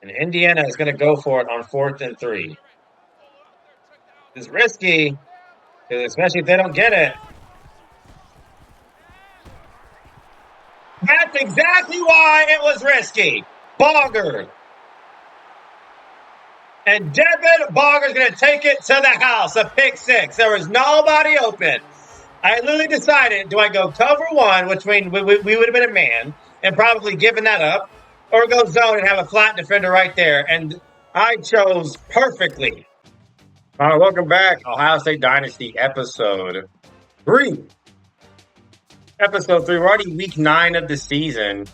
And Indiana is going to go for it on 4th and 3. It's risky, especially if they don't get it. That's exactly why it was risky. Bogger. And Devin Bogger's going to take it to the house, a pick 6. There was nobody open. I literally decided, do I go cover 1, which means we would have been a man, and probably given that up, or go zone and have a flat defender right there. And I chose perfectly. All right, welcome back. OSU Dynasty episode 3. Episode 3. We're already week 9 of the season.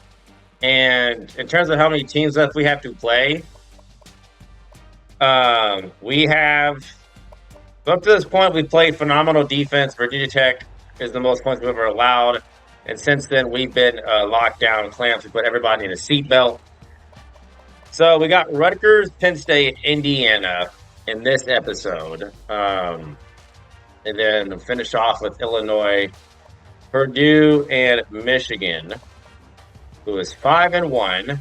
And in terms of how many teams left we have to play, we have, up to this point, we played phenomenal defense. Virginia Tech is the most points we've ever allowed. And since then, we've been locked down, clamps. We put everybody in a seatbelt. So we got Rutgers, Penn State, Indiana in this episode. And then finish off with Illinois, Purdue, and Michigan, who is 5-1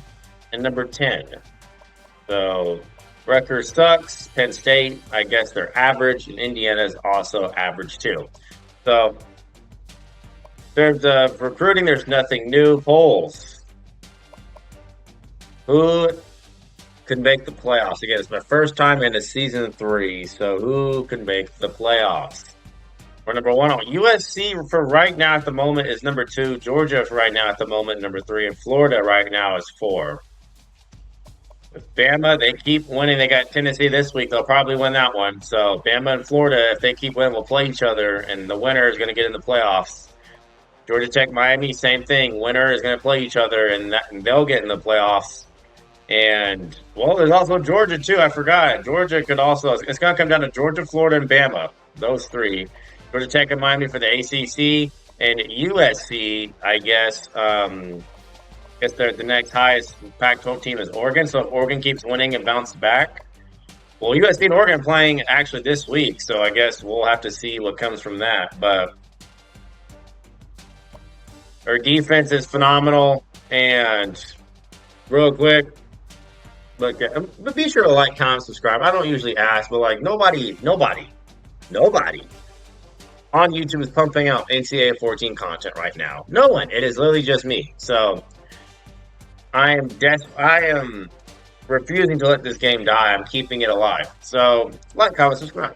and number 10. So Rutgers sucks. Penn State, I guess they're average, and Indiana is also average too. So in terms of recruiting, there's nothing new. Polls. Who could make the playoffs? Again, it's my first time into season 3, so who can make the playoffs? For number 1, USC for right now at the moment is number 2. Georgia for right now at the moment number 3, and Florida right now is 4. With Bama, they keep winning. They got Tennessee this week. They'll probably win that one. So Bama and Florida, if they keep winning, will play each other, and the winner is going to get in the playoffs. Georgia Tech, Miami, same thing. Winner is going to play each other, and they'll get in the playoffs. And, well, there's also Georgia, too. I forgot. Georgia could also – it's going to come down to Georgia, Florida, and Bama. Those 3. Georgia Tech and Miami for the ACC. And USC, I guess – the next highest Pac-12 team is Oregon. So if Oregon keeps winning and bounces back, well, USC and Oregon are playing actually this week. So I guess we'll have to see what comes from that. But our defense is phenomenal. And real quick, look, but be sure to like, comment, subscribe. I don't usually ask, but like nobody on YouTube is pumping out NCAA 14 content right now. No one. It is literally just me. So I am refusing to let this game die. I'm keeping it alive. So, like, comment, subscribe.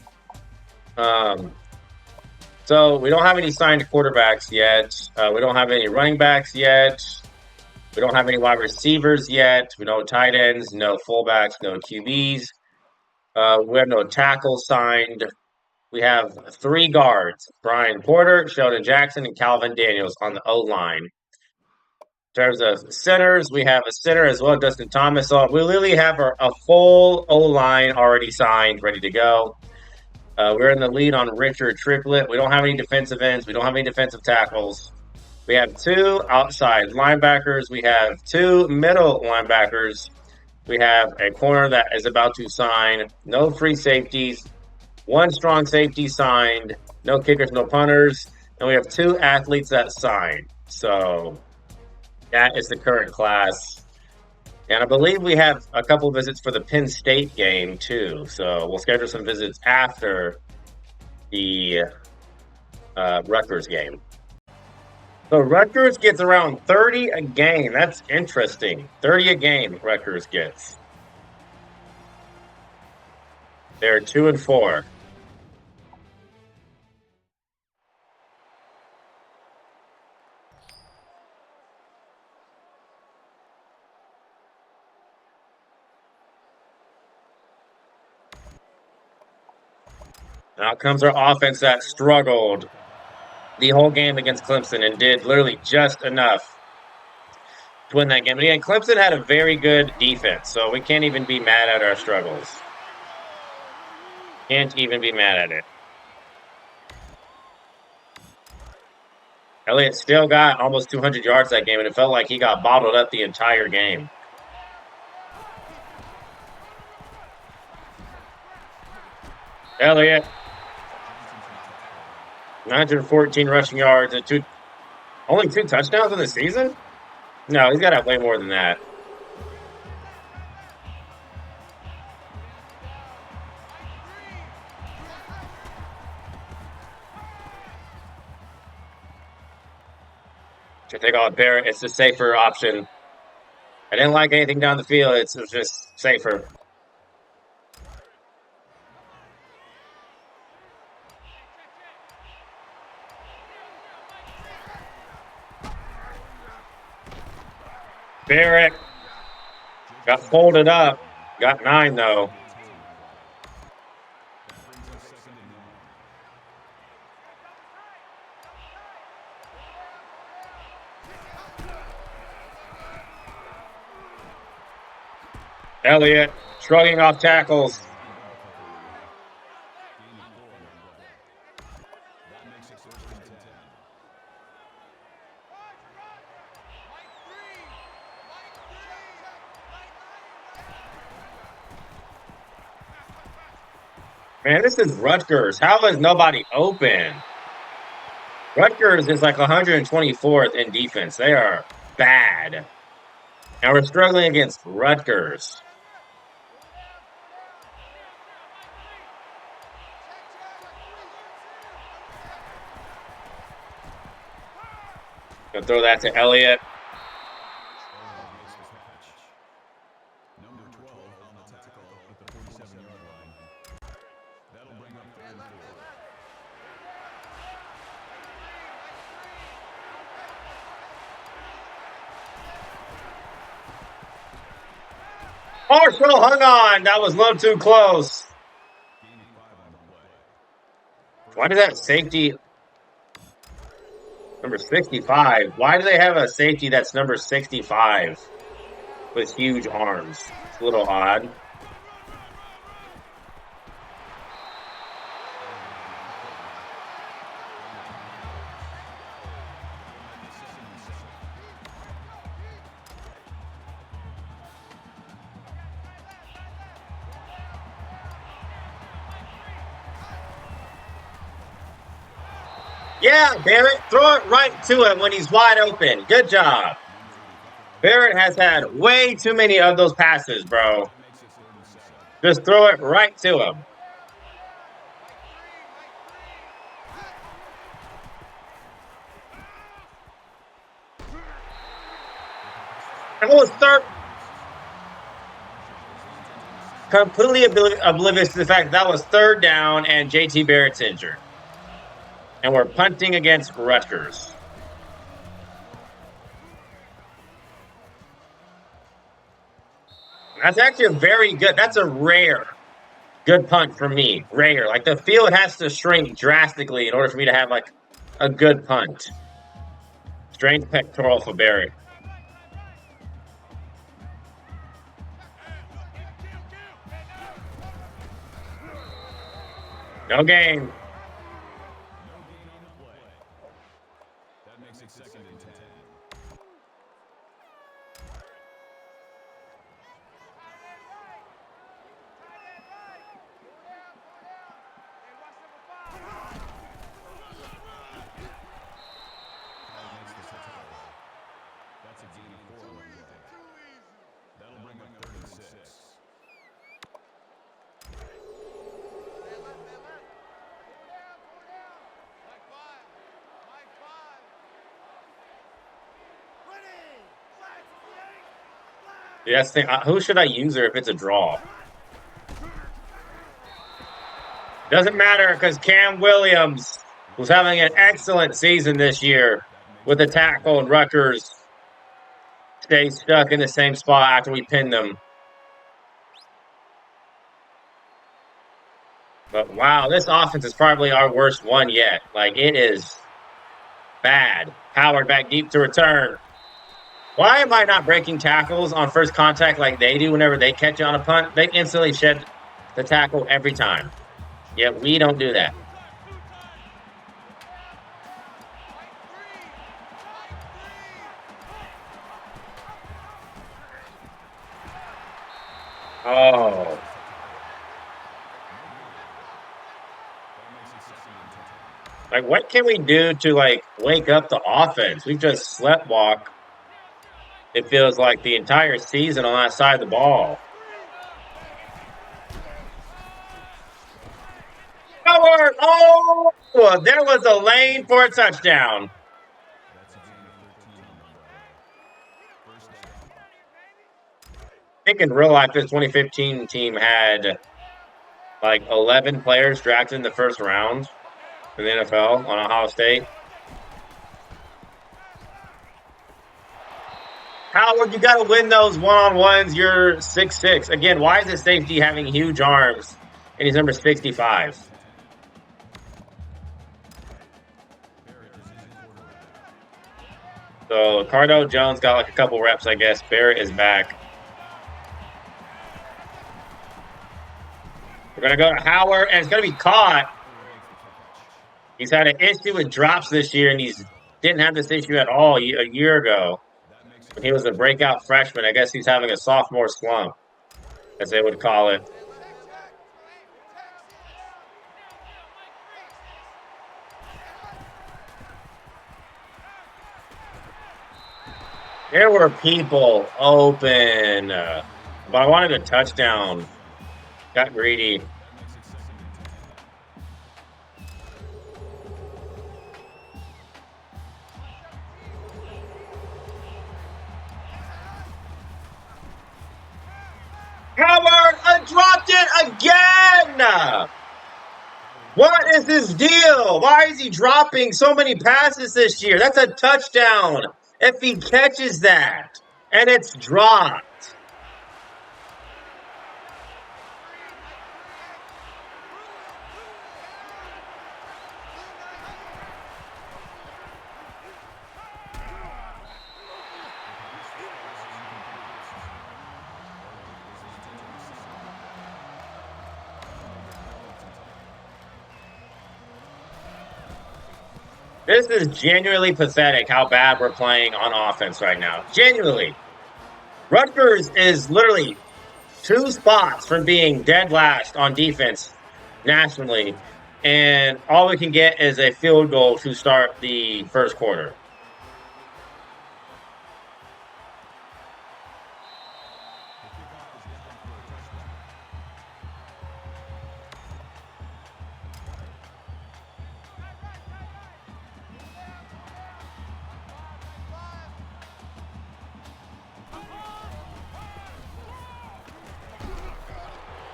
So, we don't have any signed quarterbacks yet. We don't have any running backs yet. We don't have any wide receivers yet. We no tight ends, no fullbacks, no QBs. We have no tackles signed. We have 3 guards, Brian Porter, Sheldon Jackson, and Calvin Daniels on the O-line. In terms of centers, we have a center as well, Dustin Thomas. So we literally have a full O-line already signed, ready to go. We're in the lead on Richard Triplett. We don't have any defensive ends. We don't have any defensive tackles. We have 2 outside linebackers. We have 2 middle linebackers. We have a corner that is about to sign. No free safeties. 1 strong safety signed. No kickers, no punters. And we have 2 athletes that signed. So that is the current class. And I believe we have a couple visits for the Penn State game, too. So we'll schedule some visits after the Rutgers game. So Rutgers gets around 30 a game. That's interesting. 30 a game Rutgers gets. They're 2-4. Out comes our offense that struggled the whole game against Clemson and did literally just enough to win that game. But again, Clemson had a very good defense, so we can't even be mad at our struggles. Can't even be mad at it. Elliott still got almost 200 yards that game, and it felt like he got bottled up the entire game. Elliott. 914 rushing yards and only 2 touchdowns in the season? No, he's got to have way more than that. I think on Barrett, it's the safer option. I didn't like anything down the field. It was just safer. Barrett got folded up. Got 9, though. Elliott shrugging off tackles. Man, this is Rutgers. How is nobody open? Rutgers is like 124th in defense. They are bad. And we're struggling against Rutgers. Gonna throw that to Elliott. Marshall hung on. That was a little too close. Why did that safety number 65? Why do they have a safety that's number 65 with huge arms? It's a little odd. Yeah, Barrett, throw it right to him when he's wide open. Good job. Barrett has had way too many of those passes, bro. Just throw it right to him. That was third. Completely oblivious to the fact that was third down and JT Barrett's injured. And we're punting against Rutgers. That's actually a very good, that's a rare good punt for me. Rare. Like the field has to shrink drastically in order for me to have like a good punt. Strange pectoral for Barrett. No game. Yes, who should I use her if it's a draw? Doesn't matter because Cam Williams was having an excellent season this year with a tackle, and Rutgers stays stuck in the same spot after we pinned them. But wow, this offense is probably our worst one yet. Like, it is bad. Howard back deep to return. Why am I not breaking tackles on first contact like they do whenever they catch you on a punt? They instantly shed the tackle every time. Yet we don't do that. Oh. Like, what can we do to, like, wake up the offense? We've just sleptwalked, it feels like, the entire season on that side of the ball. Howard! Oh! There was a lane for a touchdown. I think in real life, this 2015 team had like 11 players drafted in the first round in the NFL on Ohio State. Howard, you got to win those one-on-ones. You're 6'6". Again, why is the safety having huge arms and he's number 65? So Cardell Jones got like a couple reps, I guess. Barrett is back. We're going to go to Howard, and it's going to be caught. He's had an issue with drops this year, and he's didn't have this issue at all a year ago when he was a breakout freshman. I guess he's having a sophomore slump, as they would call it. There were people open, but I wanted a touchdown. Got greedy. Howard dropped it again! What is his deal? Why is he dropping so many passes this year? That's a touchdown if he catches that. And it's dropped. This is genuinely pathetic how bad we're playing on offense right now. Genuinely. Rutgers is literally 2 spots from being dead last on defense nationally, and all we can get is a field goal to start the first quarter.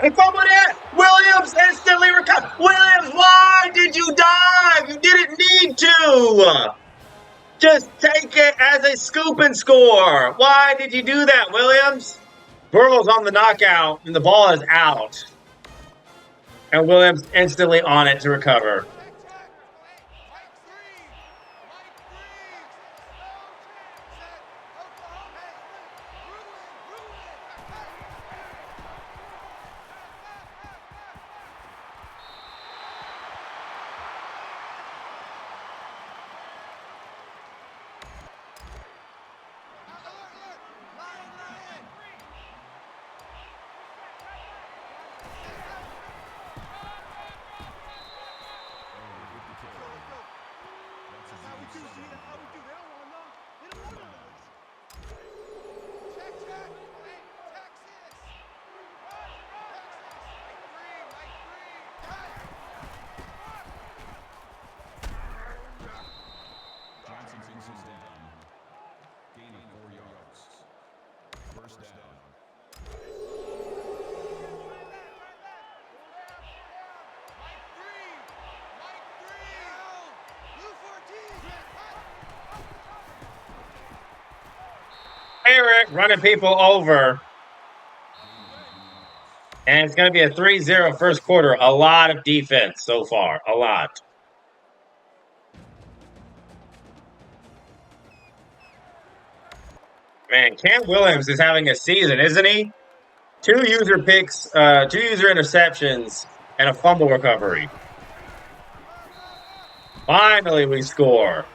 And fumbled it! Williams instantly recovered. Williams, why did you dive? You didn't need to. Just take it as a scoop and score. Why did you do that, Williams? Burrow's on the knockout, and the ball is out. And Williams instantly on it to recover. Eric running people over. And it's going to be a 3-0 first quarter. A lot of defense so far. A lot. Man, Cam Williams is having a season, isn't he? 2 user picks, 2 user interceptions, and a fumble recovery. Finally, we score.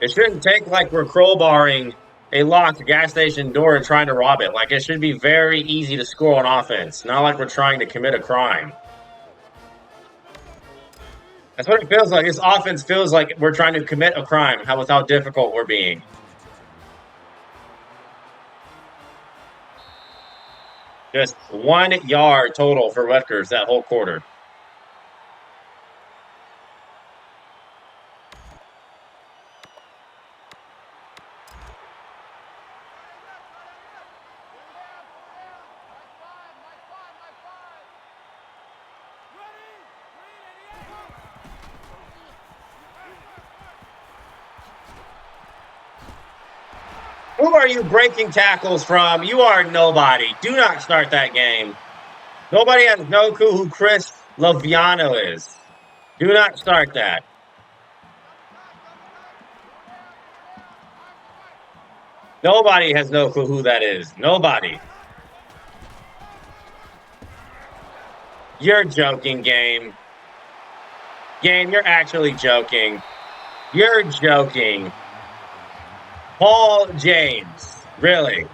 It shouldn't take like we're crowbarring a locked gas station door and trying to rob it. Like, it should be very easy to score on offense. Not like we're trying to commit a crime. That's what it feels like. This offense feels like we're trying to commit a crime with how difficult we're being. Just 1 yard total for Rutgers that whole quarter. Who are you breaking tackles from? You are nobody. Do not start that game. Nobody has no clue who Chris Laviano is. Do not start that. Nobody has no clue who that is. Nobody. You're joking, game. Game, you're actually joking. You're joking. Paul James. Really?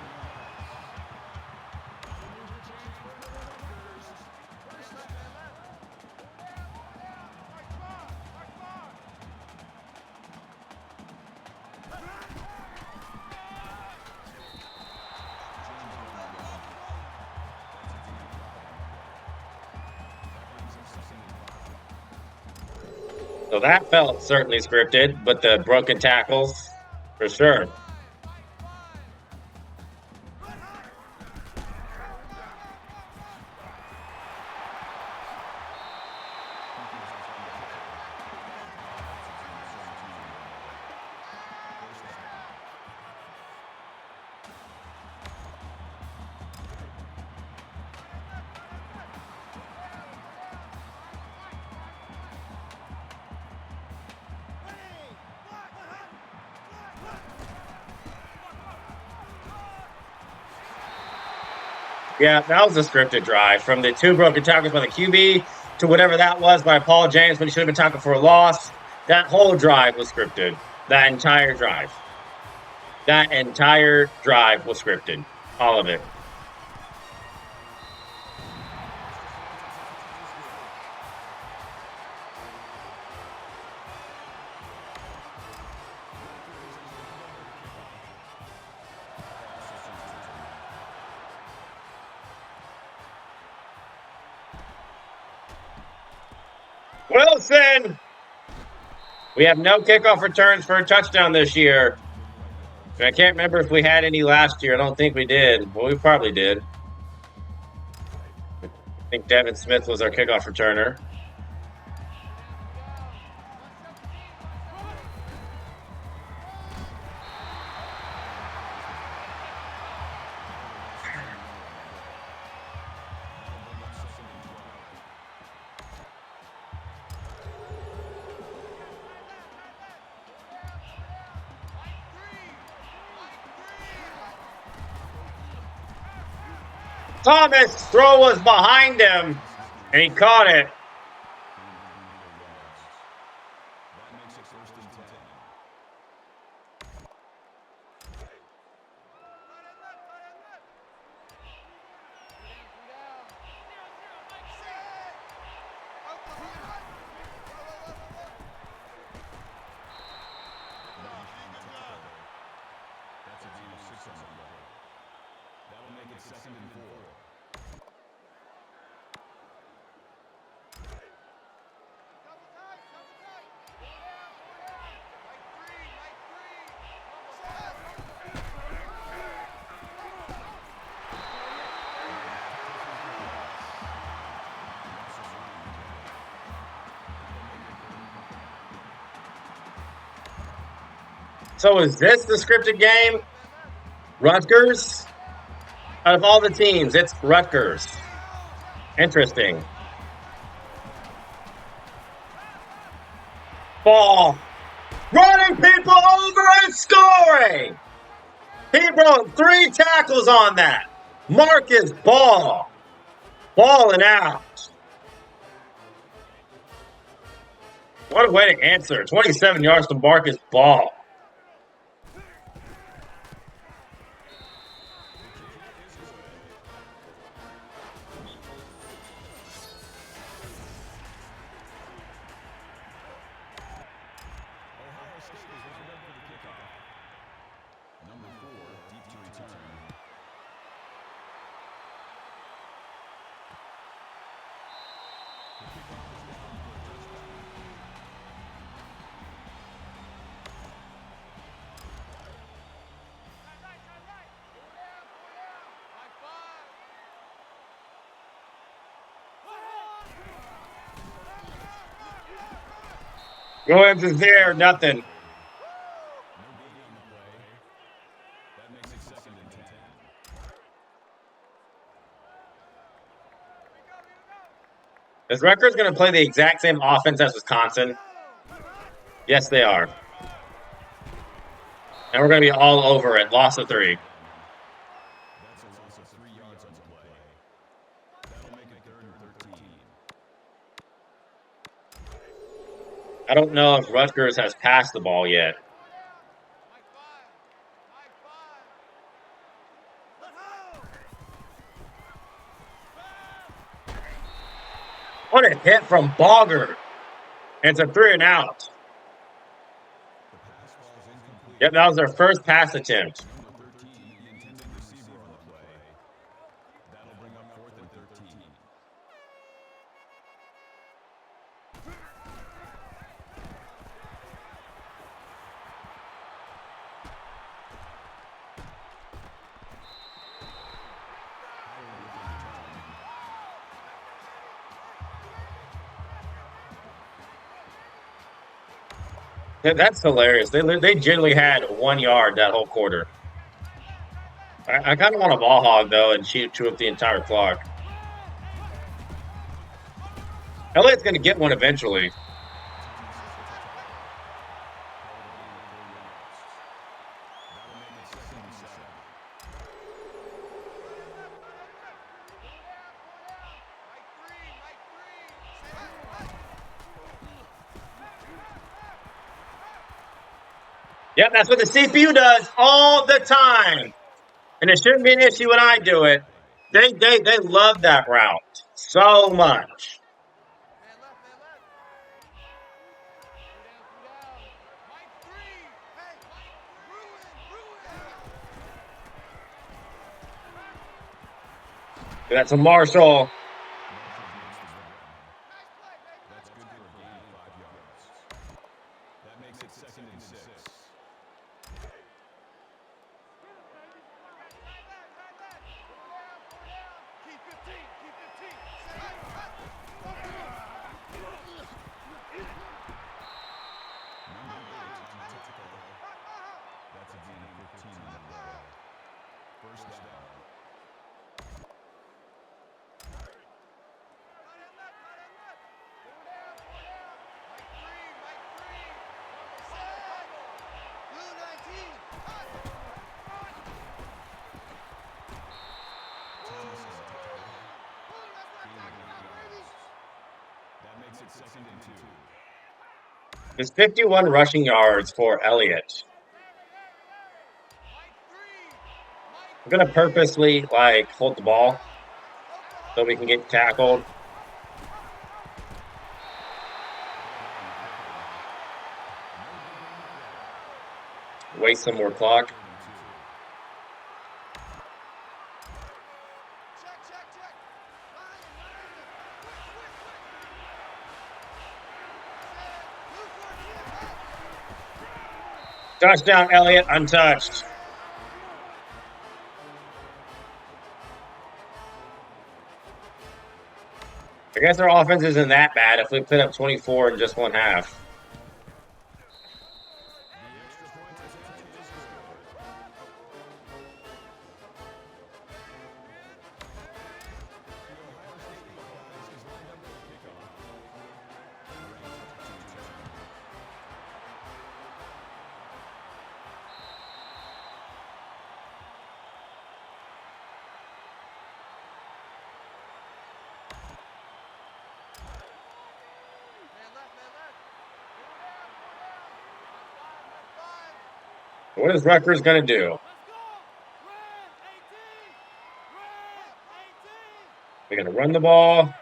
So that felt certainly scripted, but the broken tackles, for sure. Yeah, that was a scripted drive. From the two broken tackles by the QB to whatever that was by Paul James when he should have been tackled for a loss. That whole drive was scripted. That entire drive. That entire drive was scripted. All of it. Wilson! We have no kickoff returns for a touchdown this year. I can't remember if we had any last year. I don't think we did. Well, we probably did. I think Devin Smith was our kickoff returner. Thomas' throw was behind him, and he caught it. So is this the scripted game? Rutgers? Out of all the teams, it's Rutgers. Interesting. Ball. Running people over and scoring! He broke 3 tackles on that. Marcus Ball. Balling out. What a way to answer. 27 yards to Marcus Ball. Williams is there, nothing. Is Rutgers going to play the exact same offense as Wisconsin? Yes, they are. And we're going to be all over it. Loss of 3. I don't know if Rutgers has passed the ball yet. What a hit from Bogger. And it's a 3 and out. Yep, that was their first pass attempt. That's hilarious. They generally had 1 yard that whole quarter. I kind of want a ball hog, though, and chew up the entire clock. Elliott's going to get one eventually. Yep, that's what the CPU does all the time. And it shouldn't be an issue when I do it. They love that route so much. That's a Marshall. It's 51 rushing yards for Elliott. I'm going to purposely, hold the ball so we can get tackled. Waste some more clock. Touchdown, Elliott, untouched. I guess our offense isn't that bad if we put up 24 in just one half. What is Rutgers going to do? They're going to run the ball.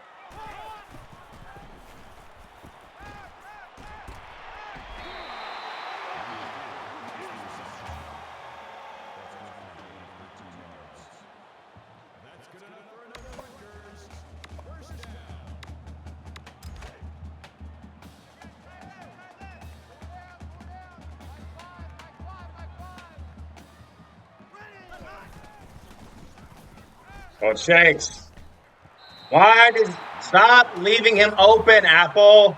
Oh, Shanks. Stop leaving him open, Apple.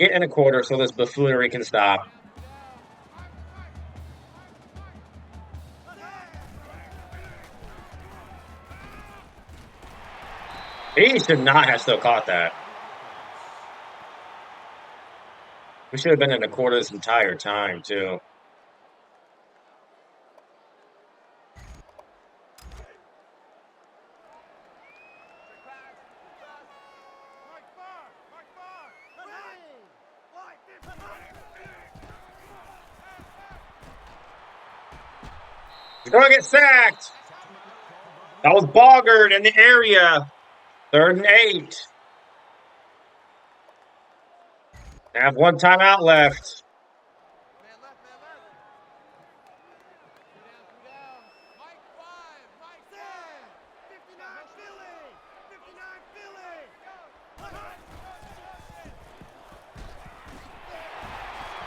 Get in a quarter so this buffoonery can stop. He should not have still caught that. We should have been in a quarter this entire time, too. He's going to get sacked. That was Boggart in the area. 3rd and 8. Have one timeout left.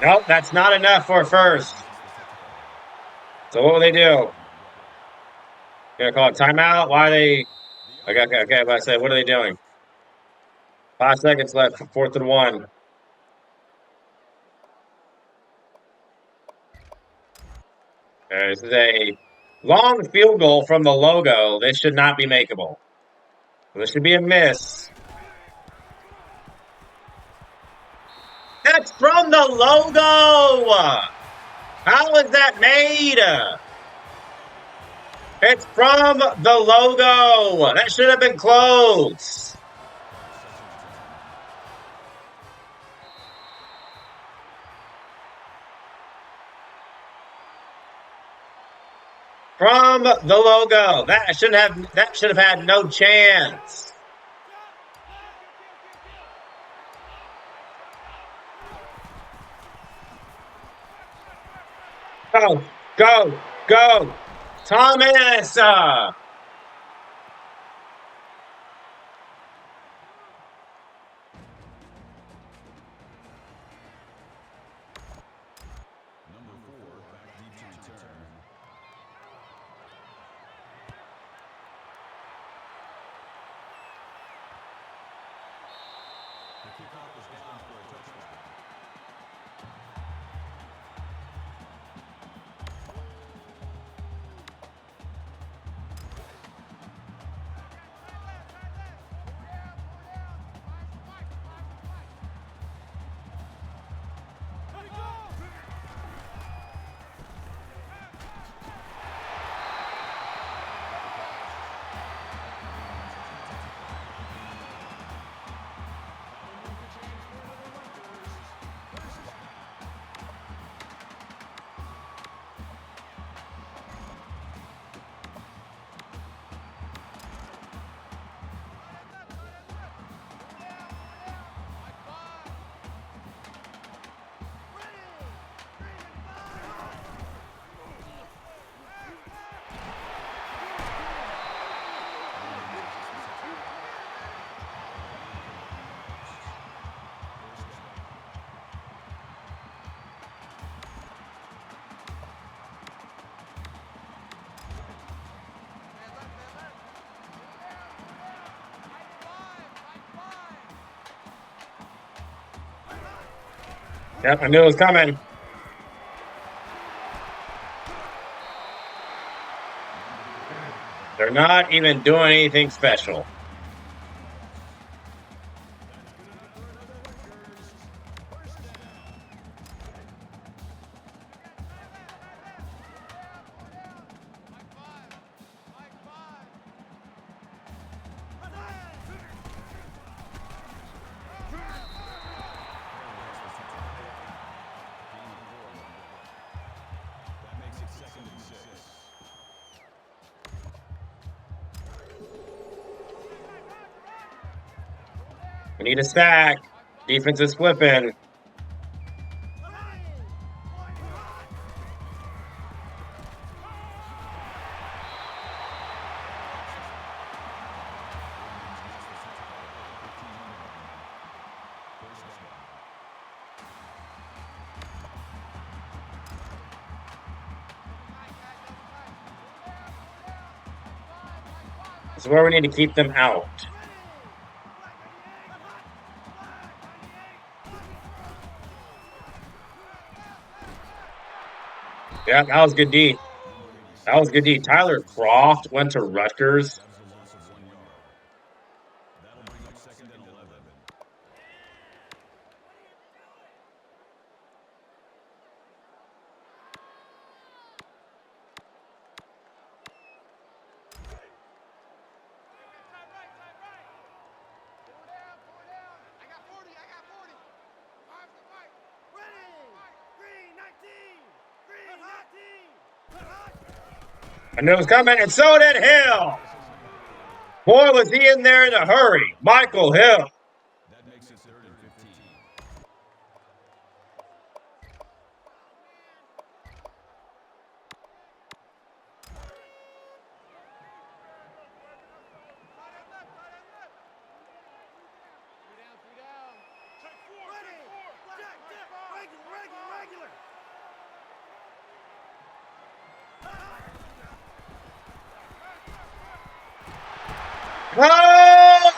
Nope, that's not enough for a first. So what will they do? Gonna call a timeout? Why are they... Okay, but I said, what are they doing? 5 seconds left for 4th and 1. This is a long field goal from the logo. This should not be makeable. This should be a miss. That's from the logo! How is that made? It's from the logo. That should have been close. From the logo. That should have had no chance. Go. Thomas! Yep, I knew it was coming. They're not even doing anything special. We need a sack. Defense is flipping. This is where we need to keep them out. Yeah, that was good D. That was good D. Tyler Croft went to Rutgers. I knew it was coming, and so did Hill. Boy, was he in there in a hurry. Michael Hill. Oh!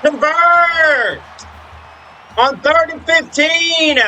Convert! On 3rd and 15!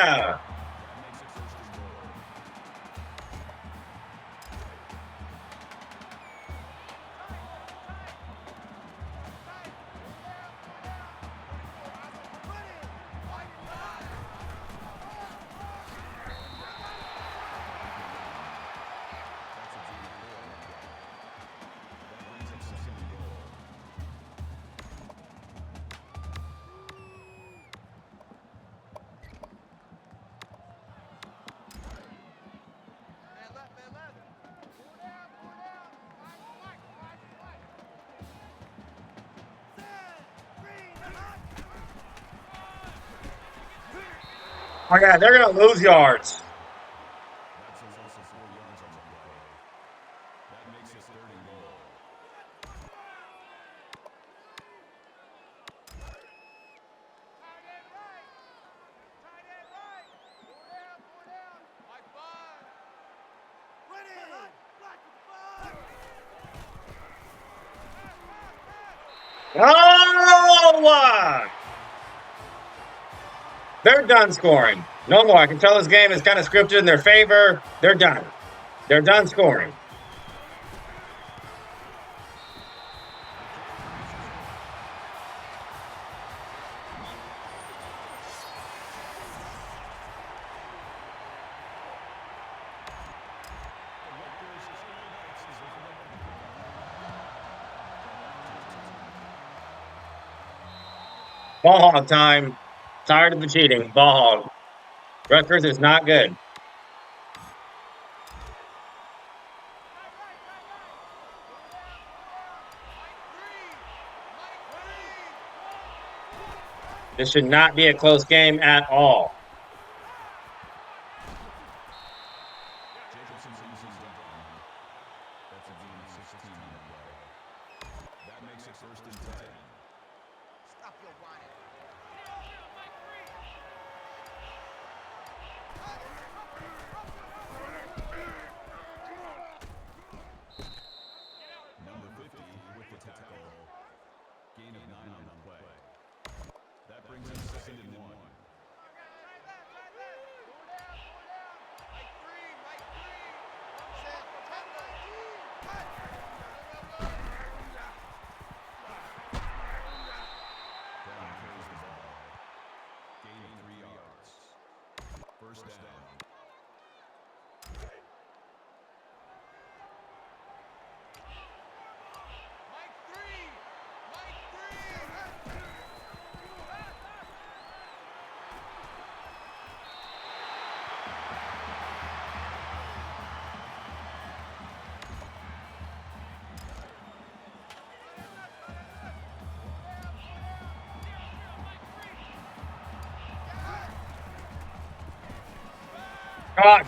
Oh, yeah, they're going to lose yards. Oh! They're done scoring. No more. I can tell this game is kind of scripted in their favor. They're done. They're done scoring. Ball hog time. Tired of the cheating. Ball hog. Rutgers is not good. This should not be a close game at all.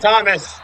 Thomas.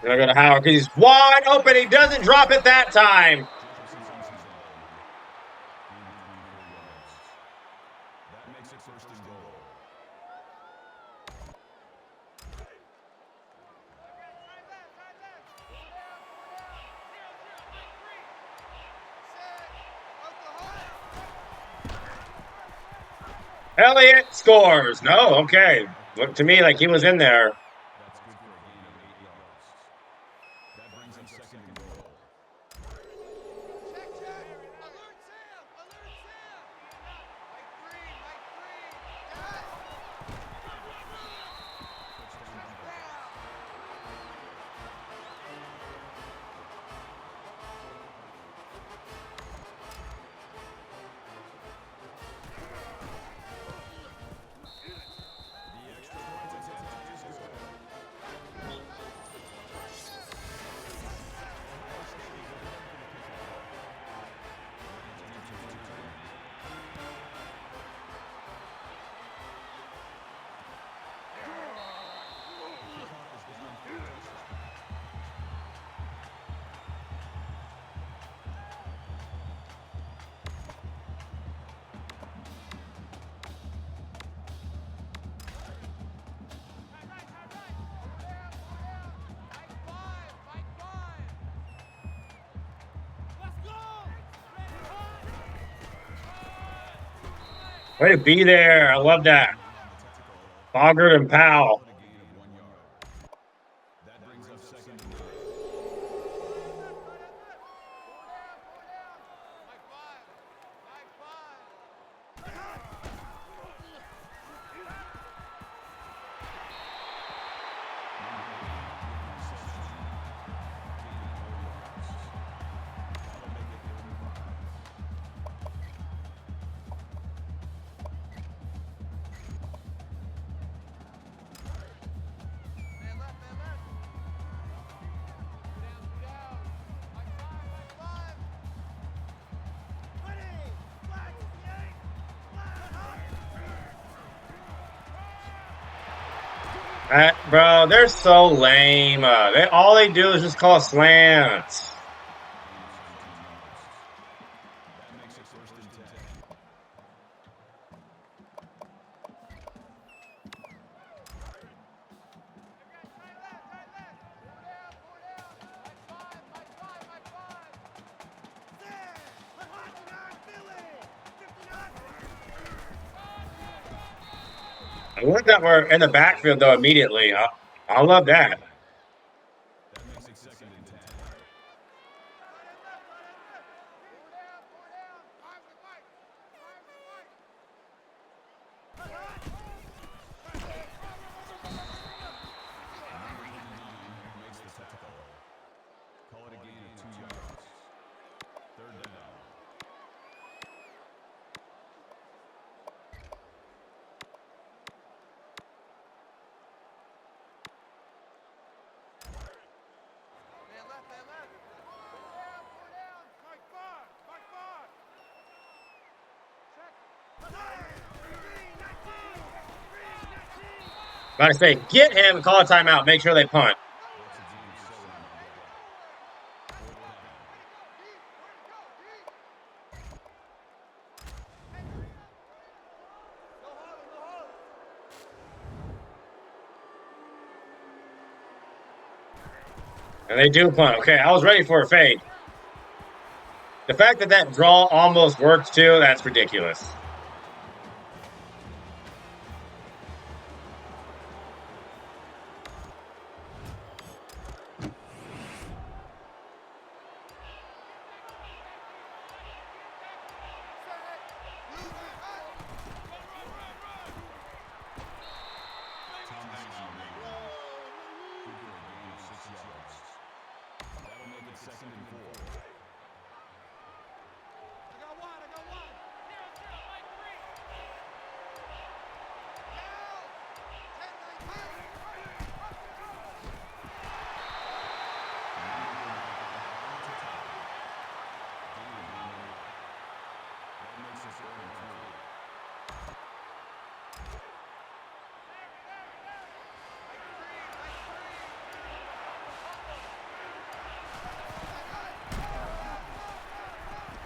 Gonna go to Howard because he's wide open. He doesn't drop it that time. Elliott scores. No, okay. Looked to me like he was in there. Way to be there. I love that. Bogert and Powell. Bro, they're so lame. All they do is just call slants. I like that we're in the backfield though immediately. I love that. Gotta say, get him, call a timeout, make sure they punt. And they do punt. Okay, I was ready for a fade. The fact that that draw almost worked too, that's ridiculous.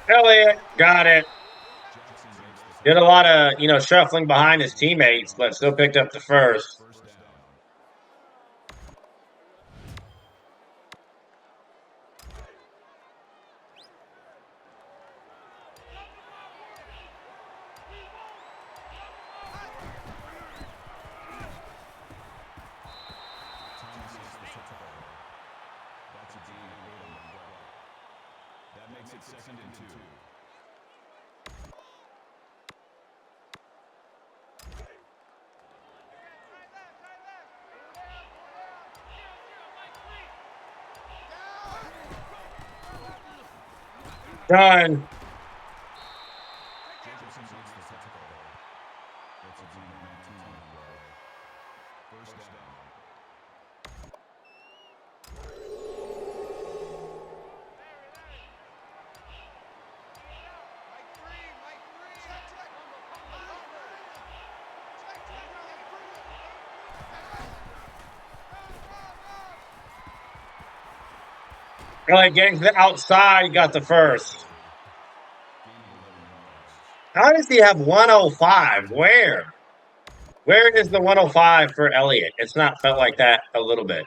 Elliott got it. Did a lot of, shuffling behind his teammates, but still picked up the first. That makes it 2nd and 2. Done. Jacobson makes the tackle. That's a gain of 19 on the way. First down. Elliott getting to the outside, got the first. How does he have 105? Where? Where is the 105 for Elliott? It's not felt like that a little bit.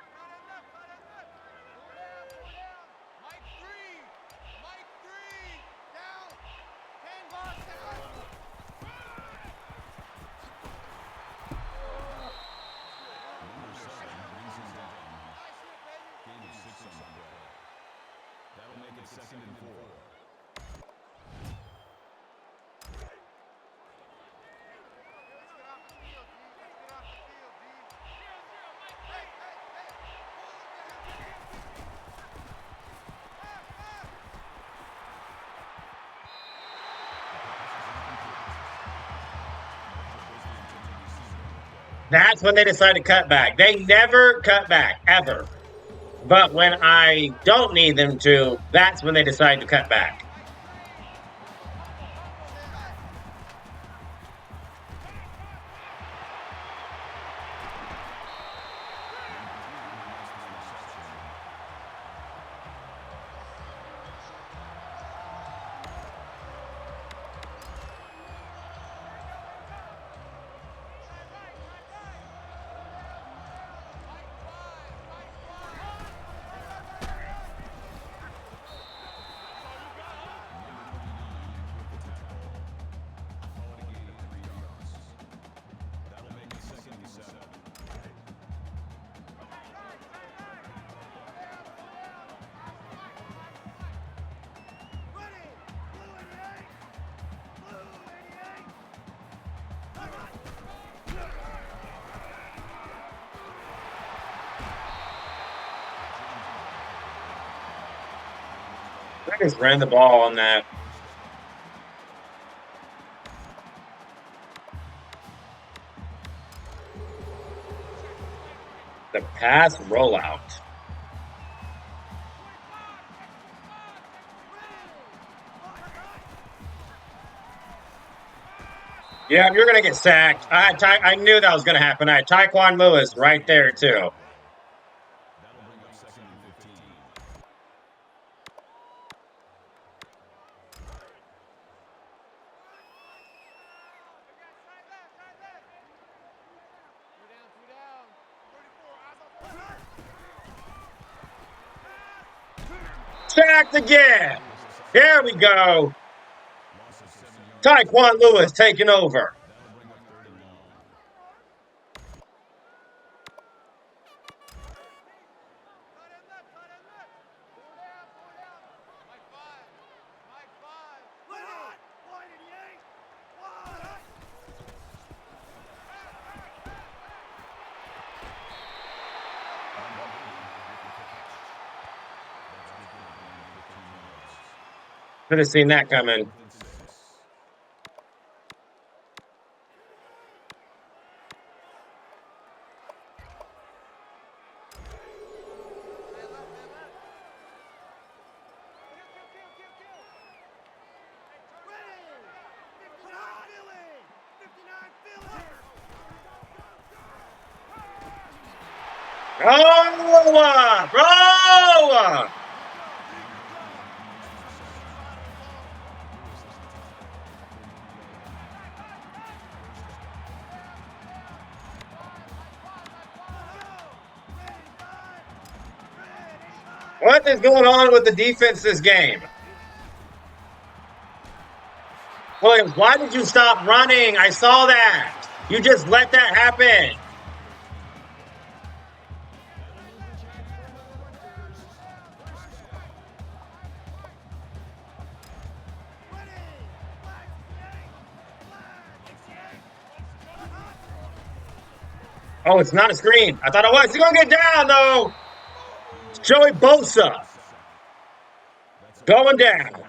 That'll make it 2nd and 4. That's when they decide to cut back. They never cut back, ever. But when I don't need them to, that's when they decide to cut back. That'll make it 2nd and 7. I just ran the ball on that. The pass rollout. Yeah, you're going to get sacked. I knew that was going to happen. I had Tyquan Lewis right there, too. That'll bring up 2nd and 15. Sacked again. Here we go. Loss of 7 yards. Tyquan Lewis taking over. That'll bring up 3rd and long. Should have seen that coming. What is going on with the defense this game? Williams, why did you stop running? I saw that. You just let that happen. Oh, it's not a screen. I thought it was. He's going to get down, though. Joey Bosa going down. That'll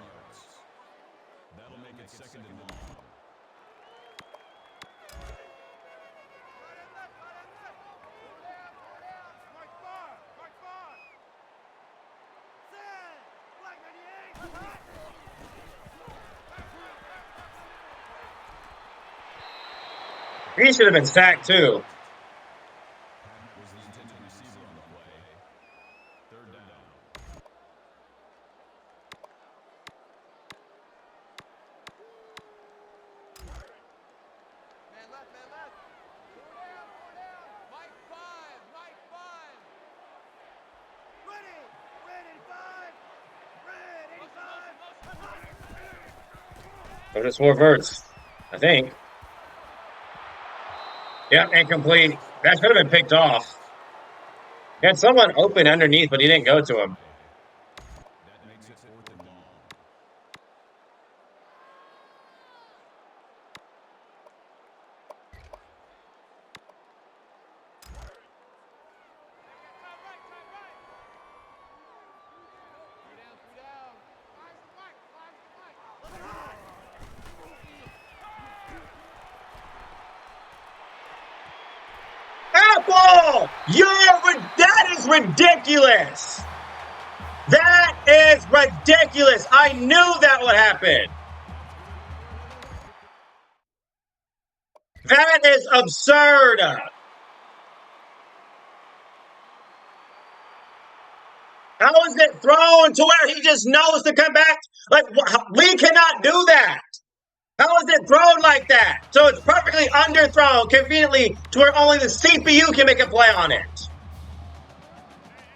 make it second and long. He should have been sacked, too. Was the intended receiver on the play. Third down. Man left. Four down. Mike 5. Ready, 5. So just 4 verts, I think. Yep, incomplete. That should have been picked off. He had someone open underneath, but he didn't go to him. That makes it fourth and long. Three down. Apple! That is ridiculous! That is ridiculous! I knew that would happen! That is absurd! How is it thrown to where he just knows to come back? Like, we cannot do that! How is it thrown like that? So it's perfectly underthrown, conveniently, to where only the CPU can make a play on it.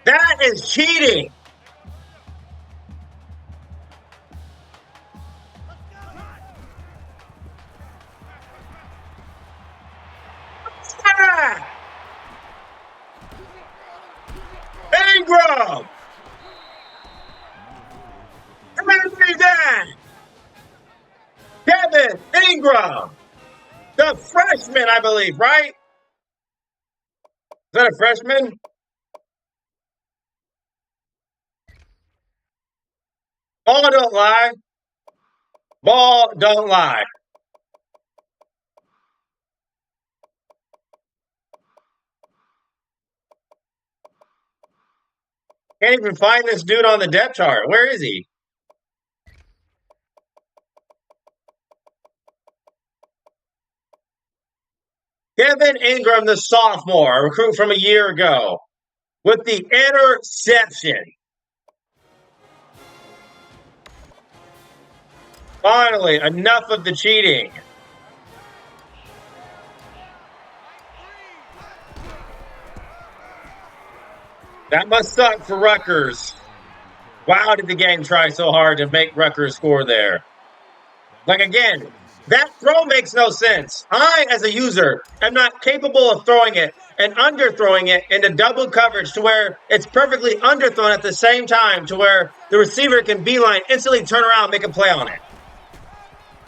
That is cheating. Ah! Ingram! Come on, that! Kevin Ingram! The freshman, I believe, right? Is that a freshman? Ball don't lie. Ball don't lie. Can't even find this dude on the depth chart. Where is he? Kevin Ingram, the sophomore, a recruit from a year ago, with the interception. Finally, enough of the cheating. That must suck for Rutgers. Wow, did the game try so hard to make Rutgers score there. Like, again, that throw makes no sense. I, as a user, am not capable of throwing it and underthrowing it into double coverage to where it's perfectly underthrown at the same time to where the receiver can beeline, instantly turn around, make a play on it.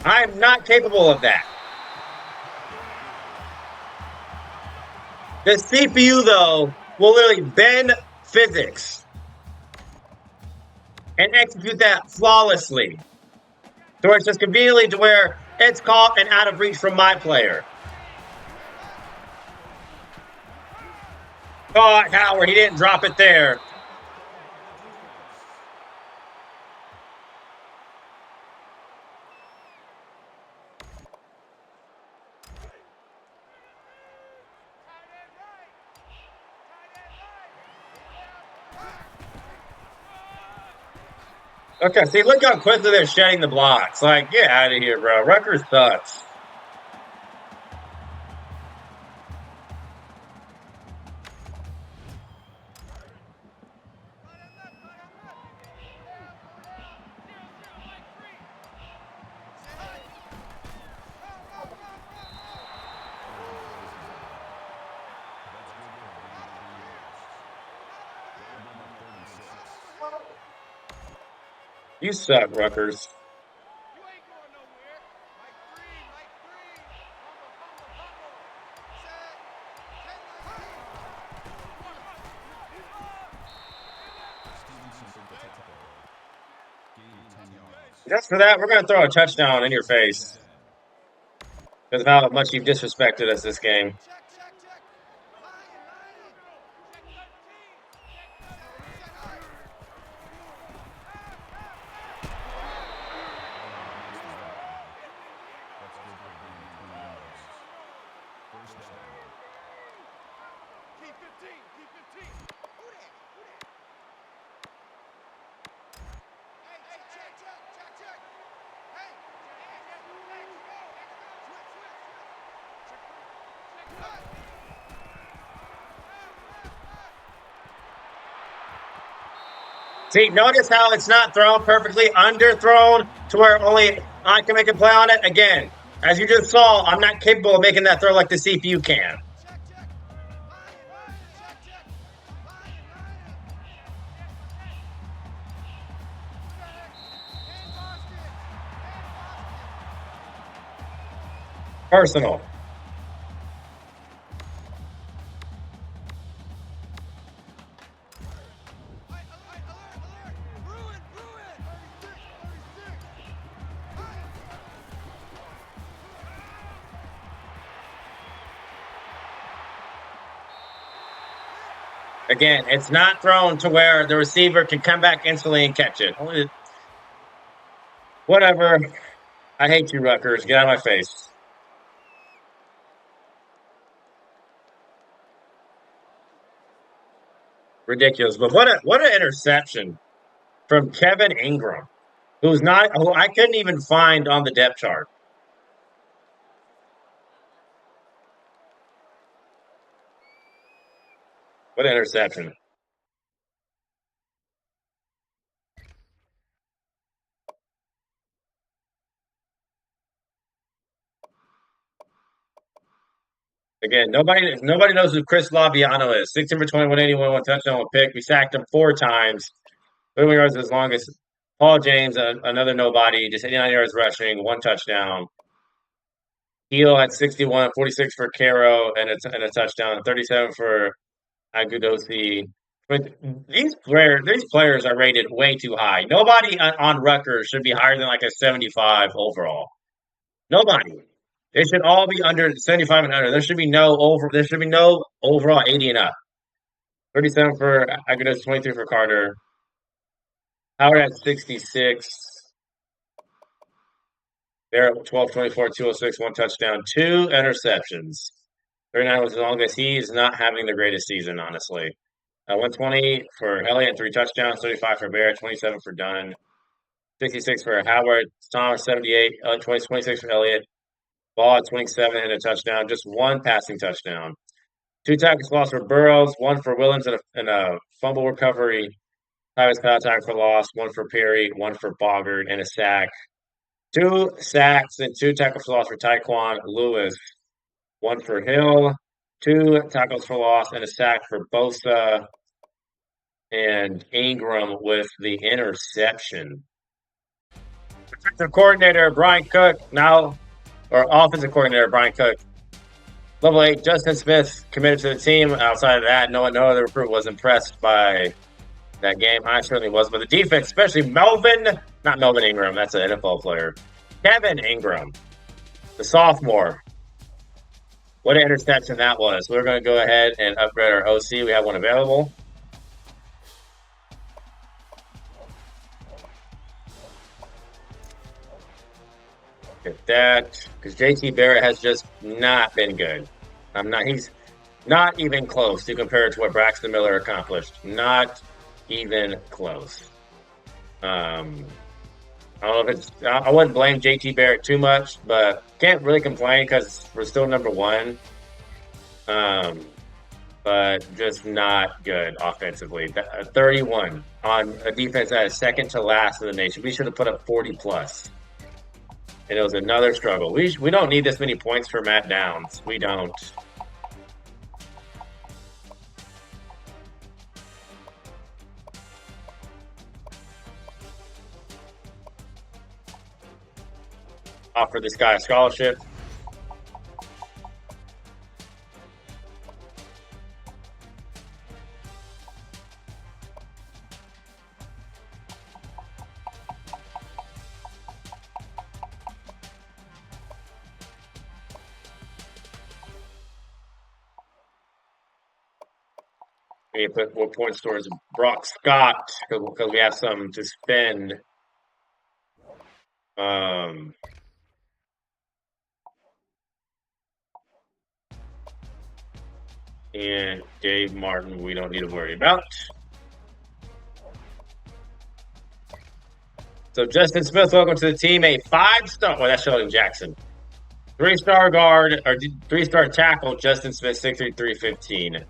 I am not capable of that. The CPU, though, will literally bend physics and execute that flawlessly. To where it's just conveniently to where it's caught and out of reach from my player. Oh, Howard, he didn't drop it there. Okay, see, look how quickly they're shedding the blocks. Like, get out of here, bro. Rutgers sucks. You suck, Rutgers. You ain't going nowhere. Mike three, Mike three. Humble. Set. 10 Stevenson for the tackle. Gain of 10 yards. Just for that, we're going to throw a touchdown in your face because of how much you've disrespected us this game. Check. Lion. Check 13. Set high. That's good for gain of 20 yards. First down. Keep 15. Who that? Hey, check. Hey. Switch. See, notice how it's not thrown perfectly, underthrown to where only I can make a play on it. Again, as you just saw, I'm not capable of making that throw like the CPU can. Check. Lion. Check. Lion. And Boston. Personal. Alert. Bruin. 36. Again, it's not thrown to where the receiver can come back instantly and catch it. Whatever. I hate you, Rutgers. Get out of my face. Ridiculous. But what an interception from Kevin Ingram, who I couldn't even find on the depth chart. What an interception. Again, nobody knows who Chris Laviano is. 16 for 20, 181, one touchdown, one pick. We sacked him 4 times. 31 yards is his longest. Paul James, another nobody, just 89 yards rushing, one touchdown. Heel at 61, 46 for Caro, and a touchdown, 37 for Agudosi. But these players are rated way too high. Nobody on Rutgers should be higher than like a 75 overall. Nobody. They should all be under 75 and under. There should be no overall 80 and up. 37 for Agudosi, 23 for Carter. Howard at 66. They're at 12, 24, 206, one touchdown, 2 interceptions. 39 was the longest. He's not having the greatest season, honestly. 120 for Elliott, 3 touchdowns, 35 for Barrett, 27 for Dunn, 66 for Howard, Thomas, 78, 26 for Elliott, Ball at 27 and a touchdown, just one passing touchdown. 2 tackles lost for Burrows, one for Williams and a fumble recovery. Tyvis Powell tackle for loss, one for Perry, one for Boggart, and a sack. 2 sacks and 2 tackles for loss for Taekwon Lewis, one for Hill, 2 tackles for loss, and a sack for Bosa and Ingram with the interception. Defensive coordinator Brian Cook or offensive coordinator Brian Cook. Level 8, Justin Smith committed to the team. Outside of that, no other recruit was impressed by that game. I certainly was. But the defense, especially not Melvin Ingram, that's an NFL player. Kevin Ingram, the sophomore. What an interception that was. We're going to go ahead and upgrade our OC. We have one available. Get that. Because JT Barrett has just not been good. He's not even close to compare to what Braxton Miller accomplished. Not even close. I don't know if I wouldn't blame JT Barrett too much, but can't really complain because we're still number 1. But just not good offensively. 31 on a defense that is second to last in the nation. We should have put up 40 plus. And it was another struggle. We don't need this many points for Matt Downs. We don't. offer this guy a scholarship. We put more points towards Brock Scott because we have some to spend. And Dave Martin, we don't need to worry about. So Justin Smith, welcome to the team. A 5-star. Well, that's Sheldon Jackson. 3-star guard or 3-star tackle. Justin Smith, 6'3", 315.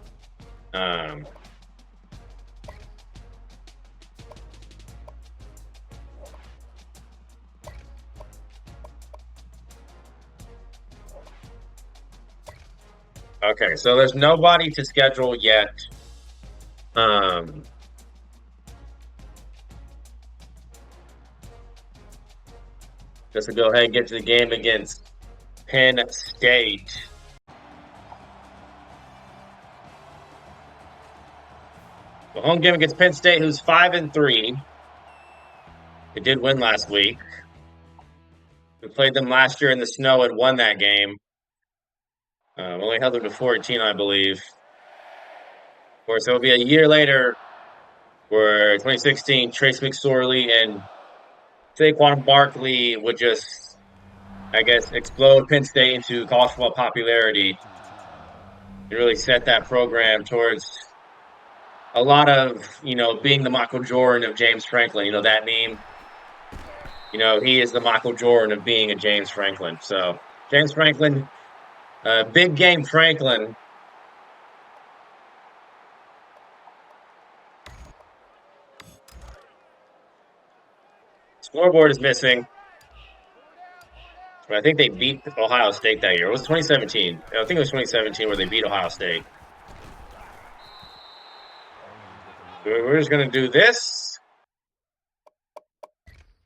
Okay, so there's nobody to schedule yet. Just to go ahead and get to the game against Penn State. The home game against Penn State, who's 5-3. They did win last week. We played them last year in the snow and won that game. Only held them to 14, I believe. Of course, it'll be a year later where 2016, Trace McSorley and Saquon Barkley would just, I guess, explode Penn State into college football popularity. It really set that program towards a lot of, being the Michael Jordan of James Franklin. That meme? He is the Michael Jordan of being a James Franklin. So, James Franklin, big game Franklin. Scoreboard is missing. But I think they beat Ohio State that year. It was 2017. I think it was 2017 where they beat Ohio State. We're just going to do this.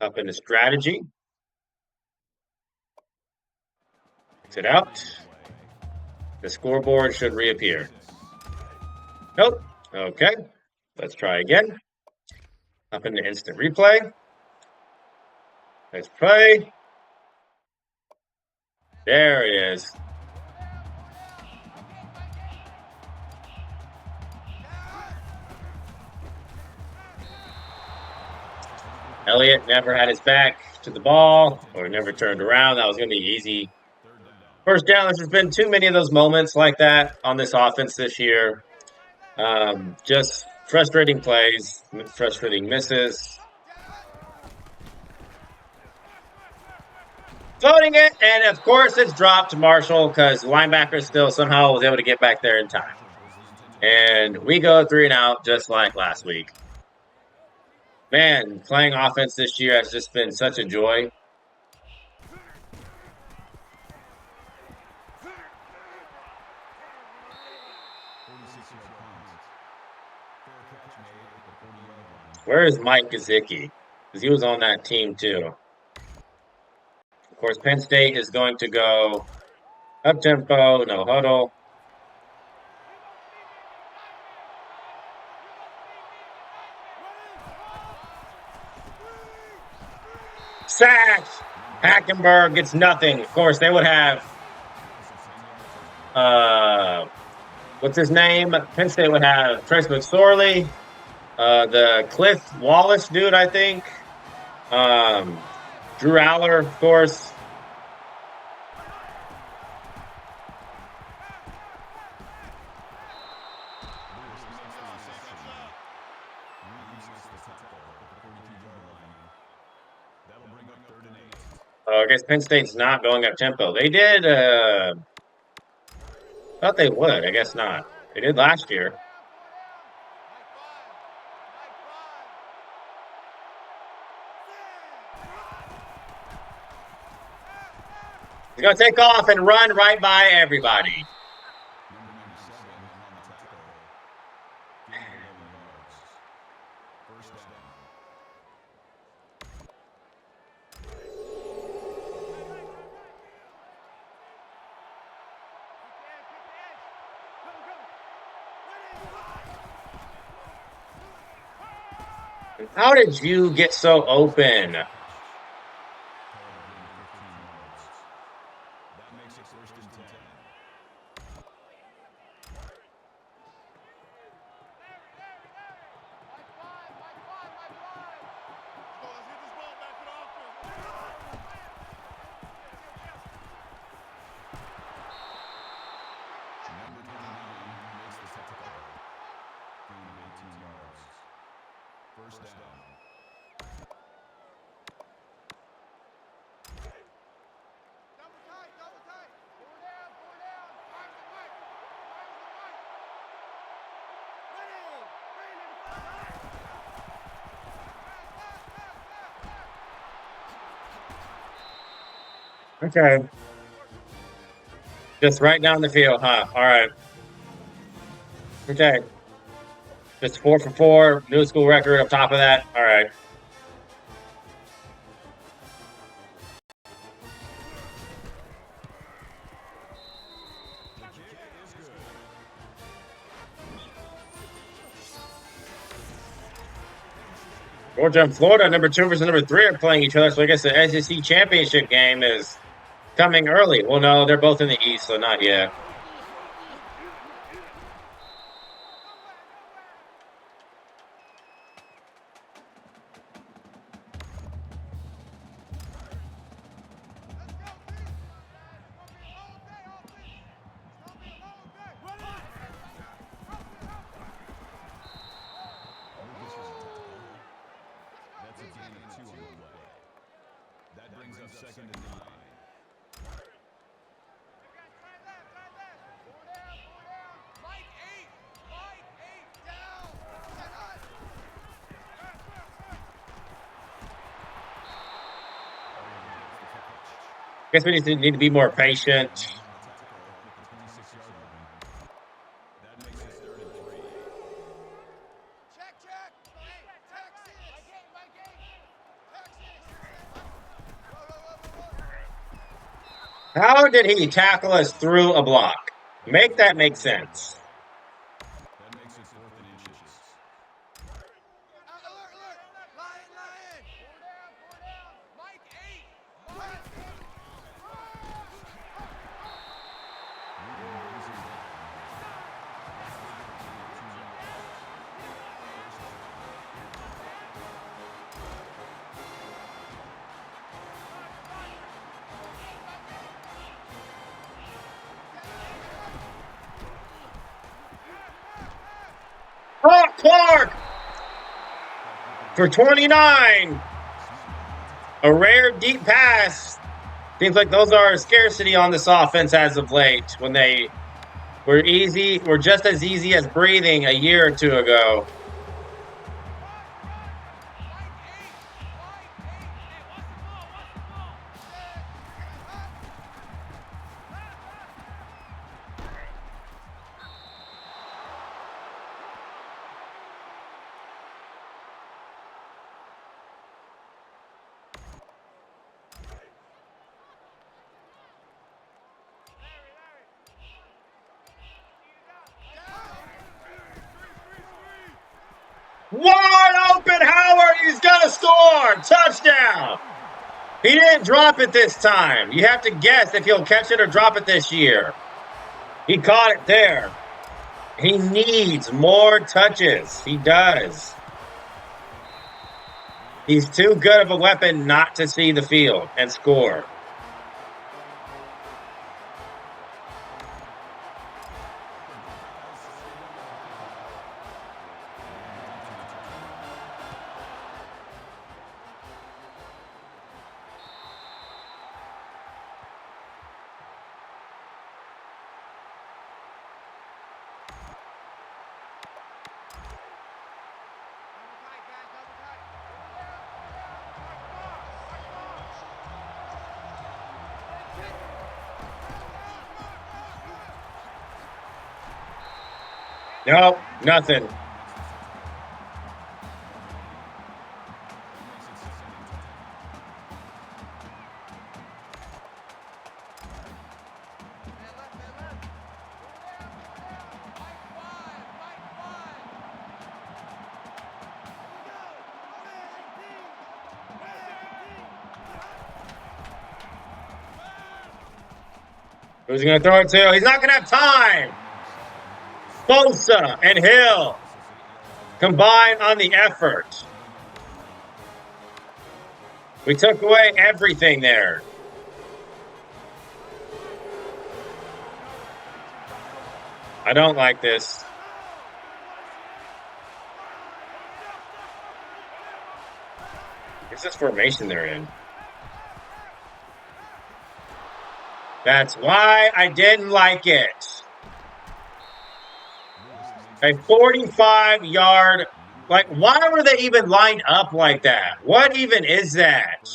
Up into strategy. Exit out. The scoreboard should reappear. Nope. Okay. Let's try again. Up into instant replay. Let's play. There it is. Elliott never had his back to the ball or never turned around. That was going to be easy. First down, there's been too many of those moments like that on this offense this year. Just frustrating plays, frustrating misses. Floating it, and of course it's dropped to Marshall because the linebacker still somehow was able to get back there in time. And we go 3 and out just like last week. Man, playing offense this year has just been such a joy. Where is Mike Gesicki? Because he was on that team too. Of course, Penn State is going to go up tempo, no huddle. Sacks! Hackenberg gets nothing. Of course, they would have, what's his name? Penn State would have Trace McSorley, the Cliff Wallace dude, I think. Drew Aller, of course. I guess Penn State's not going up tempo. They did, thought they would. I guess not. They did last year. He's going to take off and run right by everybody. How did you get so open? Call it a gain of 15 yards. That makes it first and 10. Mike 5, Mike 5, Mike 5. Let's get this ball back to the offense. Number 29 makes the tackle. Gain of 18 yards. First down. Double tight, double tight. Four down, four down. Fires the right. Fires the right. Ready. Ready. Okay. Just right down the field, huh? All right. Okay. Just 4 for 4, new school record up top of that. All right. The kick is good. Georgia and Florida, number 2 versus number 3, are playing each other. So I guess the SEC championship game is coming early. Well, no, they're both in the East, so not yet. Lucas was a tackle. That's a gain of 2 on the play. That brings up second and 9. Mike 8. Mike 8 down. Set up. Guess we need to be more patient. On the tackle at the 26-yard line. That makes it third and 3. Check, check. Texas. Mike 8, Mike 8. Texas. Whoa. How did he tackle us through a block? Make that make sense. That makes it fourth and inches. Alert, alert. Lion, lion. Four down. Mike 8. Mike 8. Newton brings him down. Gain of 2 yards. First down. Oh, Clark for 29. A rare deep pass. Seems like those are a scarcity on this offense as of late. When they were just as easy as breathing a year or two ago. Wide open Howard, he's gonna score! Touchdown! He didn't drop it this time. You have to guess if he'll catch it or drop it this year. He caught it there. He needs more touches. He does. He's too good of a weapon not to see the field and score. No, nothing. Who's he going to throw it to? He's not going to have time. Bosa and Hill combine on the effort. We took away everything there. I don't like this. What's this formation they're in? That's why I didn't like it. A 45-yard, like, why were they even lined up like that? What even is that?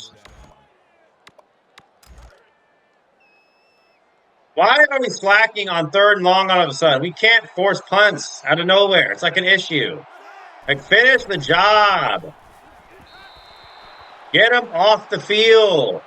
Why are we slacking on 3rd and long all of a sudden? We can't force punts out of nowhere. It's like an issue. Like, finish the job. Get them off the field.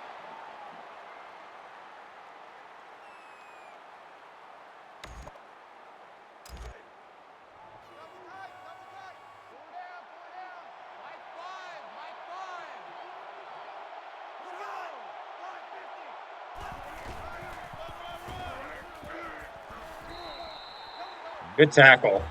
Good tackle.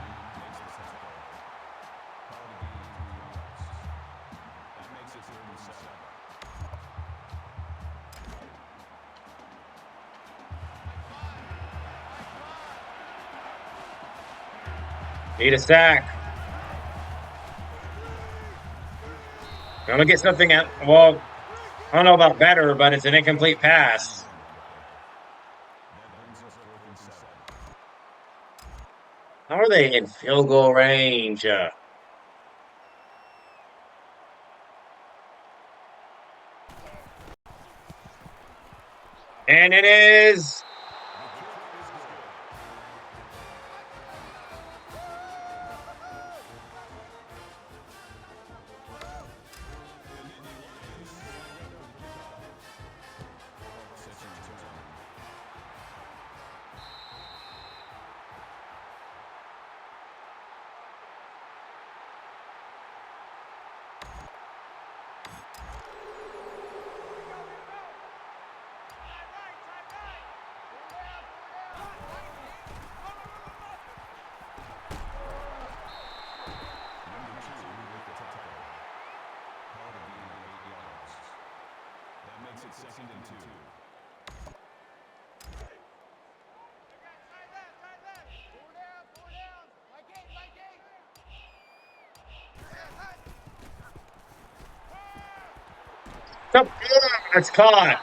Need a sack. I'm going to get something at, well, I don't know about better, but it's an incomplete pass. How are they in field goal range? And it is. It's caught.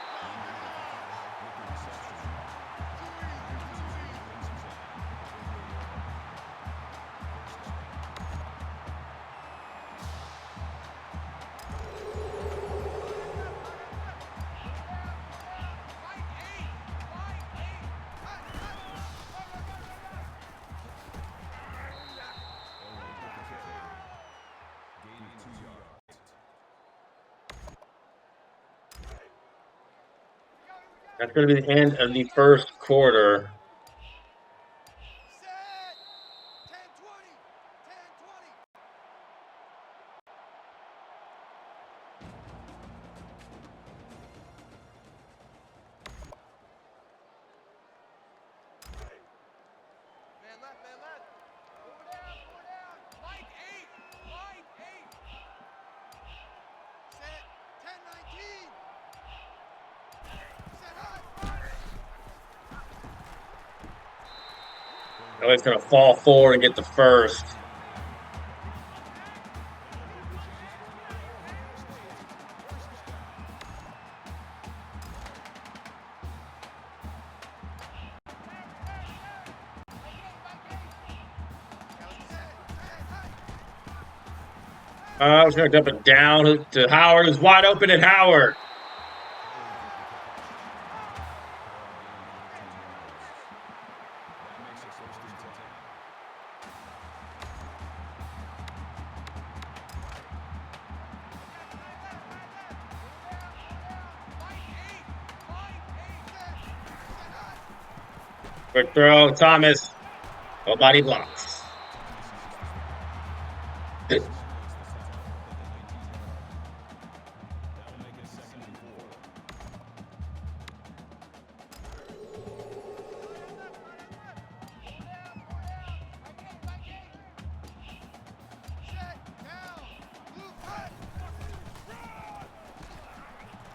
That's going to be the end of the first quarter. He's going to fall forward and get the first. I was going to dump it down to Howard, who's wide open at Howard. Quick throw, Thomas. Nobody blocks.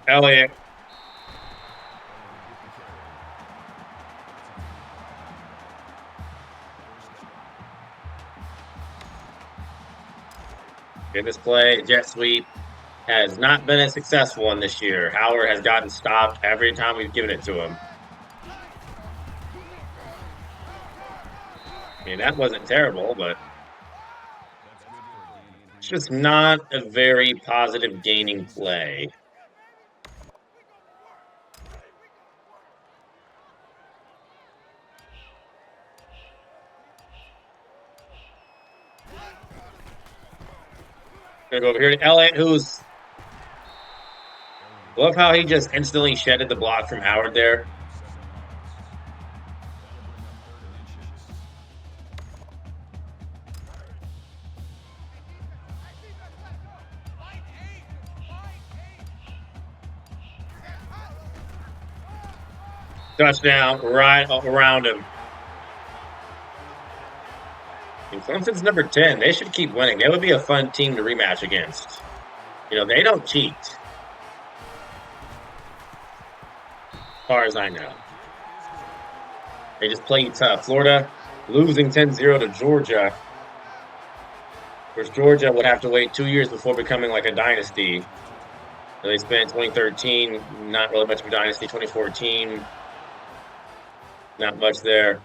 Elliott. In this play, jet sweep has not been a successful one this year. Howard has gotten stopped every time we've given it to him. I mean, that wasn't terrible, but it's just not a very positive gaining play. Gonna go over here to Elliott, who's love how he just instantly shedded the block from Howard there. Touchdown right around him. And Clemson's number 10. They should keep winning. They would be a fun team to rematch against. You know, they don't cheat. As far as I know. They just play tough. Florida losing 10-0 to Georgia. Of course, Georgia would have to wait 2 years before becoming like a dynasty. So they spent 2013, not really much of a dynasty. 2014, not much there.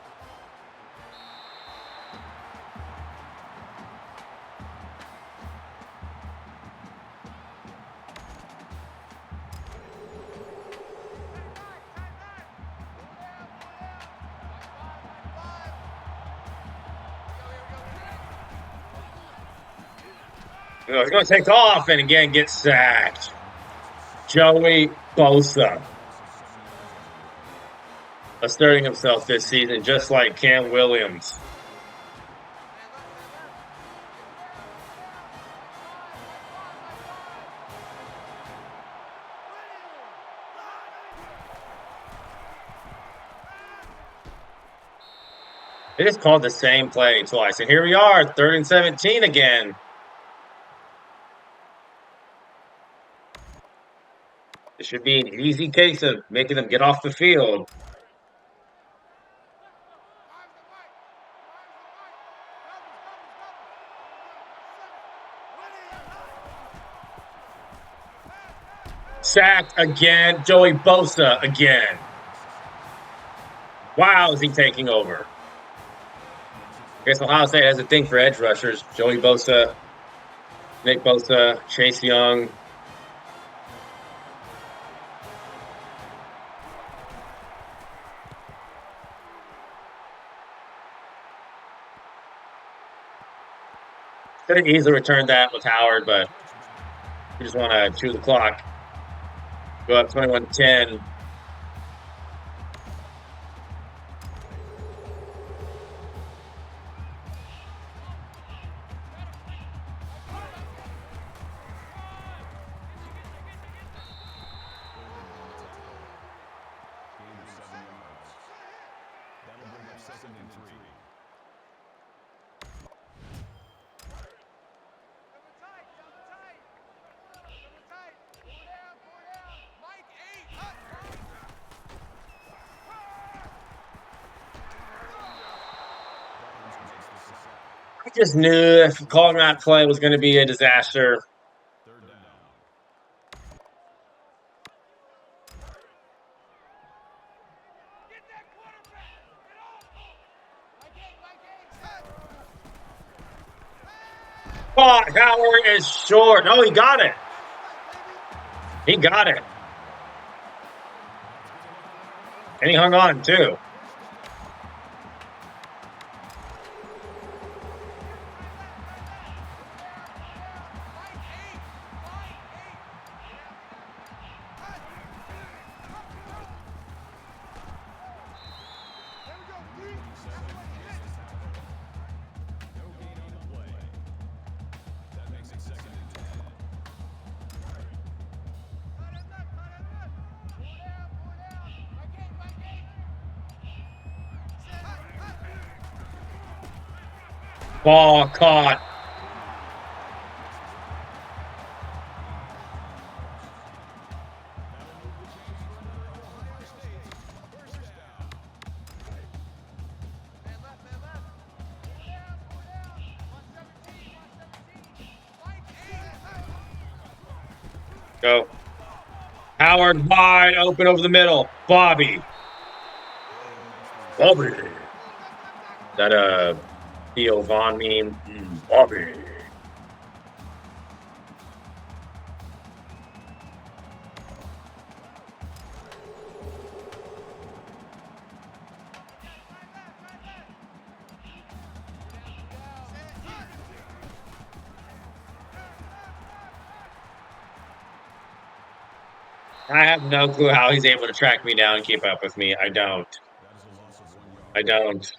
You know, he's going to take off and again get sacked. Joey Bosa asserting himself this season, just like Cam Williams. They just called the same play twice, and here we are, 3rd and 17 again. It should be an easy case of making them get off the field. Sacked again. Joey Bosa again. Wow, is he taking over? I guess Ohio State has a thing for edge rushers. Joey Bosa, Nick Bosa, Chase Young. Could have easily returned that with Howard, but we just want to chew the clock. Go up 21-10. I just knew if calling that play was going to be a disaster. Oh, Howard is short. No, he got it. He got it. And he hung on, too. Ball caught. Go. Howard wide open over the middle. Bobby. Bobby. That Theo Von meme. Bobby. I have no clue how he's able to track me down and keep up with me. I don't. That is a loss of 1 yard. I don't.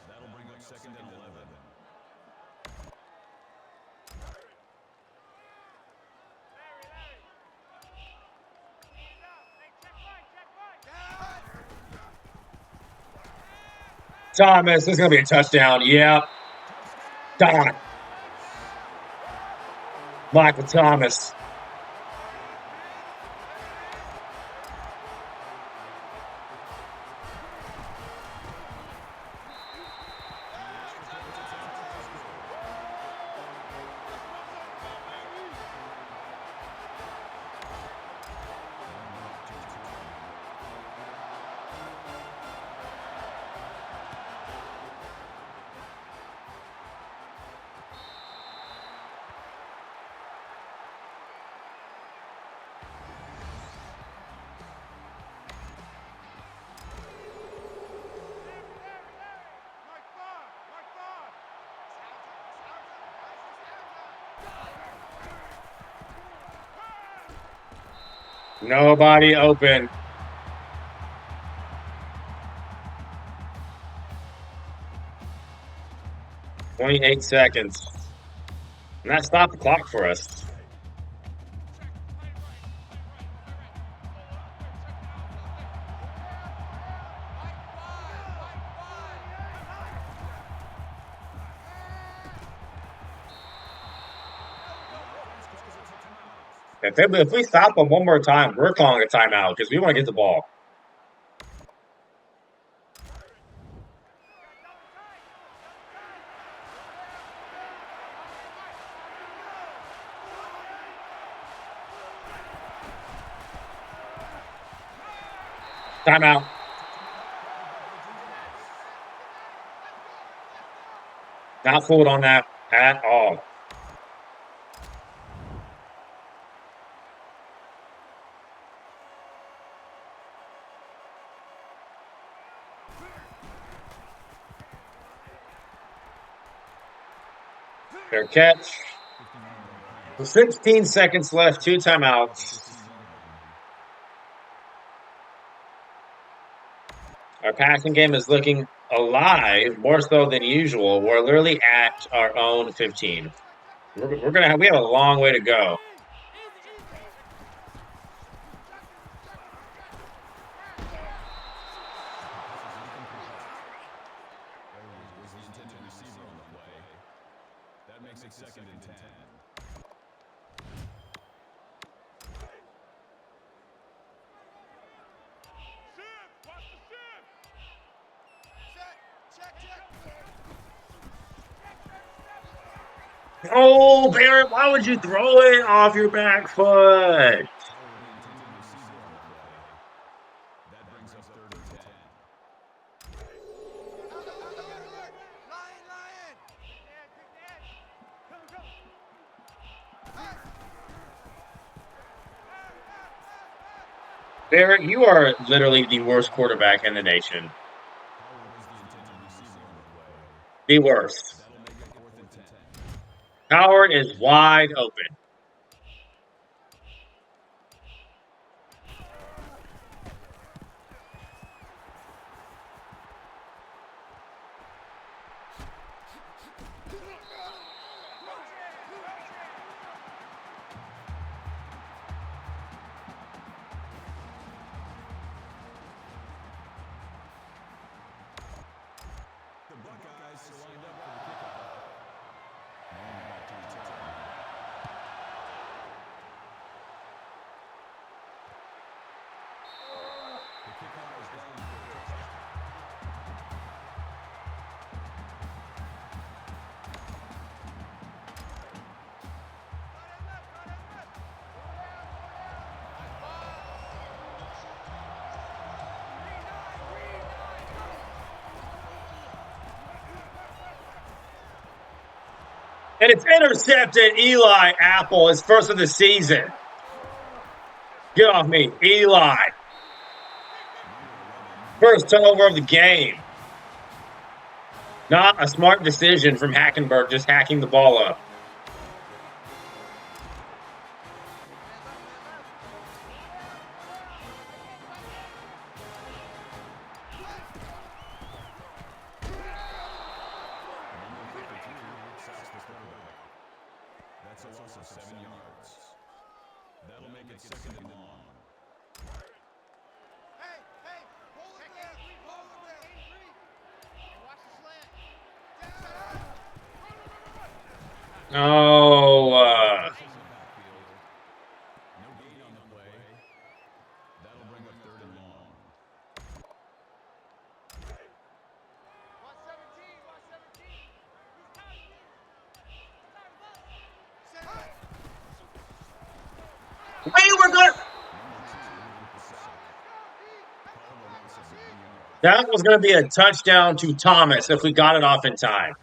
That'll bring up 2nd and 11. Thomas, this is going to be a touchdown. Yep. Done. Michael Thomas. Nobody open. $28 seconds. And that stopped the clock for us. If we stop them one more time, we're calling a timeout because we want to get the ball. Timeout. Not fooled on that at all. Fair catch. 16 seconds left, 2 timeouts. Our passing game is looking alive, more so than usual. We're literally at our own 15. We have a long way to go. Was the intended receiver on the play. That makes it 2nd and 10. Oh, Barrett, why would you throw it off your back foot? That brings us 3rd and 10. Barrett, you are literally the worst quarterback in the nation. The worst. That'll make it 4th and 10. Howard is wide open. The Buckeyes are lined up for the kickoff. Now back to return. And it's intercepted. Eli Apple, his first of the season. Get off me, Eli. First turnover of the game. Not a smart decision from Hackenberg, just hacking the ball up. That's a loss of 7 yards. That'll make it second and long. Hey, hey, hold it there. Hold it there. Hey, watch the slant. Oh, No gain on the play. That'll bring up third and long. Watch 17, watch 17. we were good. That was going to be a touchdown to Thomas if we got it off in time.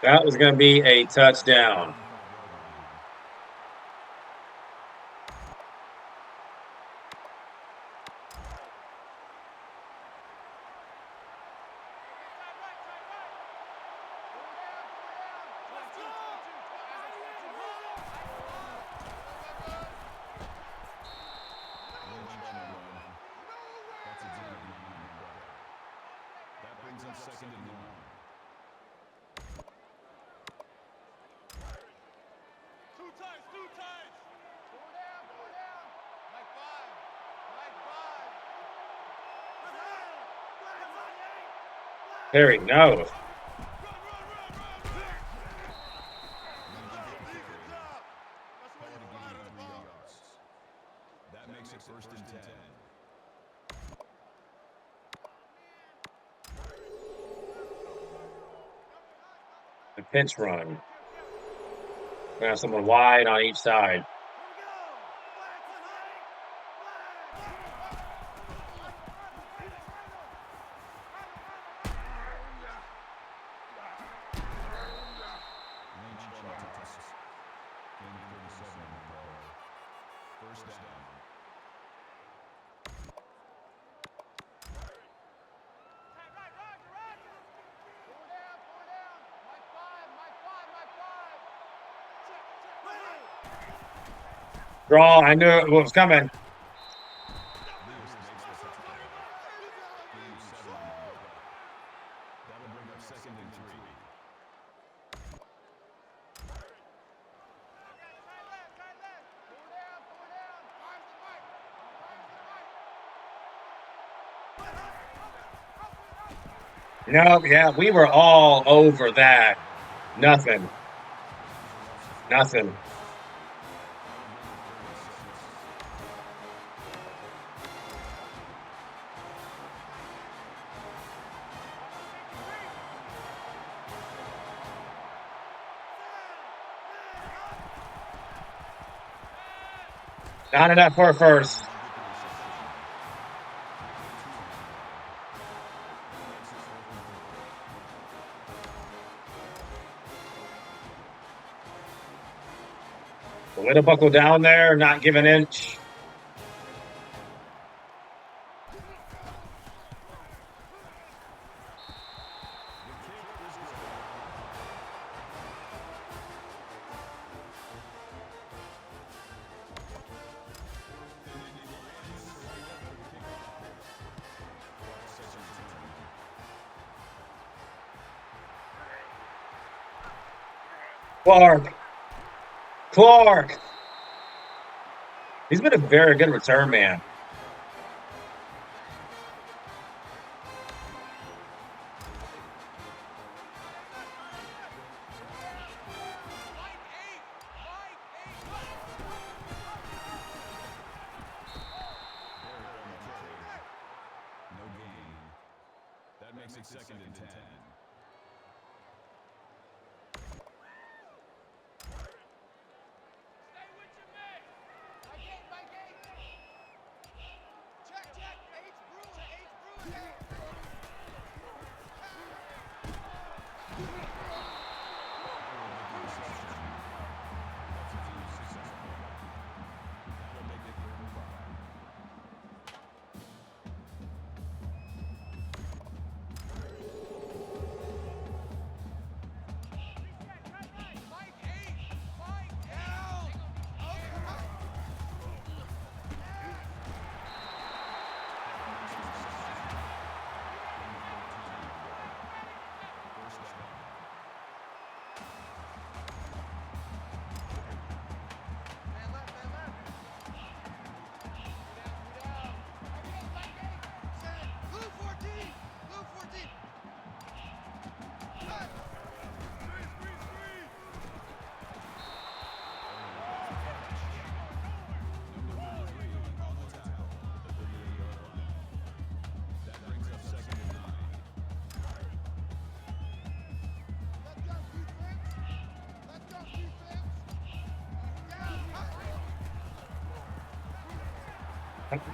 That was going to be a touchdown. That brings up second and long. Two times. Four down. Mike five. There he goes. That makes it first and 10. The pitch run. We have someone wide on each side. First down. Draw. I knew it was coming. That'll bring up second and 3. No, yeah, we were all over that. Nothing. Not enough for a first. The way to buckle down there, not give an inch. Clark. He's been a very good return man. No gain. That makes it second and 10.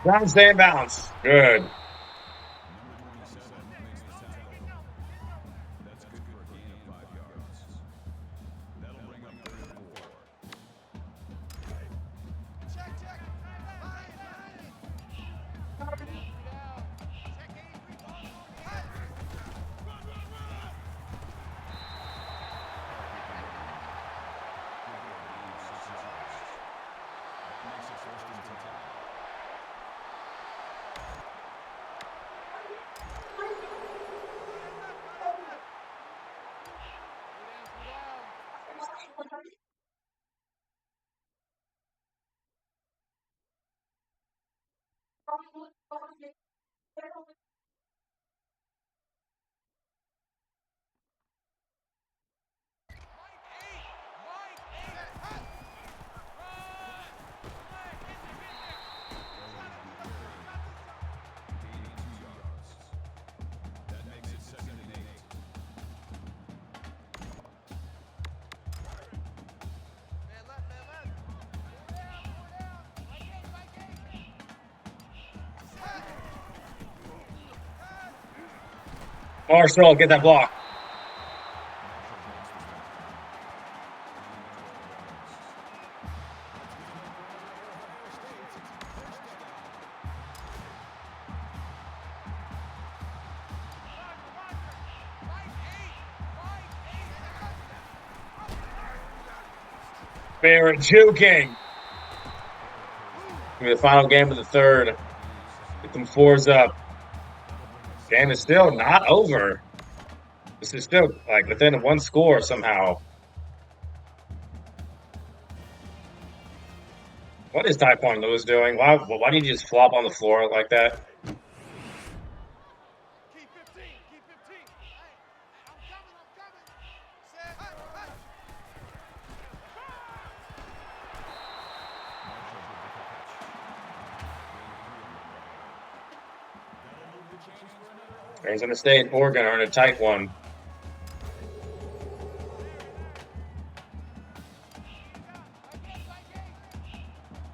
Down, stay in bounds. Good. Number 27 makes the tackle. That's good for a gain of 5 yards. That'll bring up 3rd and 4. Check, check. Behind, behind. 83 down. Check 83 ball. Hey. Run, run, run. Good for a gain of 6 yards. That makes it 1st and 10. Three down, 3 down. Mike 8. Mike 8. Run. Failure on the carry. Gaining 2 yards. That makes it 2nd and 8. Man left, man left. Four down. Mike 8, Mike 8. Marshall, get that block. Marshall makes the tackle. Gaining 12 yards. Barrett juking. Give me the final game of the 3rd. Get them 4s up. Game is still not over. This is still like within 1 score somehow. What is Typhon Lewis doing? Why did he just flop on the floor like that? Keep 15. Keep 15. Hey, I'm coming. I'm coming. Set. Hey, hey. Marshall with the catch. Gain of 3 on the play. That'll move the chains for another Arizona State and Oregon are in a tight one.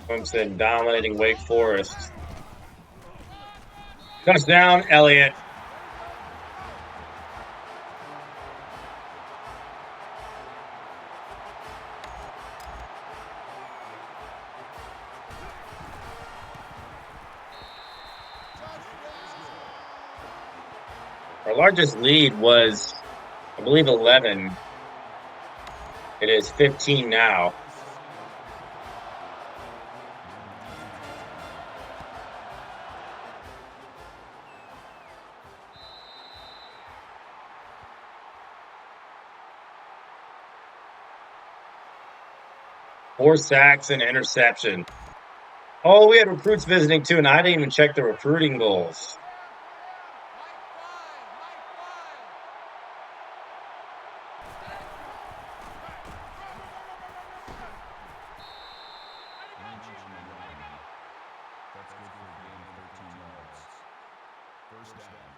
Clemson dominating Wake Forest. Touchdown, Elliott. Our largest lead was, I believe, 11. It is 15 now. Four sacks and interception. Oh, we had recruits visiting too, and I didn't even check the recruiting goals. Lynch on the run. That's good for a gain of 13 yards. 1st down.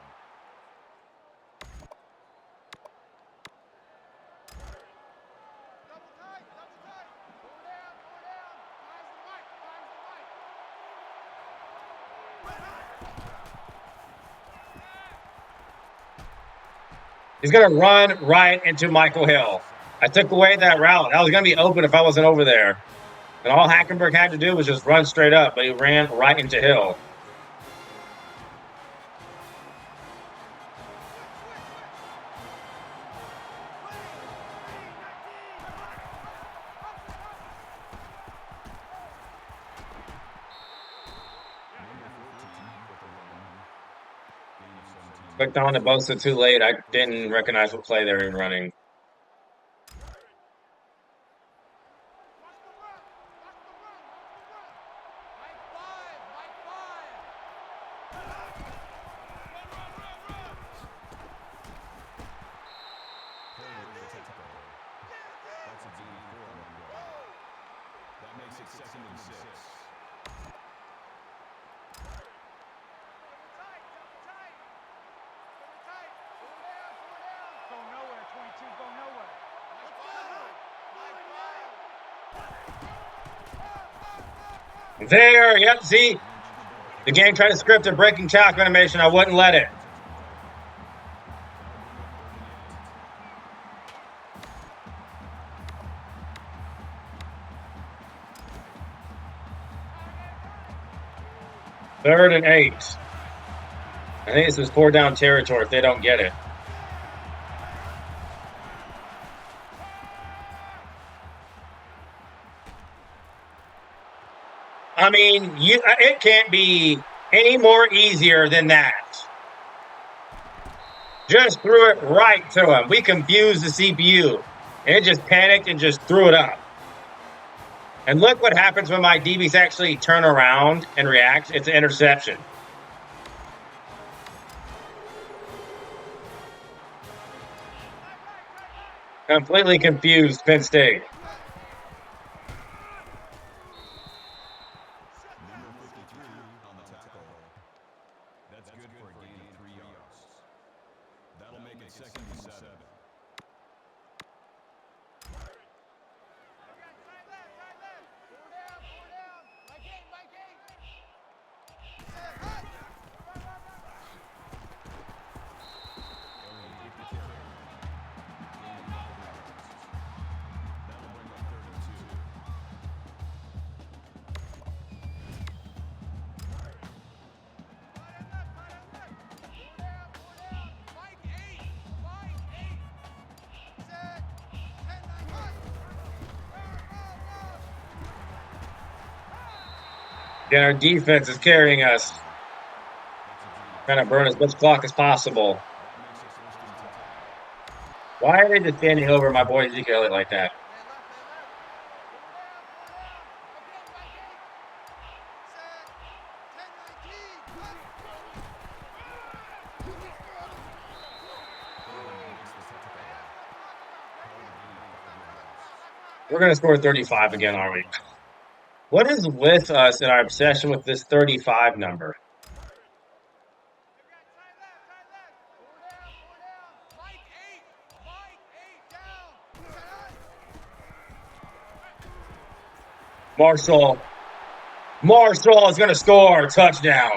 Double tight, double tight. Four down, four down. Fires the mic, fires the mic. He's going to run right into Michael Hill. I took away that route. That was going to be open if I wasn't over there. And all Hackenberg had to do was just run straight up, but he ran right into Hill. Number 14 with the run. Gain of 17. Clicked on it Bosa too late. I didn't recognize what play they were running. Watch the run, watch the run, watch the run. Mike 5, Mike 5. Hill with the tackle. That's a gain of 4 on the play. That makes it 2nd and 6. Double tight, double tight. Double tight. Four down, four down. Go nowhere, 22, go nowhere. Mike 5, Mike 5. There, yep, see? Lynch on the ball. The game tried to script a breaking tackle animation. I wouldn't let it. Third and 8. I think this is 4-down territory if they don't get it. I mean, it can't be any more easier than that. Just threw it right to him. We confused the CPU. And it just panicked and just threw it up. And look what happens when my DBs actually turn around and react. It's an interception. Completely confused Penn State. Number 53 on the tackle. That's good for a gain of 3 yards. That'll make it 2nd and 7. And our defense is carrying us. Trying to burn as much clock as possible. Why are they just standing over my boy Ezekiel Elliott like that? We're going to score 35 again, are we? What is with us and our obsession with this 35 number? Marshall is going to score a touchdown.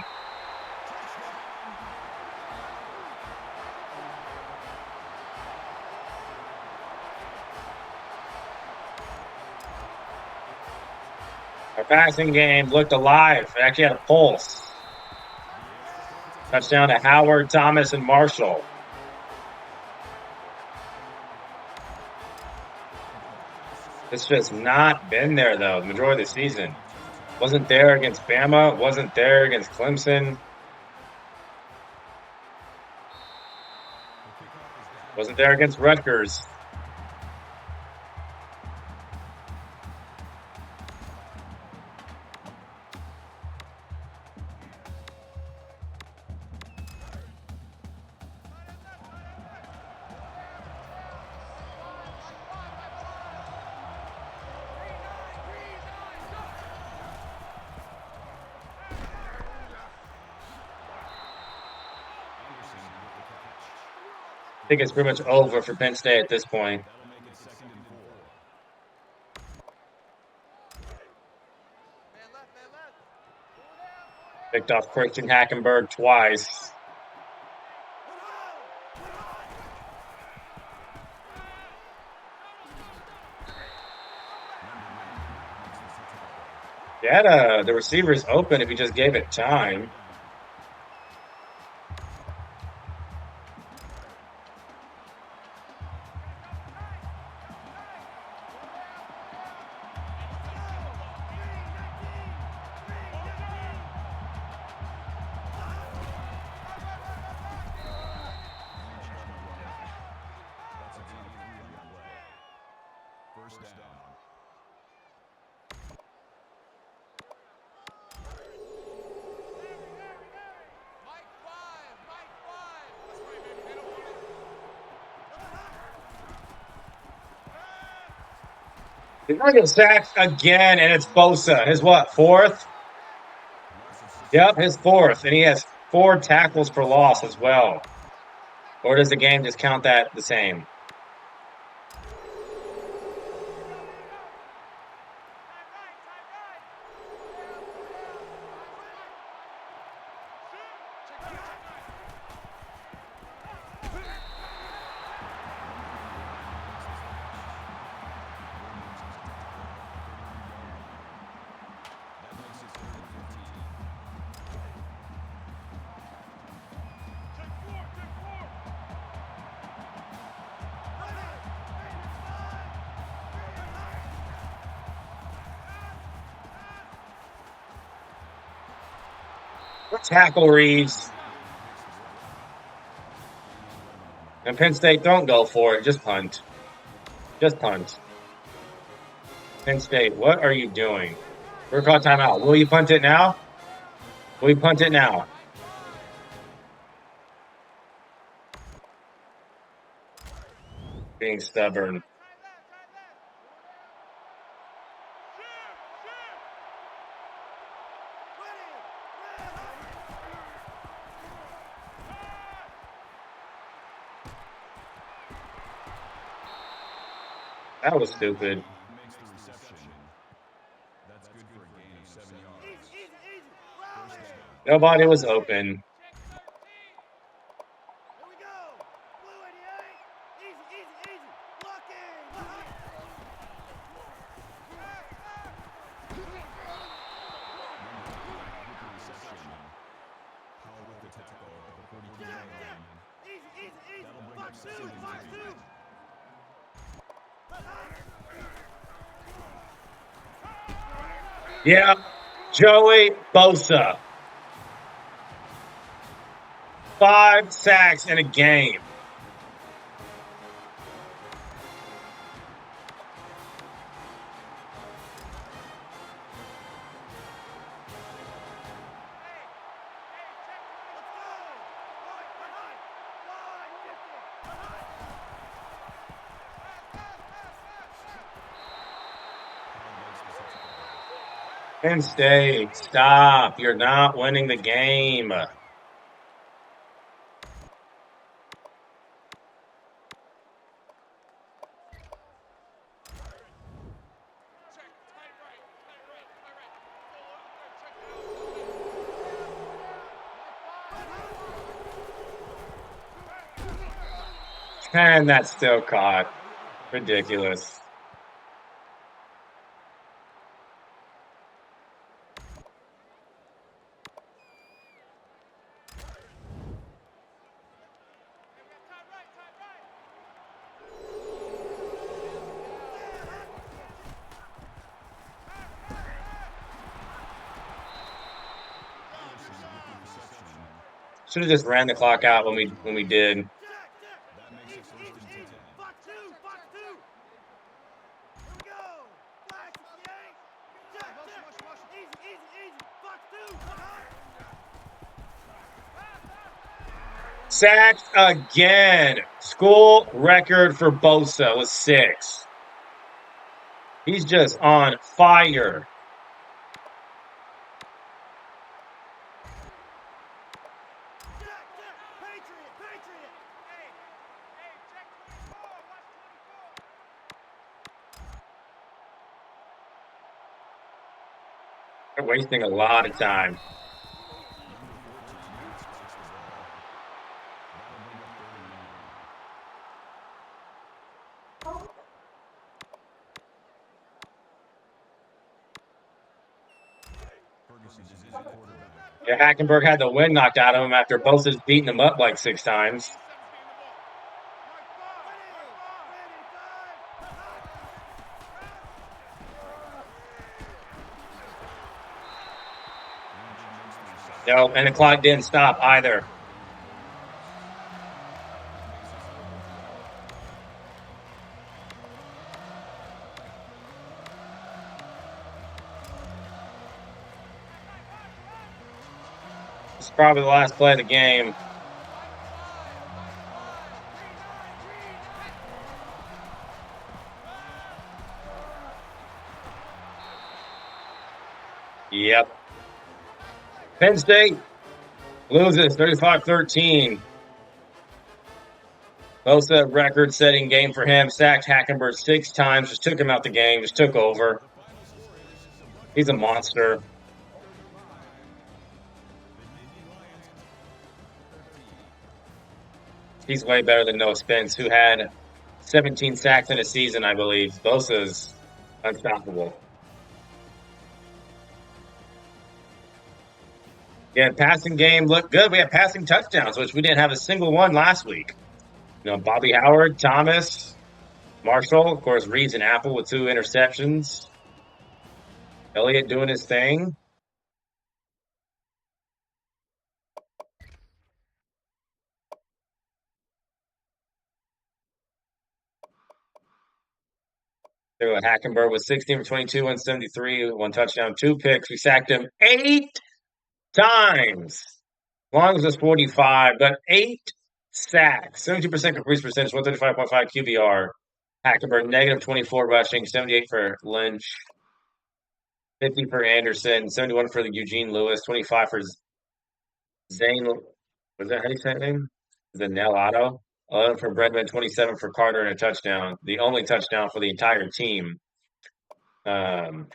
Our passing game looked alive. It actually had a pulse. Touchdown to Howard, Thomas, and Marshall. It's just not been there, though, the majority of the season. Wasn't there against Bama. Wasn't there against Clemson. Wasn't there against Rutgers. I think it's pretty much over for Penn State at this point. Picked off Christian Hackenberg twice. He had the receivers open if he just gave it time. First down. He's going to get sacked again, and it's Bosa. His what, 4th? Yep, his 4th. And he has 4 tackles for loss as well. Or does the game just count that the same? Tackle Reeves. And Penn State, don't go for it. Just punt. Just punt. Penn State, what are you doing? We're called timeout. Will you punt it now? Will you punt it now? Being stubborn. That was stupid. Makes the reception. That's good for a gain of 7 yards. First down. Nobody was open. Howell with the tackle at the 43-yard line. That'll bring up second and 3. Yeah, Joey Bosa. 5 sacks in a game. Penn State, stop. You're not winning the game. And that's still caught. Ridiculous. Should have just ran the clock out when we did. That makes it first and 10. Sacked again. School record for Bosa was 6. He's just on fire. They're wasting a lot of time. Ferguson is his quarterback. Yeah, Hackenberg had the wind knocked out of him after Bosa's beating him up like 6 times. No, and the clock didn't stop either. This is probably the last play of the game. Yep. Penn State loses 35-13. Bosa record-setting game for him. Sacked Hackenberg 6 times. Just took him out the game. Just took over. He's a monster. He's way better than Noah Spence, who had 17 sacks in a season, I believe. Bosa's unstoppable. Yeah, passing game looked good. We had passing touchdowns, which we didn't have a single one last week. You know, Bobby Howard, Thomas, Marshall, of course, Reeves and Apple with 2 interceptions. Elliott doing his thing. Hackenberg was 16 for 22, 173, one touchdown, 2 picks. We sacked him 8 times. Longest was 45, but 8 sacks, 72% completion percentage, 135.5 QBR. Hackenberg negative 24 rushing, 78 for Lynch, 50 for Anderson, 71 for the Eugene Lewis, 25 for Zane. Was that how you say his name? Zanelato. 11 for Bredman, 27 for Carter, and a touchdown. The only touchdown for the entire team. Um,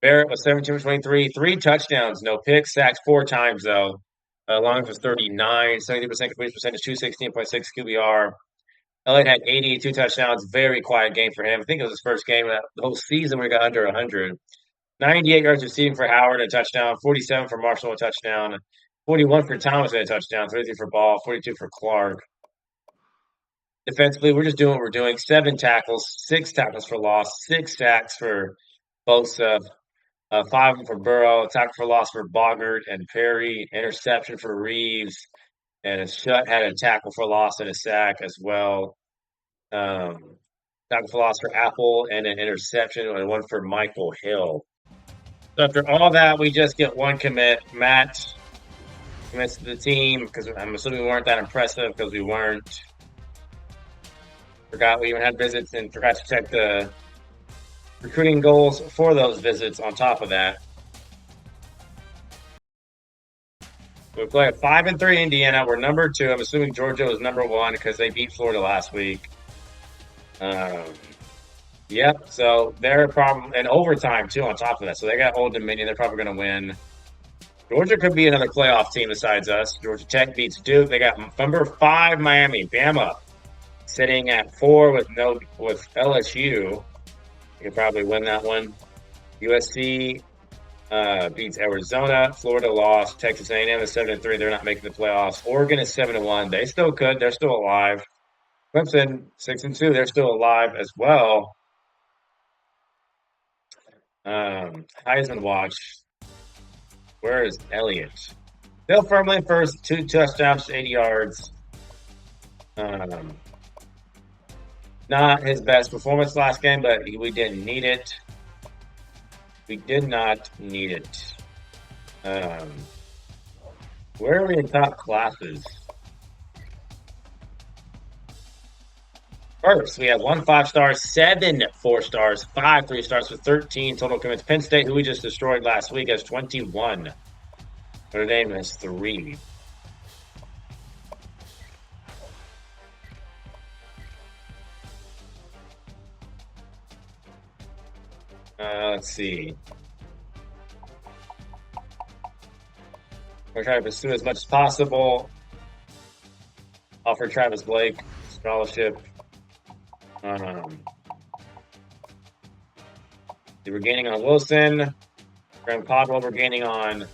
Barrett was 17 for 23, 3 touchdowns, no picks, sacks 4 times though. Longest was 39, 70% completion percentage, 216.6 QBR. Elliott had 82 touchdowns, very quiet game for him. I think it was his first game of the whole season where he got under 100. 98 yards receiving for Howard, a touchdown, 47 for Marshall, a touchdown, 41 for Thomas, a touchdown, 33 for Ball, 42 for Clark. Defensively, we're just doing what we're doing. 7 tackles, 6 tackles for loss, 6 sacks for Bosa, 5 of them for Burrow, tackle for loss for Boggart and Perry, interception for Reeves, and had a tackle for loss and a sack as well. Tackle for loss for Apple and an interception, and one for Michael Hill. So after all that, we just get 1 commit. Matt commits to the team because I'm assuming we weren't that impressive because we weren't. Forgot we even had visits and forgot to check the recruiting goals for those visits on top of that. We play at 5-3 Indiana. We're number 2. I'm assuming Georgia was number 1 because they beat Florida last week. Yep. So they're probably in overtime too on top of that. So they got Old Dominion. They're probably going to win. Georgia could be another playoff team besides us. Georgia Tech beats Duke. They got number 5 Miami, Bama, sitting at 4 with LSU. They could probably win that one. USC beats Arizona. Florida lost. Texas A&M is 7-3. They're not making the playoffs. Oregon is 7-1. They still could. They're still alive. Clemson 6-2. They're still alive as well. Heisman watch. Where is Elliott? Still firmly first. 2 touchdowns, 80 yards. Not his best performance last game, but we didn't need it. We did not need it. Where are we in top classes? First, we have 1 5-star, 7 4-stars, 5 3-stars with 13 total commits. Penn State, who we just destroyed last week, has 21. Notre Dame has 3. Let's see. We're trying to pursue as much as possible. Offer Travis Blake scholarship. We're gaining on Wilson. Graham Caldwell, we're gaining on.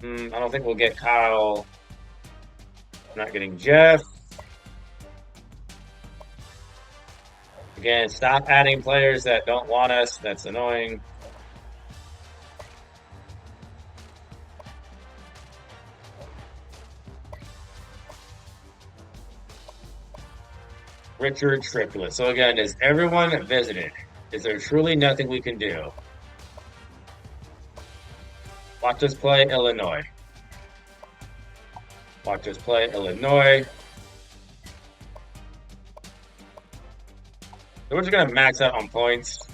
I don't think we'll get Kyle. We're not getting Jeff. Again, stop adding players that don't want us. That's annoying. Richard Triplet. So again, is everyone visited? Is there truly nothing we can do? Watch us play Illinois. Watch us play Illinois. So we're just going to max out on points.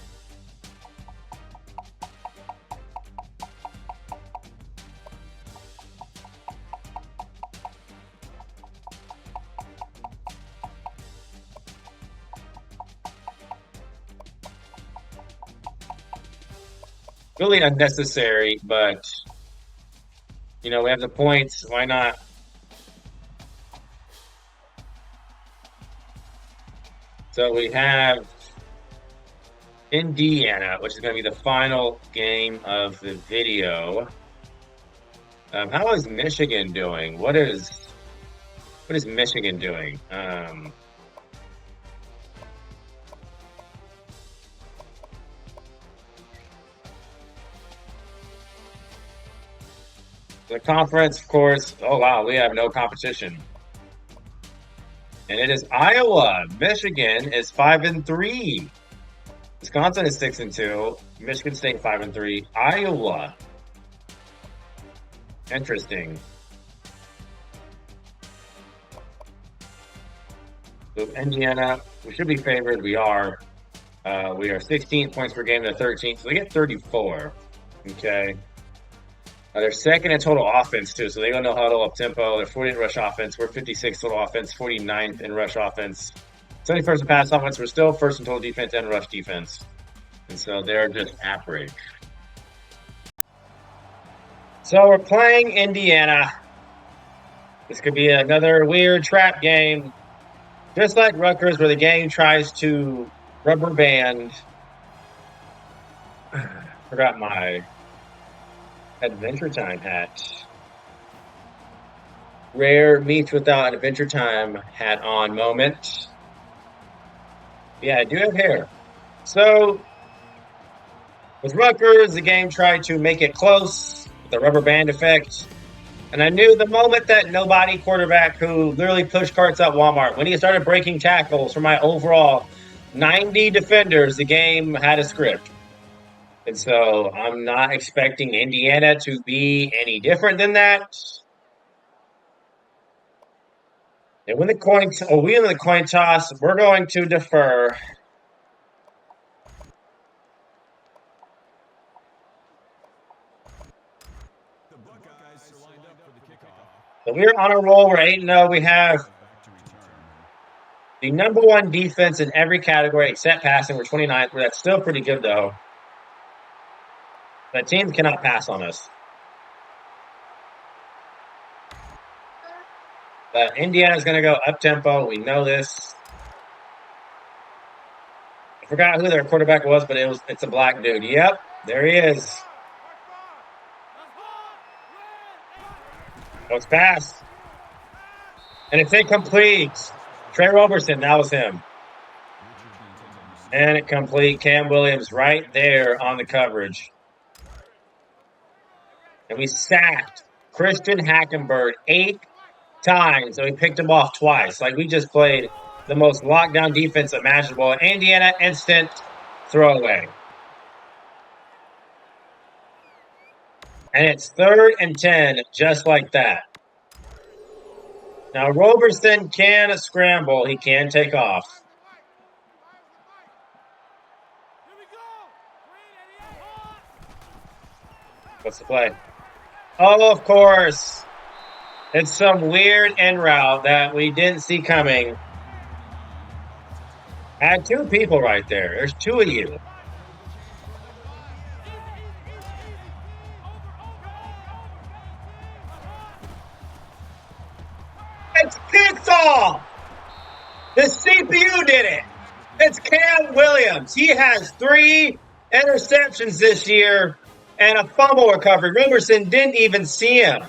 Really unnecessary, but, you know, we have the points. Why not? So we have Indiana, which is going to be the final game of the video. How is Michigan doing? What is Michigan doing? The conference, of course. Oh wow, we have no competition. And it is Iowa. Michigan is 5-3. Wisconsin is 6-2. Michigan State 5-3. Iowa. Interesting. So Indiana, we should be favored. We are. We are 16 points per game to 13, so they get 34. Okay. They're second in total offense, too, so they don't know huddle up tempo. They're 40th in rush offense. We're 56 total offense, 49th in rush offense. 71st in pass offense. We're still first in total defense and rush defense. And so they're just average. So we're playing Indiana. This could be another weird trap game. Just like Rutgers, where the game tries to rubber band. Forgot my Adventure Time hat. Rare meets without an Adventure Time hat on moment. Yeah, I do have hair. So, with Rutgers, the game tried to make it close with the rubber band effect. And I knew the moment that nobody quarterback who literally pushed carts out Walmart, when he started breaking tackles for my overall 90 defenders, the game had a script. And so I'm not expecting Indiana to be any different than that. And when the coin, we win the coin toss, we're going to defer. The Buckeyes are lined up for the kickoff. So we're on a roll. We're 8-0. We have Back to return. the number one defense in every category except passing. We're 29th. That's still pretty good, though. The teams cannot pass on us. But Indiana's going to go up-tempo. We know this. I forgot who their quarterback was, but it's a black dude. Yep, there he is. Oh, it's pass. And it's incomplete. Trey Roberson, that was him. And it complete. Cam Williams right there on the coverage. And we sacked Christian Hackenberg 8 times, and we picked him off twice. Like, we just played the most lockdown defense imaginable. Indiana, instant throwaway. And it's 3rd and 10, just like that. Now, Roberson can scramble. He can take off. What's the play? Oh, of course. It's some weird end route that we didn't see coming. I had 2 people right there. There's 2 of you. It's picked off. The CPU did it. It's Cam Williams. He has 3 interceptions this year and a fumble recovery. Roberson didn't even see him.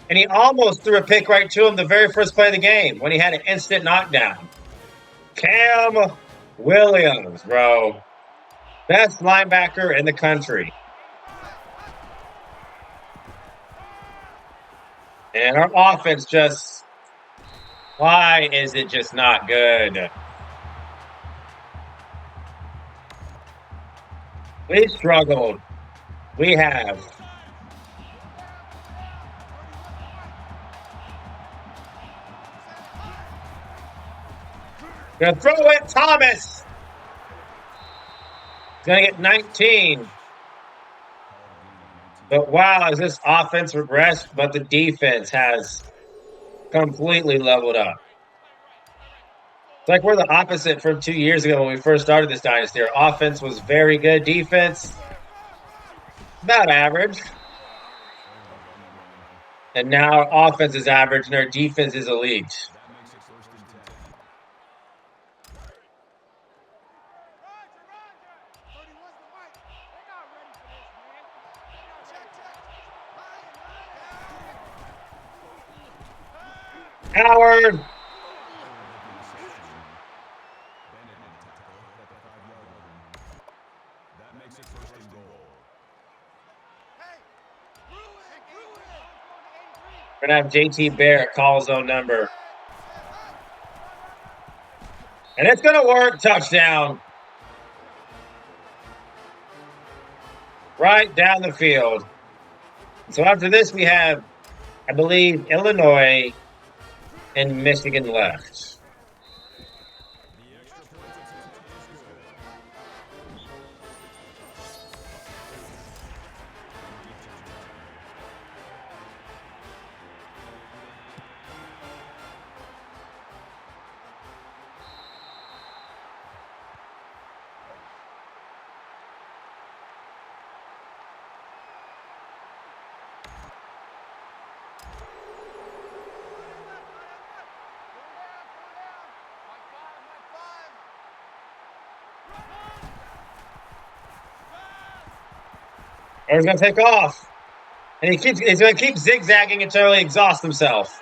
And he almost threw a pick right to him the very first play of the game when he had an instant knockdown. Cam Williams, bro. Best linebacker in the country. And our offense just, why is it just not good? We struggled. We have. Gonna throw it, Thomas. Gonna get 19. But wow, has this offense regressed? But the defense has completely leveled up. It's like we're the opposite from 2 years ago when we first started this dynasty. Our offense was very good. Defense, about average. And now our offense is average and our defense is elite. Howard. That makes it 1st and goal. We're going to have JT Barrett call his own number. And it's going to work. Touchdown. Right down the field. So after this, we have, I believe, Illinois and Michigan left. The extra point attempt is good. And he's going to take off. And he's going to keep zigzagging until he exhausts himself.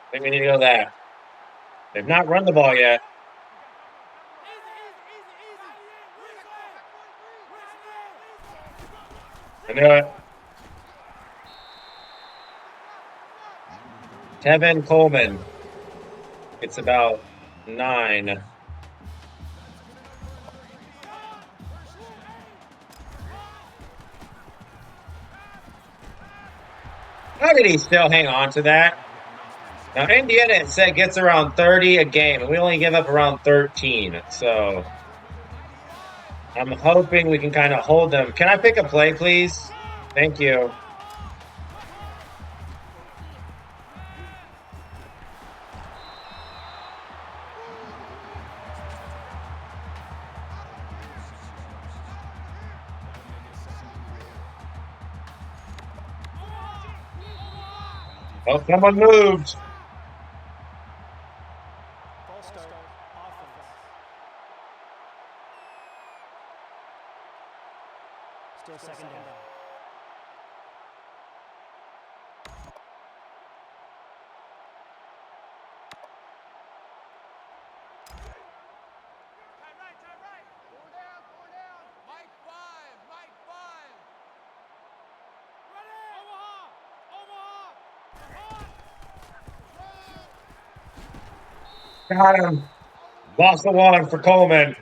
I think we need to go there. They've not run the ball yet. I knew it. Tevin Coleman. It's about 9. How did he still hang on to that? Now, Indiana, it said, gets around 30 a game, and we only give up around 13. So I'm hoping we can kind of hold them. Can I pick a play, please? Thank you. Oh, someone moved. False start. Offense. Still second down. Time right. Four down. Mike 5. Ready. Got him. Lost the one for Coleman.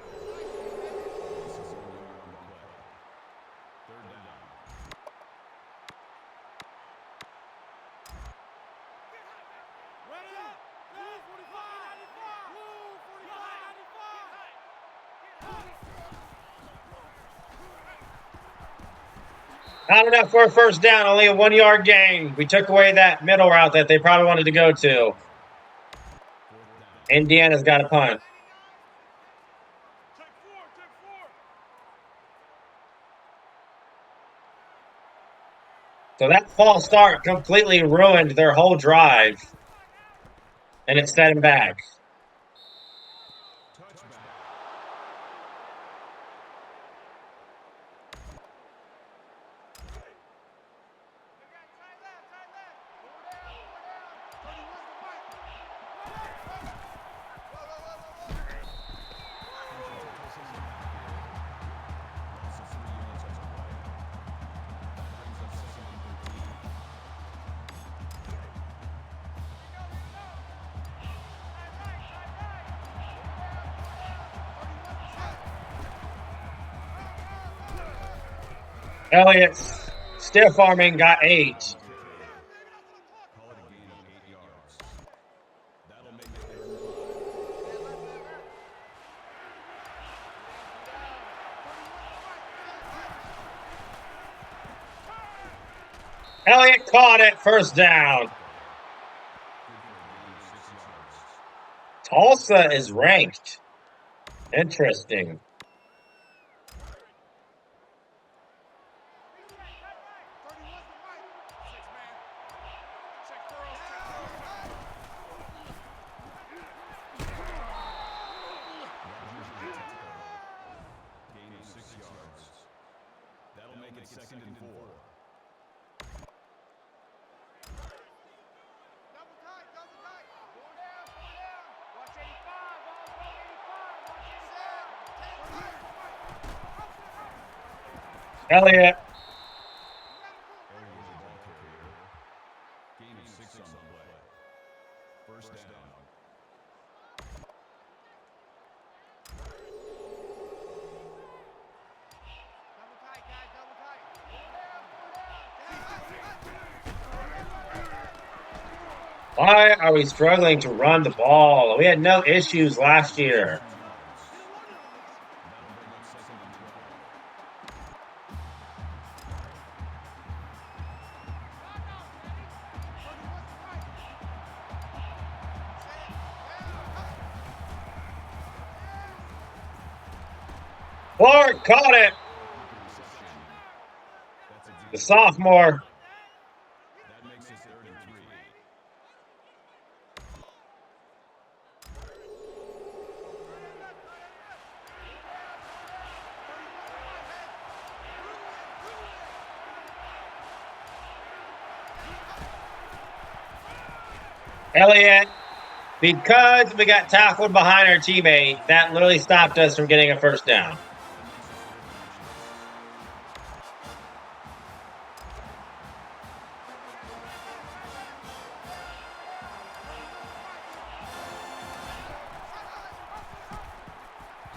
Not enough for a first down, only a 1-yard gain. We took away that middle route that they probably wanted to go to. Indiana's got a punt. So that false start completely ruined their whole drive. And it set him back. Elliott stiff arming got 8. Call it a gain of 8 yards. That'll make it Elliott caught it, first down. Tulsa is ranked. Interesting. gain of 6 yards. That'll make it 2nd and 4. Double tight. Four down. Watch 85. Ball's on 85. Watch 85. Elliott. Elliott is a ball carrier. First down. Double tight, guys, double tight. Why are we struggling to run the ball? We had no issues last year. That'll bring up second and 12. Clark caught it. That's a The sophomore. That makes it third and 3. Elliott, because we got tackled behind our teammate, that literally stopped us from getting a first down.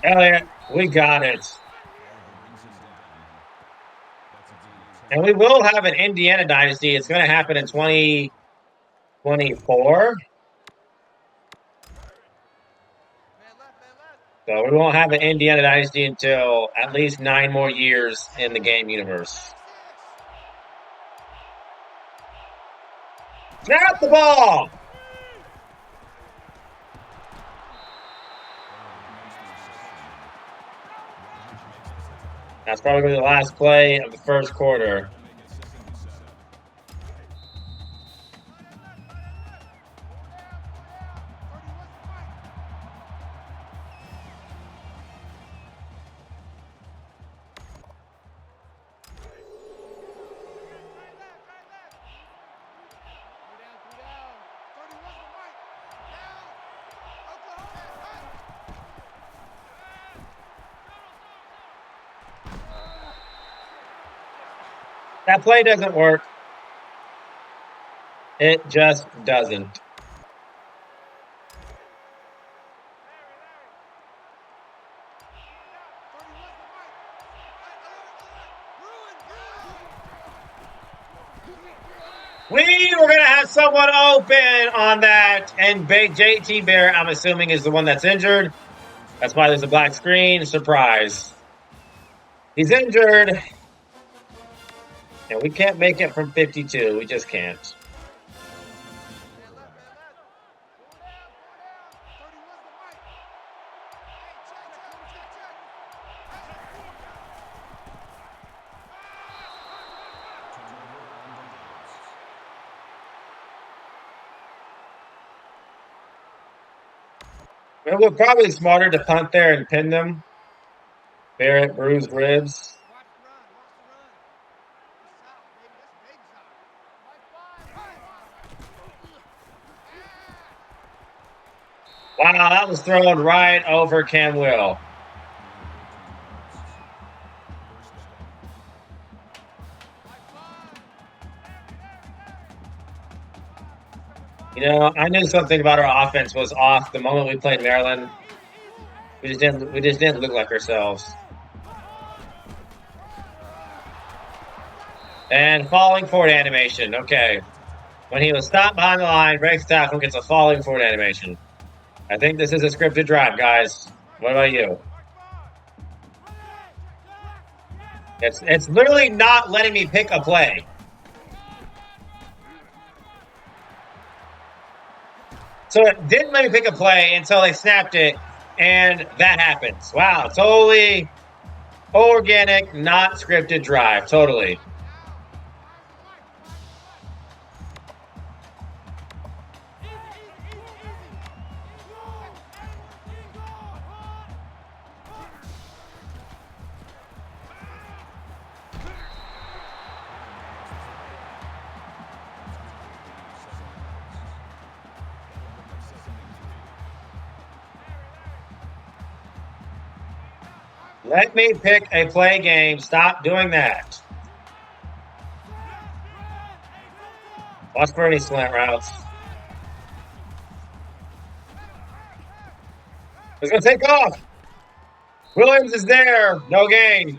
Elliott, we got it. And we will have an Indiana Dynasty. It's going to happen in 2024. So we won't have an Indiana Dynasty until at least 9 more years in the game universe. Snap the ball! That's probably going to be the last play of the first quarter. That play doesn't work. It just doesn't. We were going to have someone open on that, and JT Bear, I'm assuming, is the one that's injured. That's why there's a black screen. Surprise. He's injured. And we can't make it from 52. We just can't. It would probably be smarter to punt there and pin them. Barrett bruised ribs. Wow, that was thrown right over Cam Will. You know, I knew something about our offense was off the moment we played Maryland. We just didn't look like ourselves. And falling forward animation. Okay. When he was stopped behind the line, breaks tackle, gets a falling forward animation. I think this is a scripted drive, guys. What about you? It's literally not letting me pick a play. So it didn't let me pick a play until they snapped it, and that happens. Wow, totally organic, not scripted drive. Totally. Let me pick a play game. Stop doing that. Watch for any slant routes. It's going to take off. Williams is there. No gain. No gain.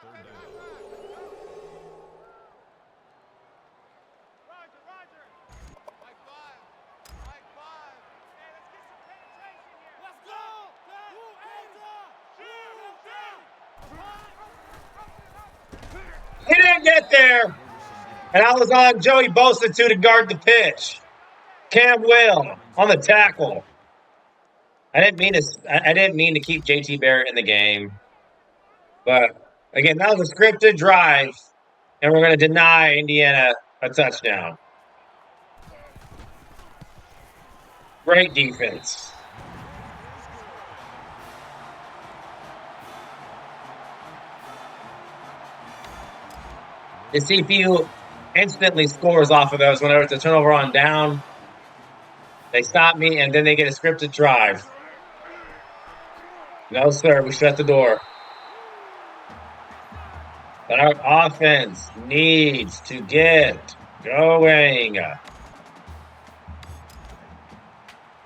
Third down. Roger, Roger. Mike 5. Mike 5. Hey, let's get some penetration here. Let's go. Move, hands up. Shoot. He didn't get there. And I was on Joey Bosa, too, to guard the pitch. Cam Will on the tackle. I didn't mean to keep JT Barrett in the game. But, again, that was a scripted drive. And we're going to deny Indiana a touchdown. Great defense. The CPU instantly scores off of those whenever it's a turnover on down. They stop me, and then they get a scripted drive. No, sir, we shut the door. But our offense needs to get going.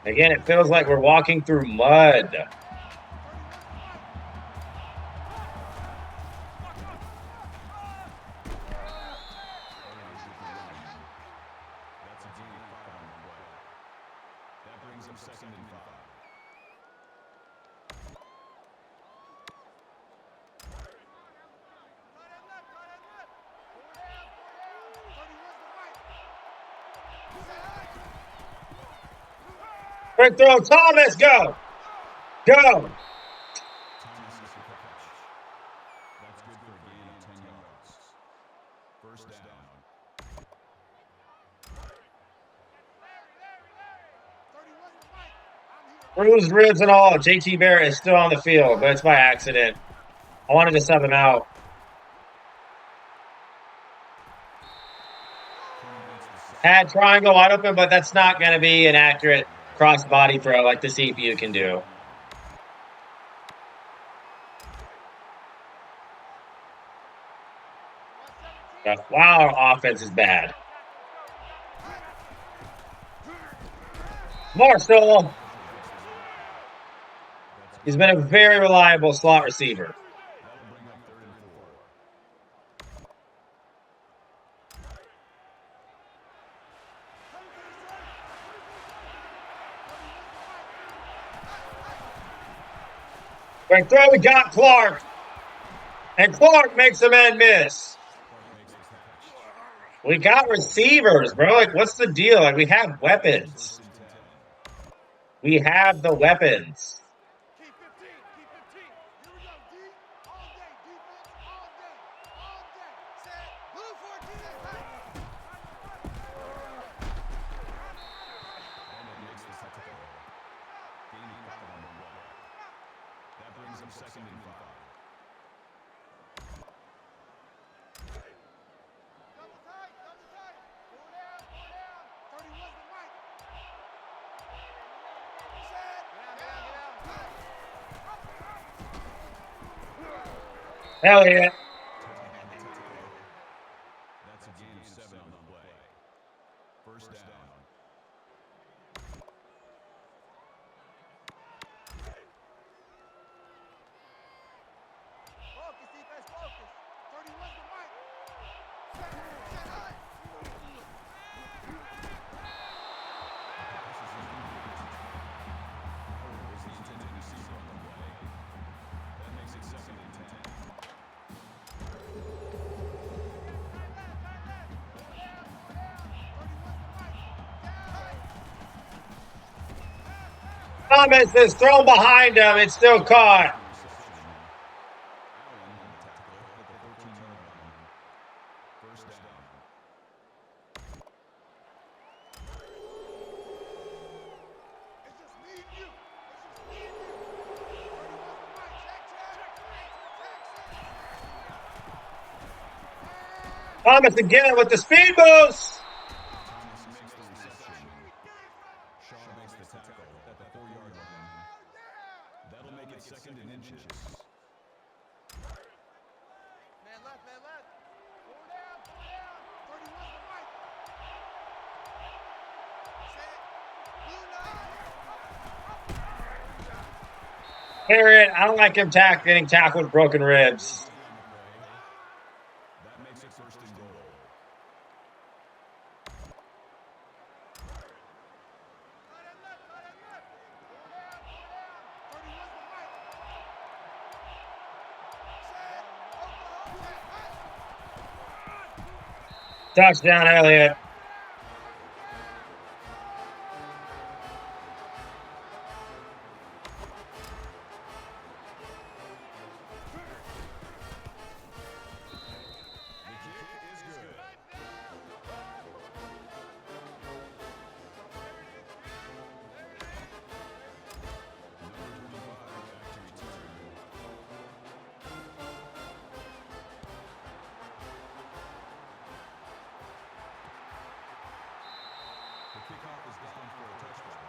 Again, it feels like we're walking through mud. That's a gain of 5 on the play. That brings up 2nd and 5. Quick throw, Thomas, go! Go! Thomas is the catch. That's good for a gain of 10 yards. First down. Bruised ribs and all. JT Barrett is still on the field, but it's by accident. I wanted to sub him out. Had triangle wide open, but that's not going to be an accurate cross-body throw like the CPU can do. Wow, our offense is bad. Marshall. He's been a very reliable slot receiver. That'll bring up 3rd and 4. Quick throw, we got Clark. And Clark makes a man miss. We got receivers, bro. Like, what's the deal? Like, we have weapons. We have the weapons. Keep 15. Keep 15. Here we go, D. All day. Defense. All day. All day. Set. Blue 14 and tight. And it makes the tackle. Gain of 5 on the play. That brings up 2nd and 5. Double tight. Double tight. Pull down. Pull down. 31's the mic. Set. Get out. Hell yeah. That's a gain of 7 on the play. First down. Focus, defense. Focus. 31's the mic. Set. Set high. Was the intended receiver on the play. That makes it 2nd and 10. Thomas is thrown behind him. It's still caught. Allen on the tackle at the 14-yard line. First down. It's just me and you. It's just me and you. 31's the mic. Check, check. Thomas again with the speed boost. Thomas makes the reception. Shaw makes the tackle at the 4-yard line. That'll make it 2nd and inches. Man left, man left. Pull down, pull down. 31's the mic. Set. Blue 9. Harriet, I don't like him getting tackled with broken ribs. That makes it first and goal. Cut and look, cut and look. Four down, 31 to Mike. Set, Oklahoma, Touchdown, Elliott. The kick is good. Number 25 back to return. The kickoff is down for a touchdown.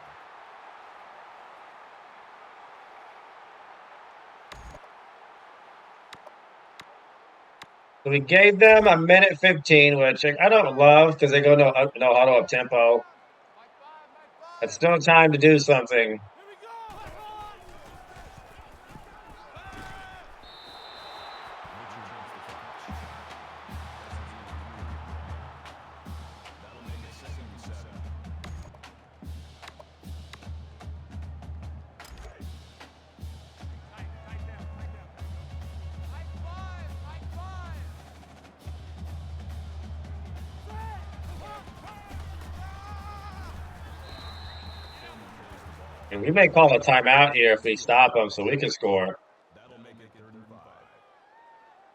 So we gave them a minute 15, which I don't love because they go no huddle up tempo. Mike 5. It's still time to do something. Here we go. Richard jumps the catch. That'll make it second and 7. Tight down. Mike 5. Mike 5. And we may call a timeout here if we stop them so we can score. That'll make it third and 5.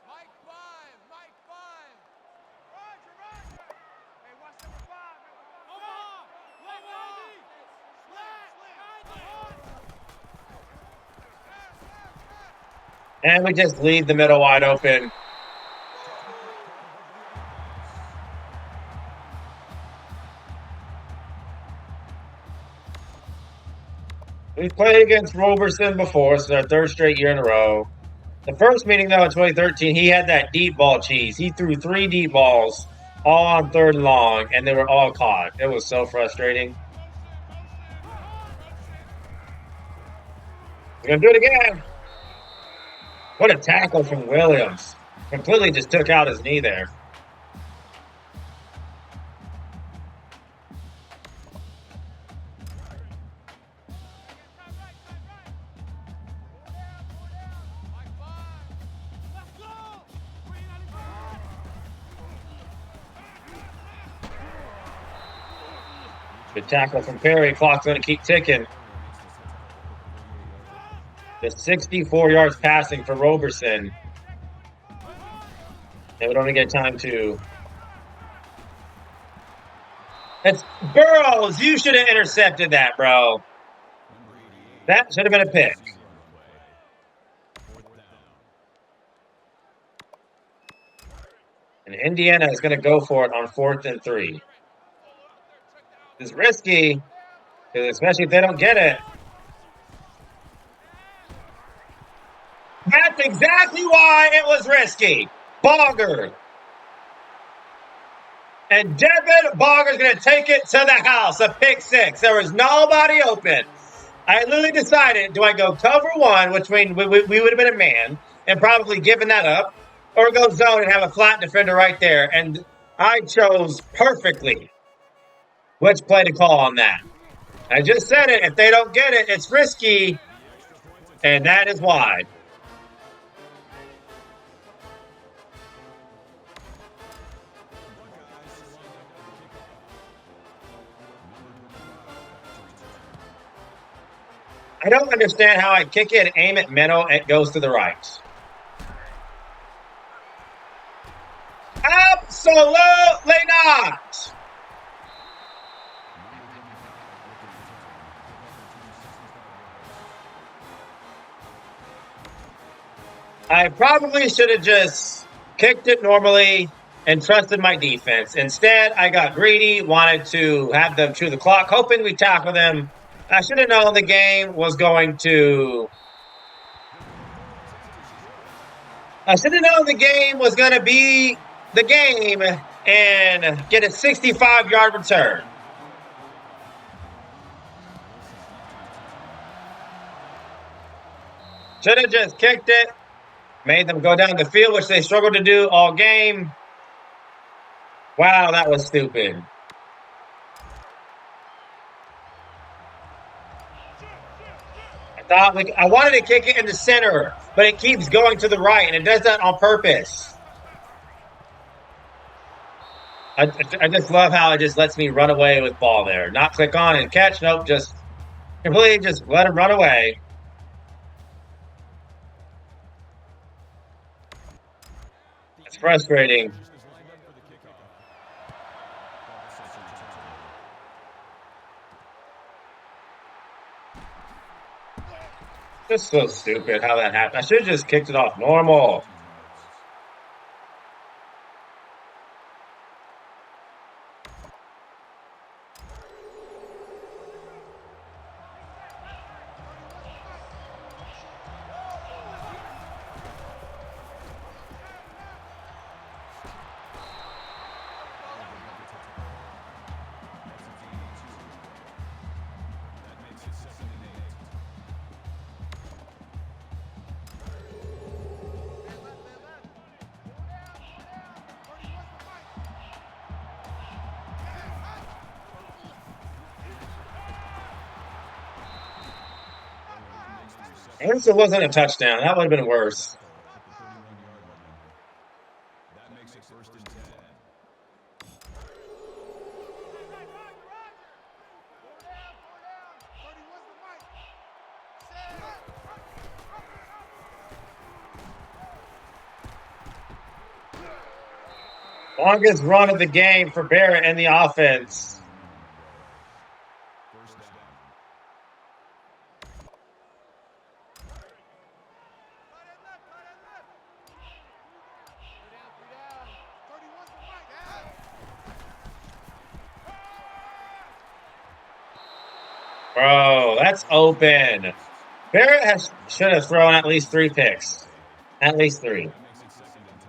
Mike 5. Mike 5. Roger. Hey, watch number 5. Come on. Let Randy. And we just leave the middle wide open. We've played against Roberson before, so it's our third straight year in a row. The first meeting, though, in 2013, he had that deep ball cheese. He threw 3 deep balls, all on 3rd and long, and they were all caught. It was so frustrating. We're going to do it again. What a tackle from Williams. Completely just took out his knee there. Good tackle from Perry. Clock's going to keep ticking. The 64 yards passing for Roberson. They would only get time to. It's Burrows. You should have intercepted that, bro. That should have been a pick. And Indiana is going to go for it on 4th and 3. It's risky, especially if they don't get it. That's exactly why it was risky. Bogger. And Devin Bogger's going to take it to the house, a pick 6. There was nobody open. I literally decided, do I go cover 1, which means we would have been a man, and probably given that up, or go zone and have a flat defender right there. And I chose perfectly which play to call on that. I just said it. If they don't get it, it's risky, and that is why. I don't understand how I kick it, aim it middle, it goes to the right. Absolutely not. I probably should have just kicked it normally and trusted my defense. Instead, I got greedy, wanted to have them chew the clock, hoping we tackle them. I should have known the game was going to. I should have known the game was going to be the game and get a 65-yard return. Should have just kicked it. Made them go down the field, which they struggled to do all game. Wow, that was stupid. I wanted to kick it in the center, but it keeps going to the right, and it does that on purpose. I just love how it just lets me run away with ball there. Not click on and catch. Nope, just completely just let him run away. It's frustrating. Just so stupid how that happened. I should have just kicked it off normal. At least it wasn't a touchdown. That would have been worse. That makes it first and 10. Longest run of the game for Barrett and the offense. First down. Bro, that's open. Barrett should have thrown at least 3 picks. At least 3. That makes it second and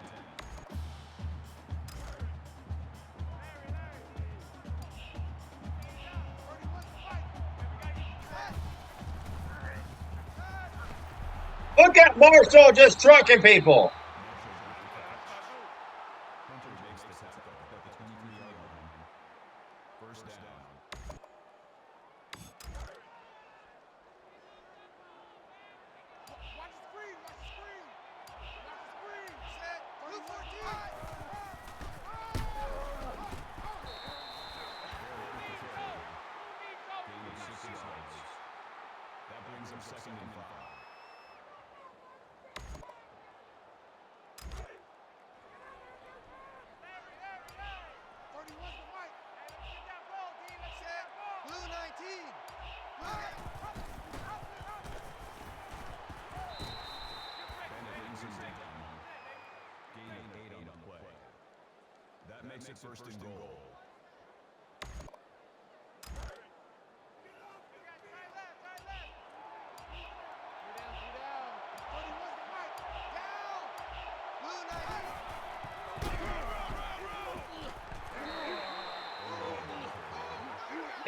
10. Look at Marshall just trucking people. Hunter makes the tackle at the 23-yard line. First down. Watch the screen, watch the screen. Watch the screen. Set. Blue 14. Gain of 6 yards. That brings him second and 5. Blue 19. Bennett brings him down. Gain of 8 on the play. That makes it first and goal.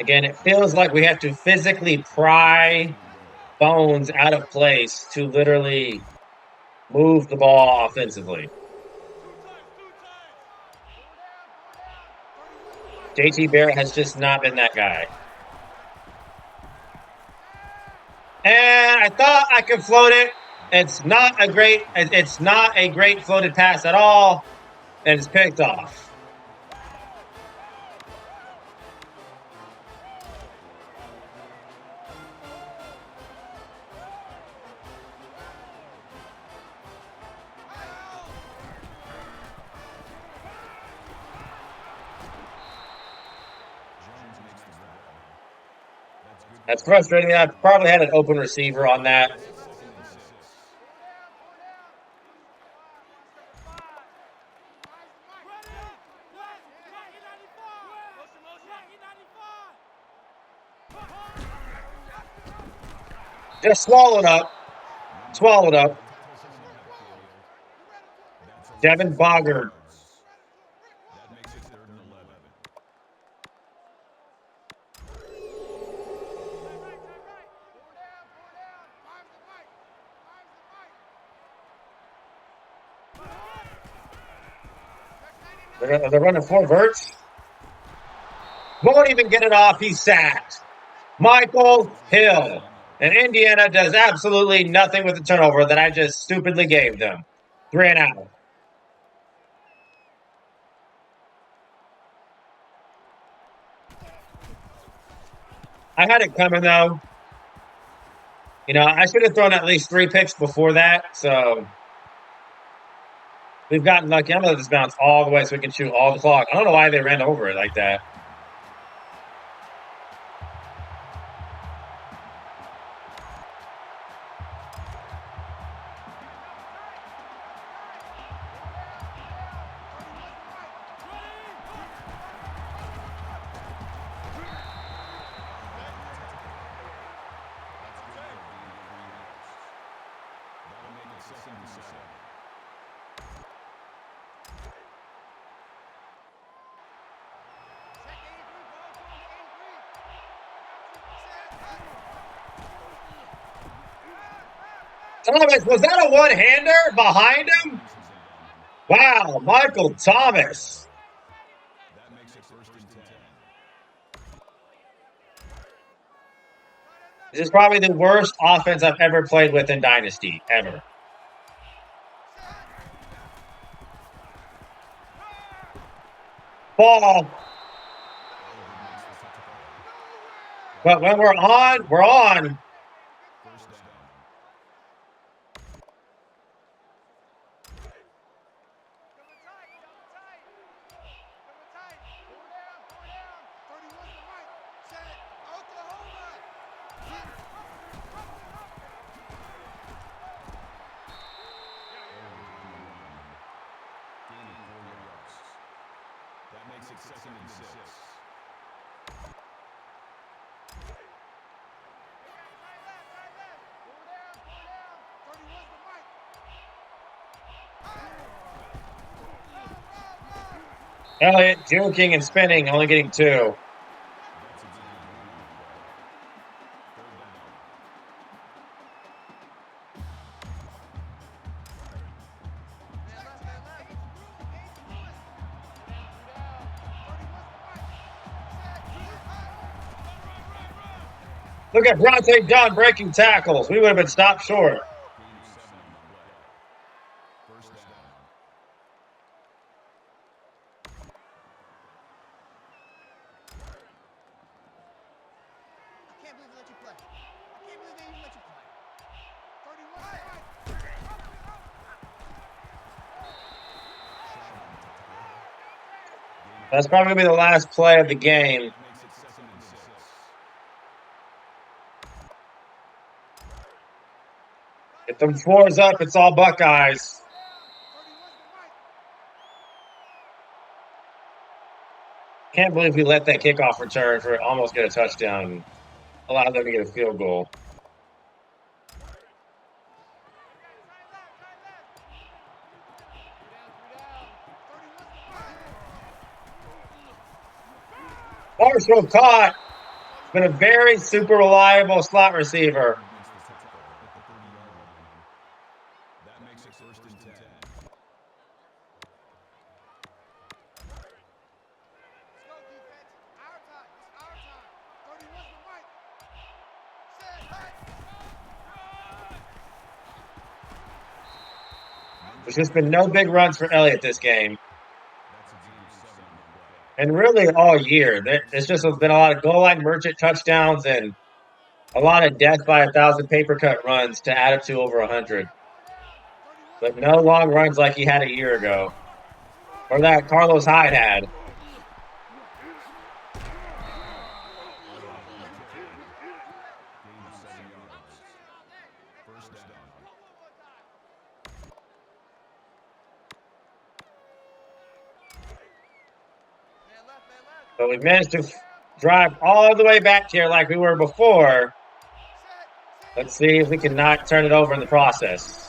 Again, it feels like we have to physically pry Bones out of place to literally move the ball offensively. JT Barrett has just not been that guy. And I thought I could float it. It's not a great floated pass at all. And it's picked off. Jones makes the grab. That's good. That's frustrating. I probably had an open receiver on that. Second and 6. Just swallowed up. Swallowed up. Devin Boggart. That makes it third and 11. They're running 4 verts. Won't even get it off. He's sacked. Michael Hill. And Indiana does absolutely nothing with the turnover that I just stupidly gave them. 3 and out. I had it coming though. You know, I should have thrown at least 3 picks before that. So we've gotten lucky. I'm gonna let this bounce all the way so we can shoot all the clock. I don't know why they ran over it like that. That'll make it 2nd and 7. Thomas, was that a one-hander behind him? Wow, Michael Thomas. That makes it 1st and 10. This is probably the worst offense I've ever played with in Dynasty, ever. Ball. But when we're on, we're on. 1st down. Gaining 4 yards. That makes it 2nd and 6. Elliott juking and spinning, only getting 2. That's a good play. 3rd down. Look at Bronte Dunn breaking tackles. We would have been stopped short. Gaining 7 on the play. 1st down. I can't believe they let you play. I can't believe they even let you play. 31. That's probably going to be the last play of the game. That makes it 2nd and 6. If them 4's up, it's all Buckeyes. Can't believe we let that kickoff return for almost get a touchdown. Allowed them to get a field goal. Marshall caught. Been a very super reliable slot receiver. Against the tackle at the 30-yard line. That makes it 1st and 10. Let's go, defense. Our time. It's our time. 31's the mic. Set. There's just been no big runs for Elliott this game. That's a gain of 7 on the play. And really all year. There's just been a lot of goal line merchant touchdowns and a lot of death by 1,000 paper cut runs to add up to over 100. But no long runs like he had a year ago. Or that Carlos Hyde had. Gain of 7 yards. 1st down. But we've managed to drive all the way back here like we were before. Let's see if we can not turn it over in the process.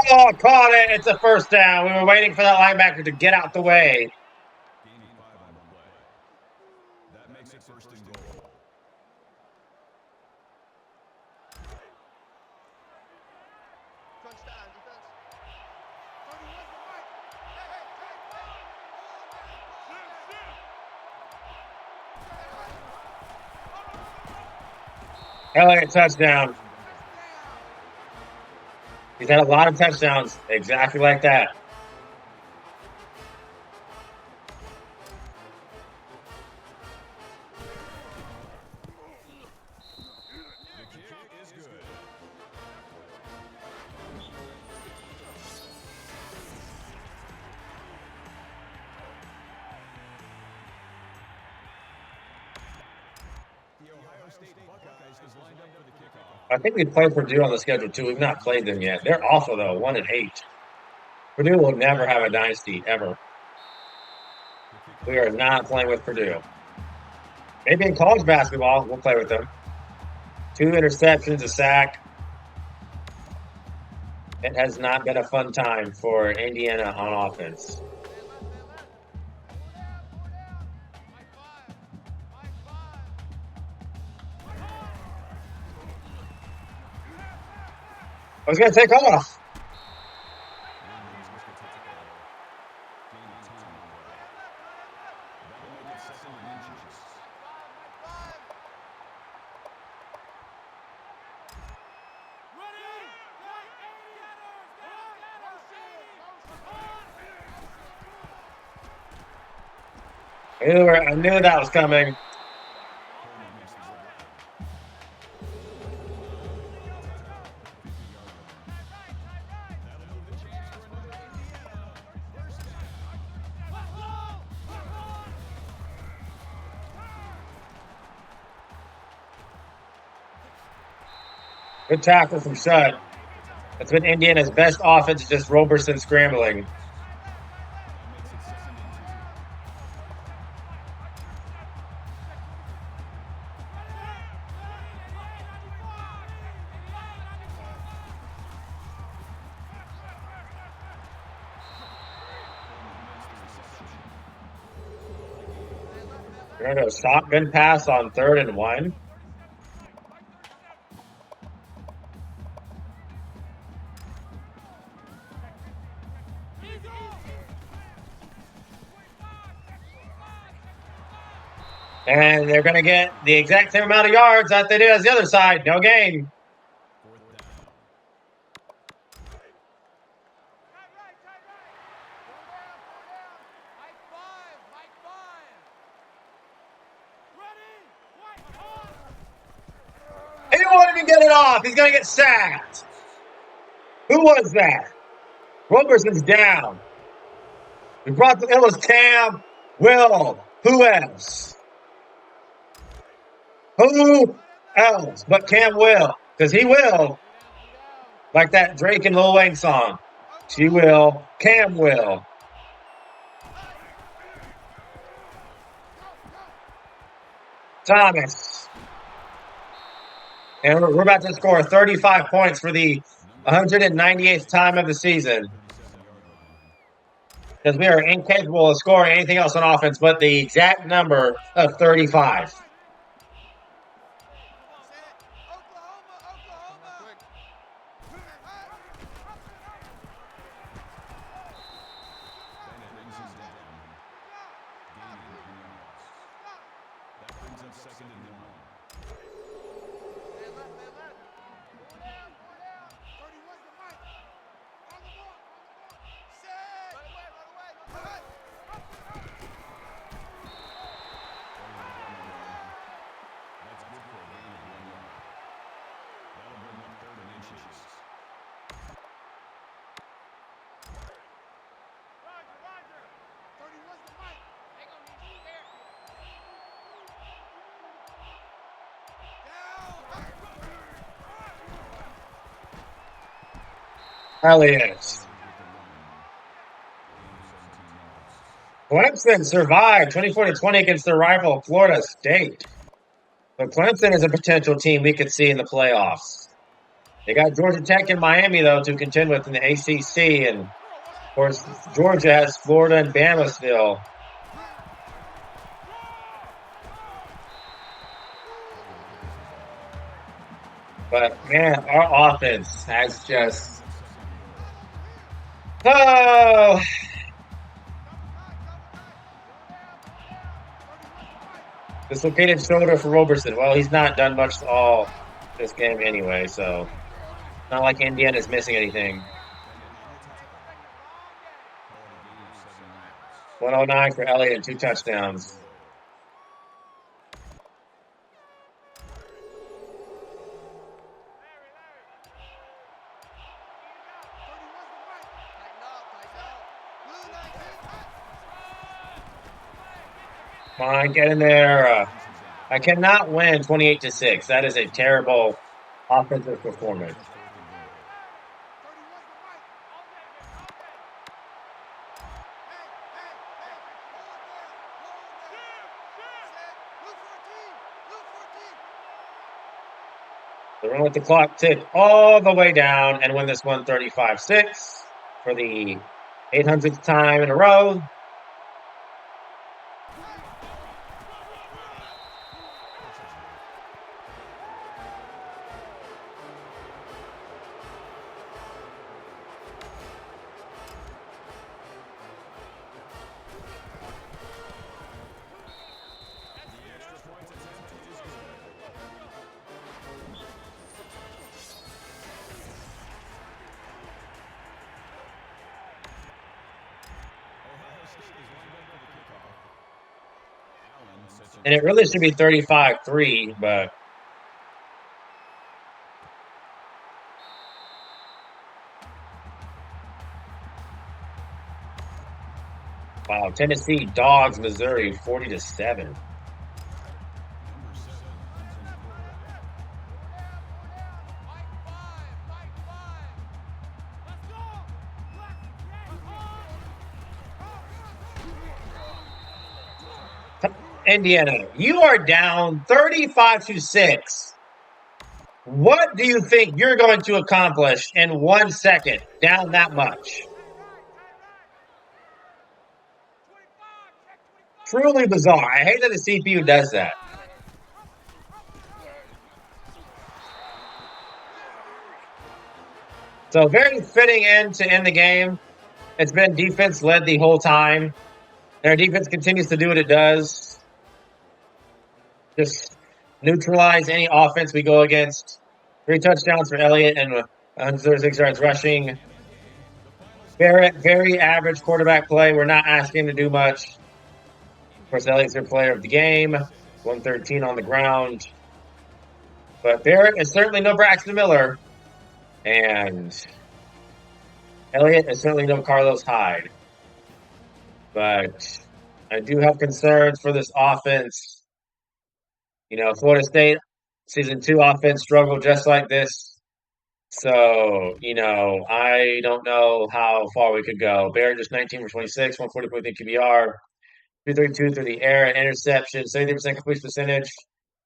Oh, caught it. It's a first down. We were waiting for that linebacker to get out the way. Gaining 5 on the play. That makes it first and goal. Crunch time, defense. 31's the mic. Hey, hey, hey, Elliott touchdown. He's had a lot of touchdowns exactly like that. The kick is good. The Ohio State Buckeyes is lined up for the kickoff. I think we played Purdue on the schedule too. We've not played them yet. They're awful though, 1-8. Purdue will never have a dynasty ever. We are not playing with Purdue. Maybe in college basketball, we'll play with them. 2 interceptions, a sack. It has not been a fun time for Indiana on offense. I was going to take off. Gaining 10 on the play. That'll make it second and inches. I knew that was coming. Coleman makes the grab. That'll move the chains for another Indiana. First down. Good tackle from Sud. That's been Indiana's best offense, just Roberson scrambling. That makes it second and 2. We're going to shotgun pass on 3rd and 1. And they're going to get the exact same amount of yards that they did as the other side. No gain. 4th down. He won't even get it off. He's going to get sacked. Who was that? Roberson's down. We brought it was Cam, Will. Who else? Who else but Cam Will? Because he will. Like that Drake and Lil Wayne song. She will. Cam will. Thomas. And we're about to score 35 points for the 198th time of the season. 37-yard line. Because we are incapable of scoring anything else on offense but the exact number of 35. Bennett brings him down. Gaining 3 yards. That brings up second and 1. That's good for a gain of 1 yard. That'll bring up 3rd and inches. Elliott. With the run. Gain of 17 yards. Clemson survived 24-20 against their rival Florida State. But Clemson is a potential team we could see in the playoffs. They got Georgia Tech and Miami, though, to contend with in the ACC. And, of course, Georgia has Florida and Bama still. But, man, our offense has just... Oh! Dislocated shoulder for Roberson. Well, he's not done much all this game anyway, so... Not like Indiana's missing anything. 109 for Elliott and 2 touchdowns. Come on, get in there. I cannot win 28-6. That is a terrible offensive performance. They're going to let the clock tick all the way down and win this one 35-6 for the 800th time in a row. And it really should be 35-3, but wow, Tennessee dogs Missouri 40-7. Indiana, you are down 35-6. What do you think you're going to accomplish in 1 second, down that much? Truly bizarre. I hate that the CPU does that. So very fitting end to end the game. It's been defense led the whole time. Their defense continues to do what it does. Just neutralize any offense we go against. 3 touchdowns for Elliott and 136 yards rushing. Barrett, very average quarterback play. We're not asking him to do much. Of course, Elliott's their player of the game. 113 on the ground. But Barrett is certainly no Braxton Miller. And Elliott is certainly no Carlos Hyde. But I do have concerns for this offense. You know, Florida State season 2 offense struggled just like this. So, you know, I don't know how far we could go. Barrett just 19 for 26, 140.3 QBR, 232 through the air, interception, 70% completion percentage.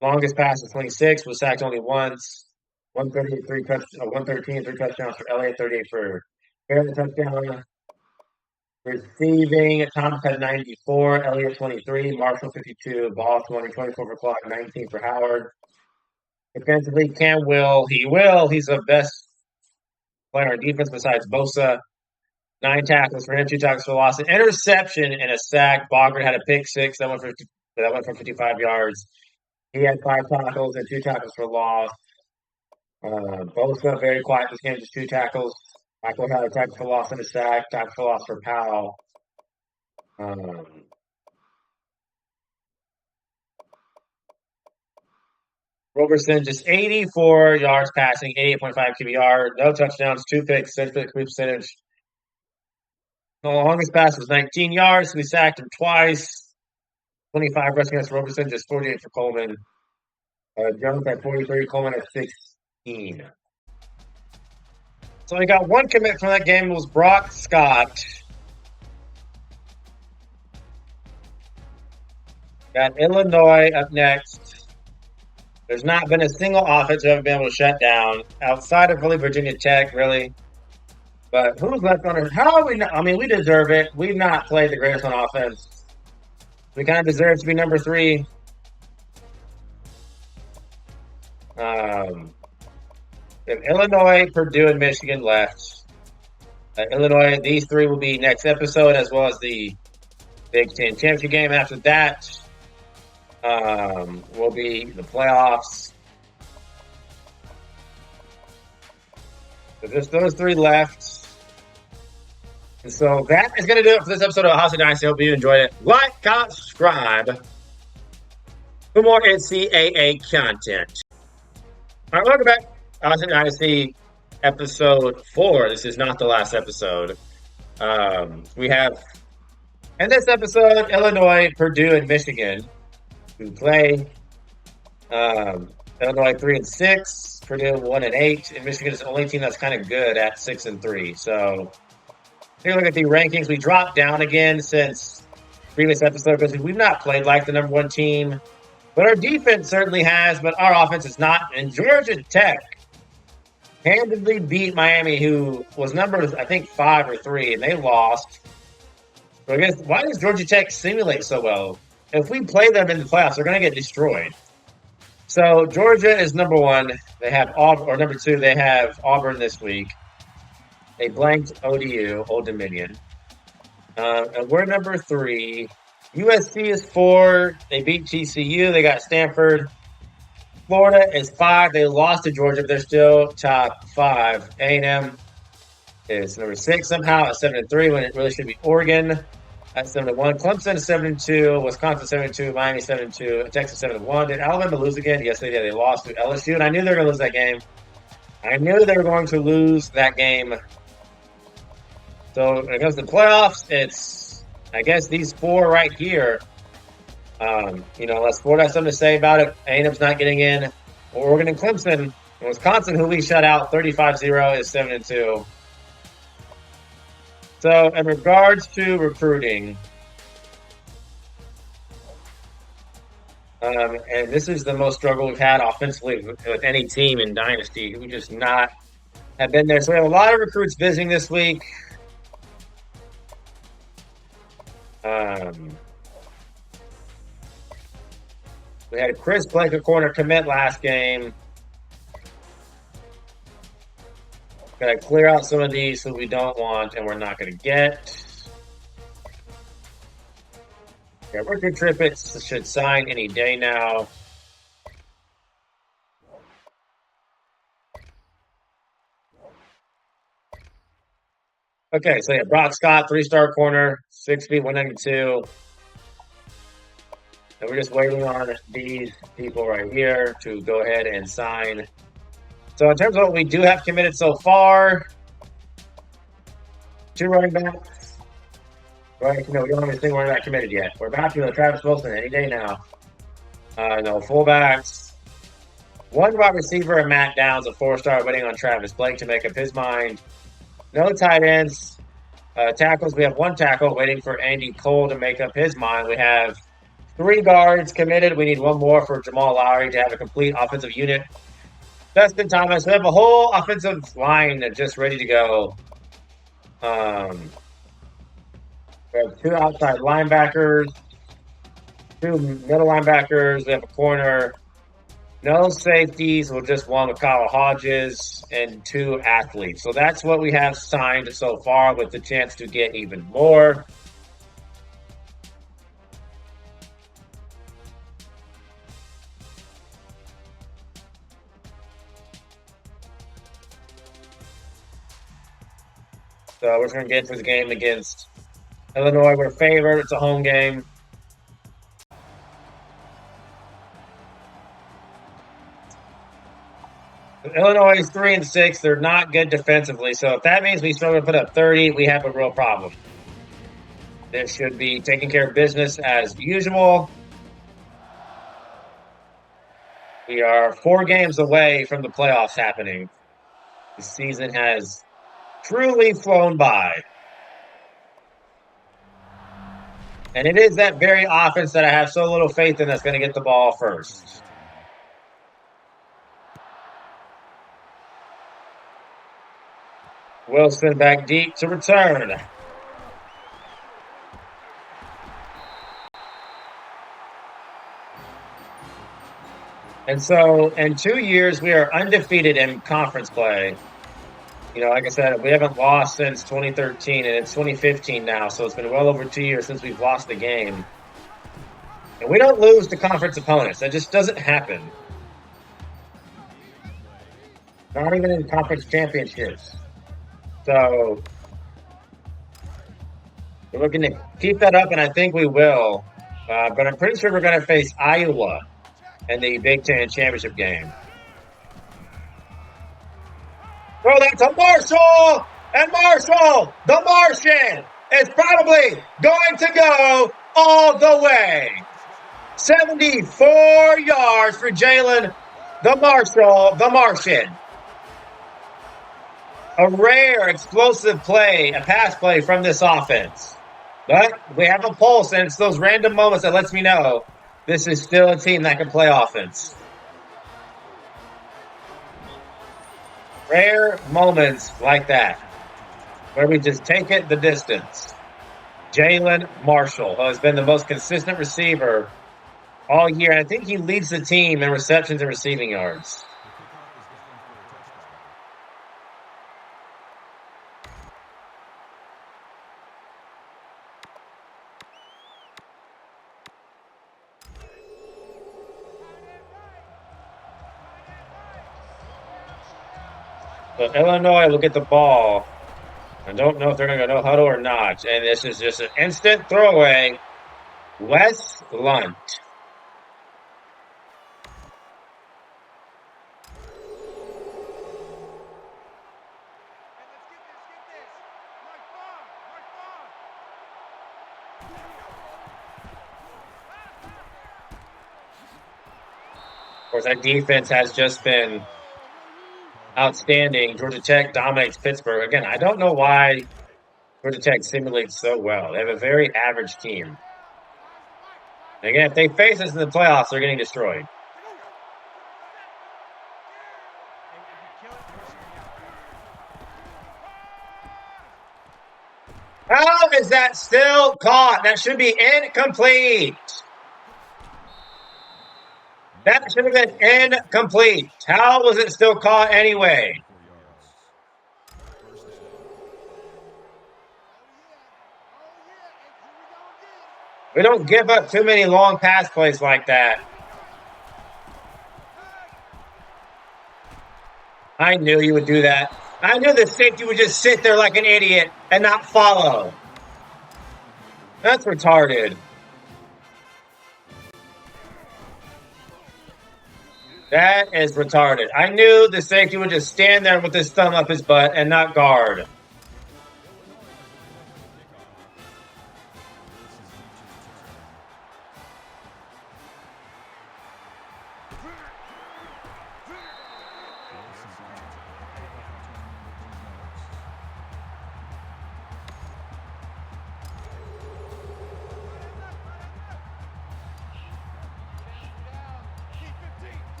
Longest pass was 26, was sacked only once. 113, 3 touchdowns for Elliott, 38 for Barrett, touchdown. Receiving, Thomas had 94, Elliott 23, Marshall 52, Ball 20, 24 for Clark, 19 for Howard. Defensively, Cam will. He will. He's the best player on defense besides Bosa. 9 tackles for him, 2 tackles for loss. An interception and a sack. Bogert had a pick 6. That went for 55 yards. He had 5 tackles and 2 tackles for loss. Bosa, very quiet this game, just 2 tackles. Michael had a tackle for loss and a sack. Tackle for loss for Powell. Roberson just 84 yards passing, 88.5 QBR, no touchdowns, 2 picks, 6 pick percentage. The longest pass was 19 yards. We sacked him twice. 25 rushing against Roberson, just 48 for Coleman. Jones at 43, Coleman at 16. So we got 1 commit from that game. It was Brock Scott. Got Illinois up next. There's not been a single offense we've ever been able to shut down outside of really Virginia Tech, really. But who's left on it? How are we not? I mean, we deserve it. We've not played the greatest on offense. We kind of deserve to be number 3. We have Illinois, Purdue, and Michigan left. Illinois, these 3 will be next episode, as well as the Big Ten championship game. After that, will be the playoffs. So just those 3 left. And so that is going to do it for this episode of OSU Dynasty. Hope you enjoyed it. Like, comment, subscribe for more NCAA content. All right, welcome back. OSU Dynasty episode 4. This is not the last episode. We have, in this episode, Illinois, Purdue, and Michigan who play. Illinois 3-6, Purdue 1-8, and Michigan is the only team that's kind of good at 6-3. So, take a look at the rankings. We dropped down again since previous episode because we've not played like the number 1 team, but our defense certainly has. But our offense is not. And Georgia Tech handedly beat Miami, who was number, I think, 5 or 3, and they lost. So I guess, why does Georgia Tech simulate so well? If we play them in the playoffs, they're going to get destroyed. So Georgia is number 1. They have Auburn, or number 2. They have Auburn this week. They blanked ODU, Old Dominion, and we're number 3. USC is 4. They beat TCU. They got Stanford. Florida is 5. They lost to Georgia, but they're still top 5. A&M is number 6 somehow at 7-3 when it really should be Oregon at 7-1. Clemson is 7-2. Wisconsin 7-2. Miami 7-2. Texas 7-1. Did Alabama lose again? Yes, they did. They lost to LSU, and I knew they were going to lose that game. I knew they were going to lose that game. So when it comes to playoffs, it's, I guess, these 4 right here. Unless Florida has something to say about it, A&M's not getting in. Oregon and Clemson. And Wisconsin, who we shut out 35-0, is 7-2. So, in regards to recruiting, and this is the most struggle we've had offensively with any team in Dynasty. We just not have been there. So, we have a lot of recruits visiting this week. We had Chris Blake, a corner, commit last game. Gotta clear out some of these that we don't want and we're not gonna get. Yeah, Richard Trippett should sign any day now. Okay, so yeah, Brock Scott, 3-star corner, 6 feet, 192. And we're just waiting on these people right here to go ahead and sign. So in terms of what we do have committed so far, 2 running backs. Right, we don't have a single running back committed yet. We're about to Travis Wilson any day now. No fullbacks. 1 wide receiver and Matt Downs, a 4-star, waiting on Travis Blake to make up his mind. No tight ends. Tackles, we have 1 tackle waiting for Andy Cole to make up his mind. We have 3 guards committed. We need 1 more for Jamal Lowry to have a complete offensive unit. Dustin Thomas. We have a whole offensive line just ready to go. We have 2 outside linebackers, 2 middle linebackers. We have a corner. No safeties. We'll just 1 with Kyle Hodges and 2 athletes. So that's what we have signed so far, with the chance to get even more. So we're just going to get into the game against Illinois. We're favored. It's a home game. Illinois is 3-6. They're not good defensively. So if that means we struggle to put up 30, we have a real problem. This should be taking care of business as usual. We are 4 games away from the playoffs happening. The season has truly flown by. And it is that very offense that I have so little faith in that's going to get the ball first. Wilson back deep to return. And so in 2 years, we are undefeated in conference play. You know, like I said, we haven't lost since 2013, and it's 2015 now. So it's been well over 2 years since we've lost the game. And we don't lose to conference opponents. That just doesn't happen. Not even in conference championships. So we're looking to keep that up, and I think we will. But I'm pretty sure we're going to face Iowa in the Big Ten championship game. Throw that to Marshall! And Marshall, the Martian, is probably going to go all the way. 74 yards for Jalen, the Martian. A rare explosive play, a pass play from this offense. But we have a pulse, and it's those random moments that lets me know this is still a team that can play offense. Rare moments like that, where we just take it the distance. Jalen Marshall, who has been the most consistent receiver all year. I think he leads the team in receptions and receiving yards. So Illinois will get the ball. I don't know if they're going to go no huddle or not. And this is just an instant throwaway. Wes Lunt. Of course, that defense has just been outstanding. Georgia Tech dominates Pittsburgh. Again, I don't know why Georgia Tech simulates so well. They have a very average team. And again, if they face us in the playoffs, they're getting destroyed. How is that still caught? That should be incomplete. That should have been incomplete. How was it still caught anyway? We don't give up too many long pass plays like that. I knew you would do that. I knew the safety would just sit there like an idiot and not follow. That's retarded. That is retarded. I knew the safety would just stand there with his thumb up his butt and not guard.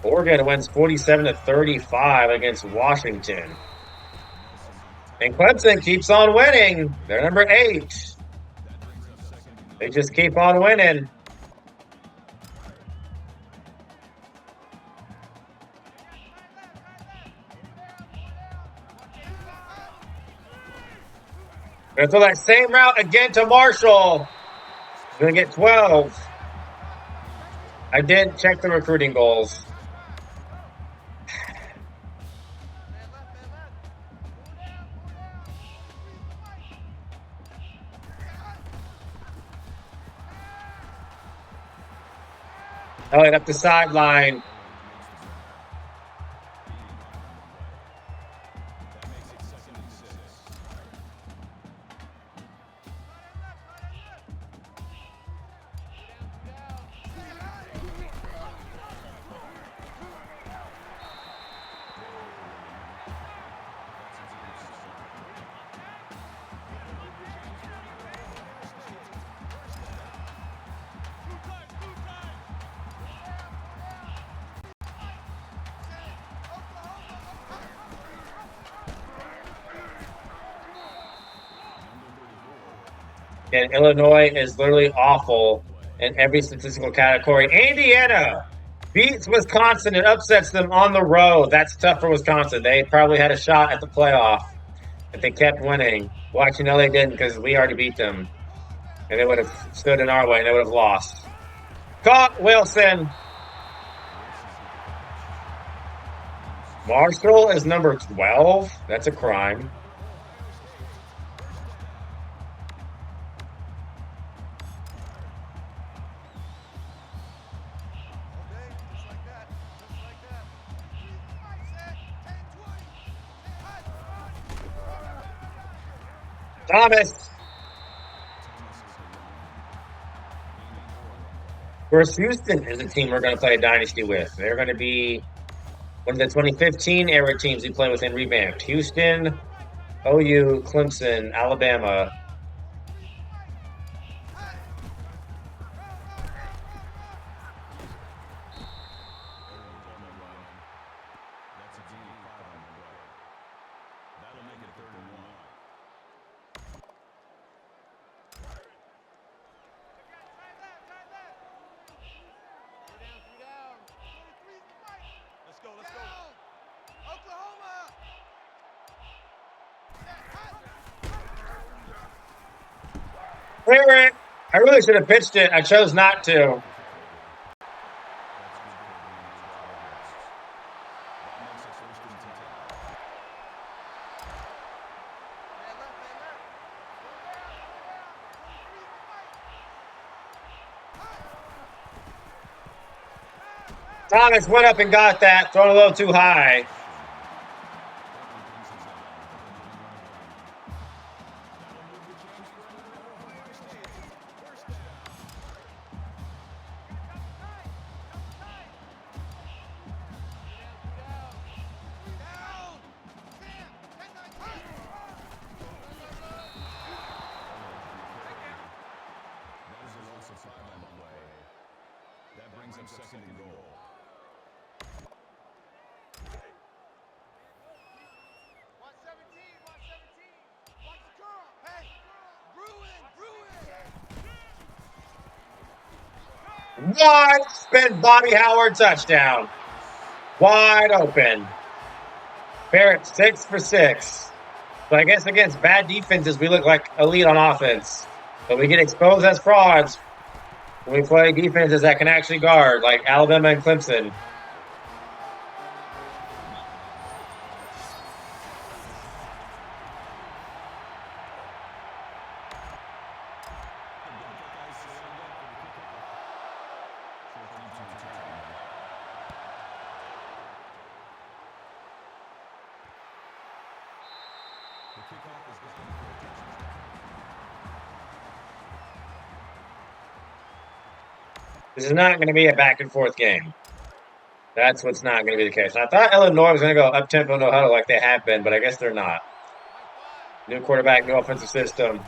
Oregon wins 47-35 against Washington. And Clemson keeps on winning. They're number 8. They just keep on winning. Gonna throw that same route again to Marshall. Gonna get 12. I did check the recruiting goals. Elliott up the sideline. And Illinois is literally awful in every statistical category. Indiana beats Wisconsin and upsets them on the road. That's tough for Wisconsin. They probably had a shot at the playoff if they kept winning. Watching LA didn't because we already beat them. And they would have stood in our way and they would have lost. Caught Wilson. Marshall is number 12. That's a crime. Okay, just like that. Just like that. Set, 10, 20. Thomas. Whereas Houston is a team we're going to play a dynasty with. They're going to be one of the 2015 era teams we play with in revamped. Houston, OU, Clemson, Alabama. That's a gain of 5 on the play. That'll make it 3rd and 1. Let's go, let's go. Oklahoma. Clear it. I really should have pitched it. I chose not to. Thomas went up and got that. Thrown a little too high. That brings up 2nd and goal. Wide spin Bobby Howard touchdown. Wide open. Barrett 6 for 6. So I guess against bad defenses, we look like elite on offense. But we get exposed as frauds when we play defenses that can actually guard, like Alabama and Clemson. This is not going to be a back and forth game. That's what's not going to be the case. I thought Illinois was going to go up tempo, no huddle like they have been, but I guess they're not. New quarterback, new offensive system.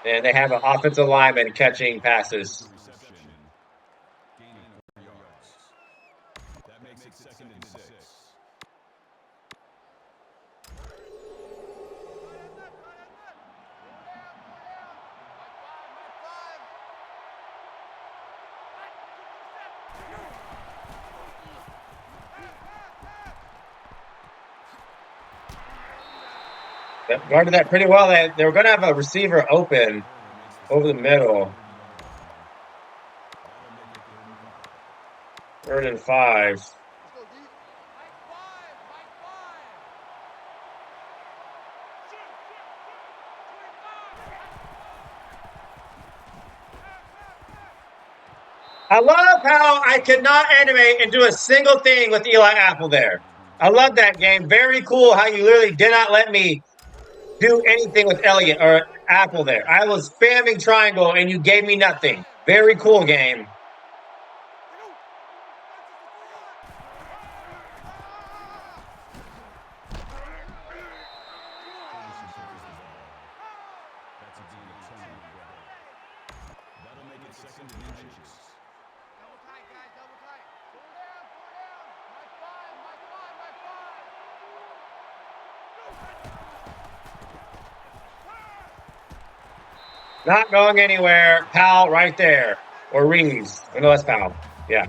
And they have an offensive lineman catching passes. That makes it 2nd and 6. Guarded that pretty well. They were going to have a receiver open over the middle. 3rd and 5. I love how I could not animate and do a single thing with Eli Apple there. I love that game. Very cool how you literally did not let me do anything with Elliott or Apple there. I was spamming triangle and you gave me nothing. Very cool game. That'll make it 2nd and inches. Double tight, guys, double tight. Four down. My five. Not going anywhere. Powell right there. Or Reeves. Oh, no, that's Powell. Yeah.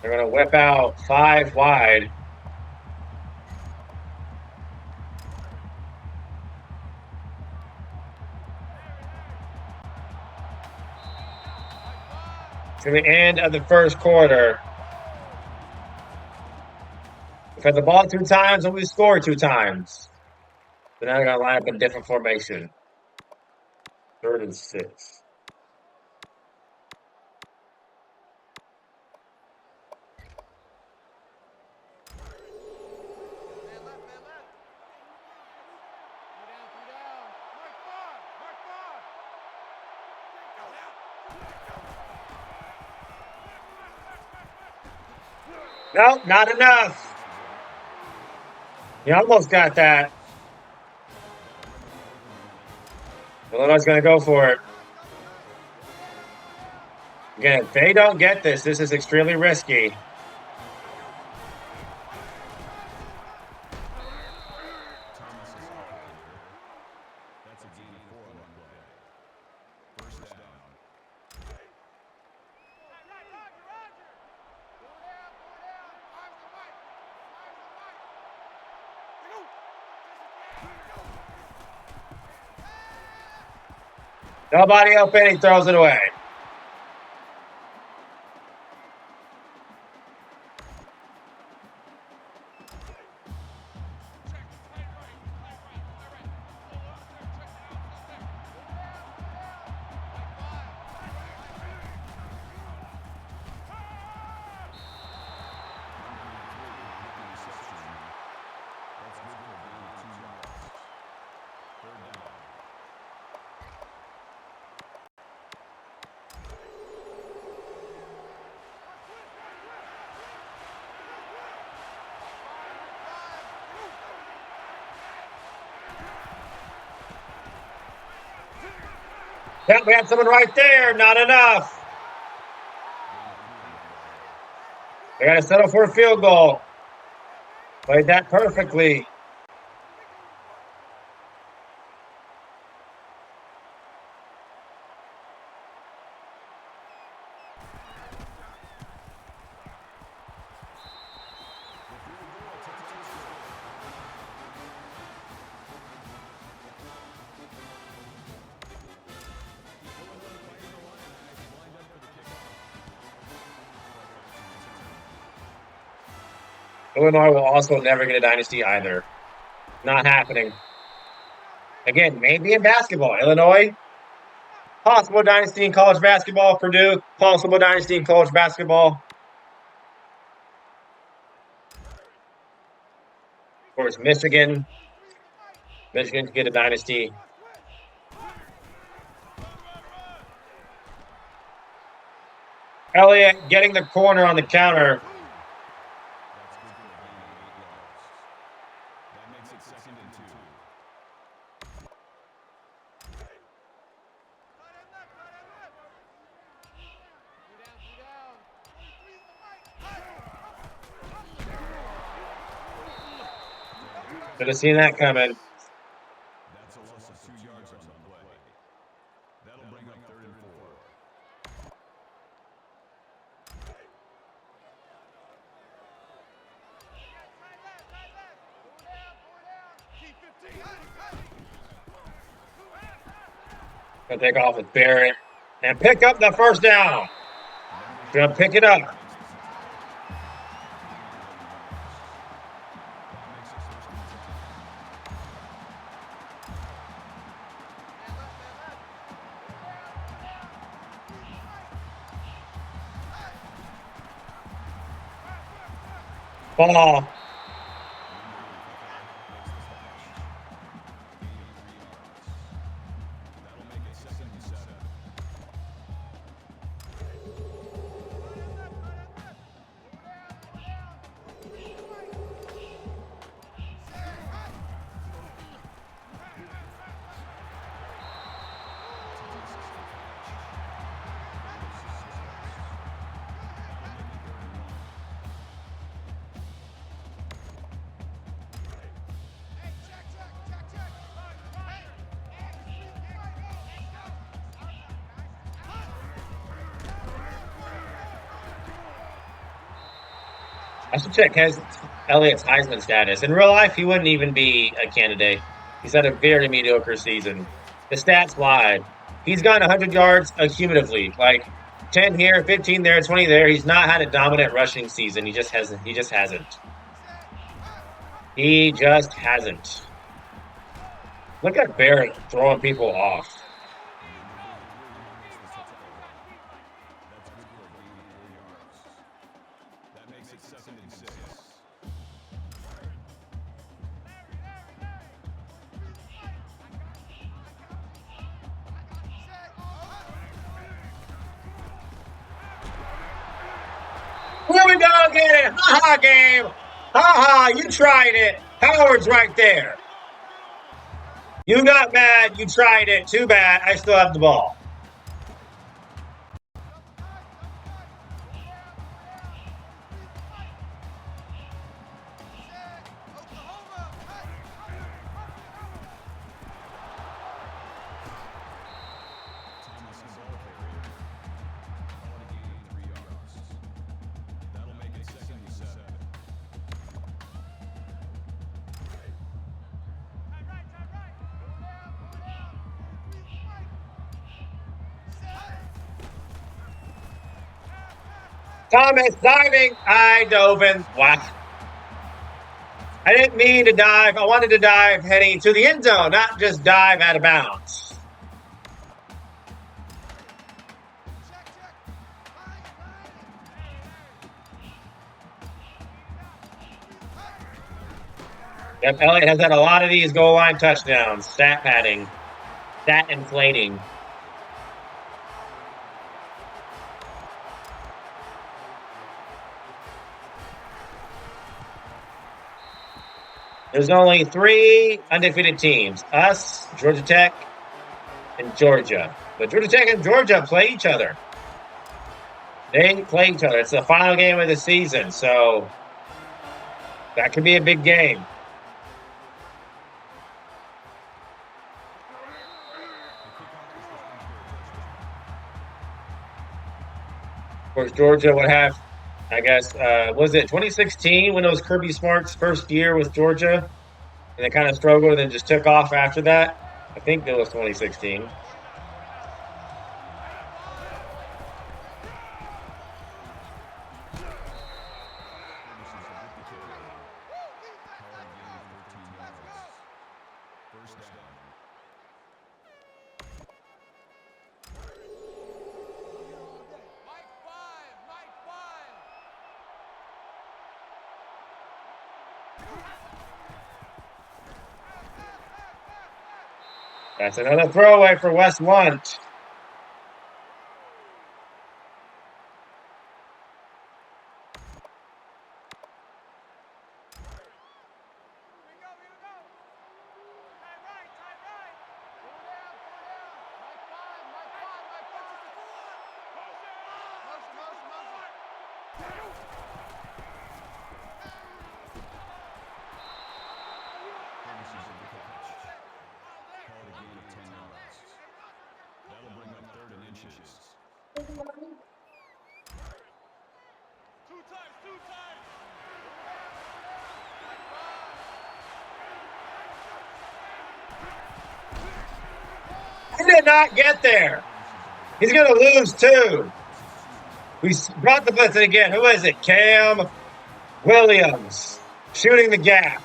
They're going to whip out 5 wide. To the end of the first quarter. We've had the ball 2 times and we scored 2 times. So now they're going to line up in a different formation. 3rd and 6. Man left, man left. Two down. Mark 5, Mark 5. Go down. Nope, not enough. You almost got that. Illinois going to go for it. Again, if they don't get this, this is extremely risky. Thomas is out there. That's a gain of 4 on the play. First down. Roger. Four down. Fires the right. Nobody open, he throws it away. That's good for a gain of 2 yards. 3rd down. Yep, we had someone right there. Not enough. They got to settle for a field goal. Played that perfectly. Illinois will also never get a dynasty either. Not happening. Again, maybe in basketball. Illinois, possible dynasty in college basketball. Purdue, possible dynasty in college basketball. Of course, Michigan. Michigan can get a dynasty. Elliott getting the corner on the counter. That's good for a gain of 8 yards. That makes it 2nd and 2. Two down. Should have seen that coming. That's a loss of 2 yards on the play. That'll bring up 3rd and 4. Gonna take off with Barrett and pick up the first down. Gonna pick it up. Ball. That'll make it 2nd and 7. should check his Elliott's Heisman status. In real life, he wouldn't even be a candidate. He's had a very mediocre season. The stats lied. He's gone 100 yards cumulatively, like 10 here, 15 there, 20 there. He's not had a dominant rushing season. He just hasn't. He just hasn't. He just hasn't. Look at Barrett throwing people off. That makes it 2nd and 6. Here we go, get it. Ha ha, game. Ha ha, you tried it. Howard's right there. You got mad. You tried it. Too bad. I still have the ball. Thomas is ball carrier. Call it a gain of 3 yards. That'll make it 2nd and 7. Thomas diving. I dove in. Wow. I didn't mean to dive. I wanted to dive heading to the end zone, not just dive out of bounds. Yep, Elliott has had a lot of these goal line touchdowns. Stat padding. Stat inflating. There's only 3 undefeated teams. Us, Georgia Tech, and Georgia. But Georgia Tech and Georgia play each other. They play each other. It's the final game of the season, so that could be a big game. Of course, Georgia would have, I guess, was it 2016 when it was Kirby Smart's first year with Georgia? And they kind of struggled and then just took off after that? I think that was 2016. That's another throwaway for West Lunt. That'll bring up 3rd and inches. Two times. He did not get there. He's going to lose too. We brought the blitz in again. Who is it? Cam Williams shooting the gap.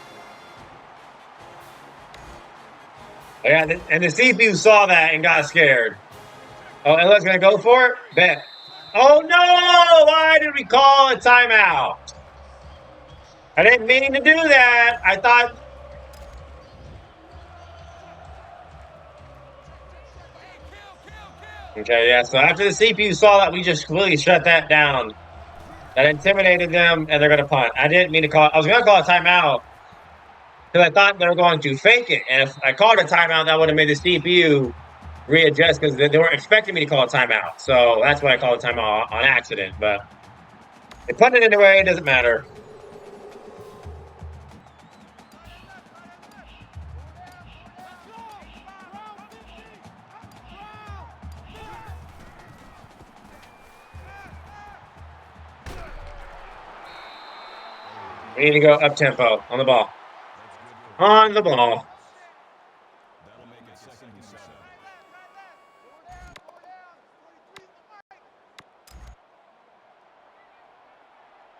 Yeah, and the CPU saw that and got scared. Oh, Ella's going to go for it? Bet. Oh, no! Why did we call a timeout? I didn't mean to do that. I thought... Okay, yeah, so after the CPU saw that, we just completely shut that down. That intimidated them, and they're going to punt. I didn't mean to call... I was going to call a timeout because I thought they were going to fake it. And if I called a timeout, that would have made the CPU readjust because they weren't expecting me to call a timeout. So that's why I called a timeout on accident. But they put it anyway. It doesn't matter. We need to go up tempo on the ball. On the ball. That'll make it 2nd and 7. Four down. 23 the mic.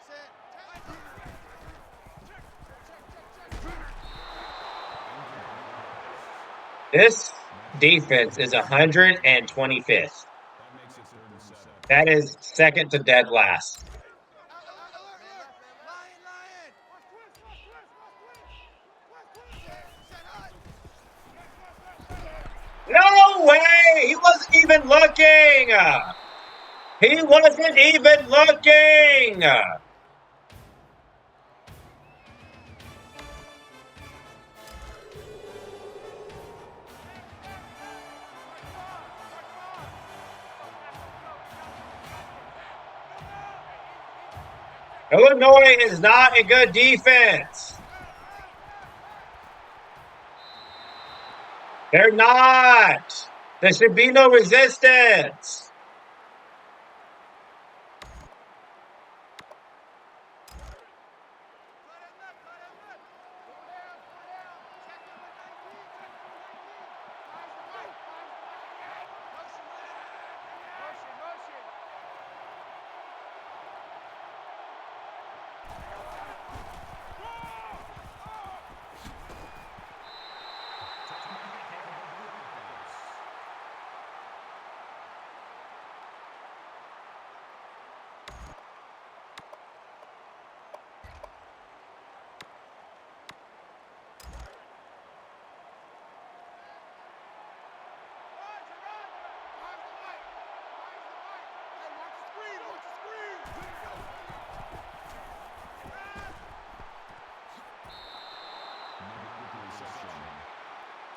Set. This defense is 125th. That makes it 3rd and 7. That is second to dead last. Lion. No way! He wasn't even looking! He wasn't even looking! Illinois is not a good defense. They're not. There should be no resistance.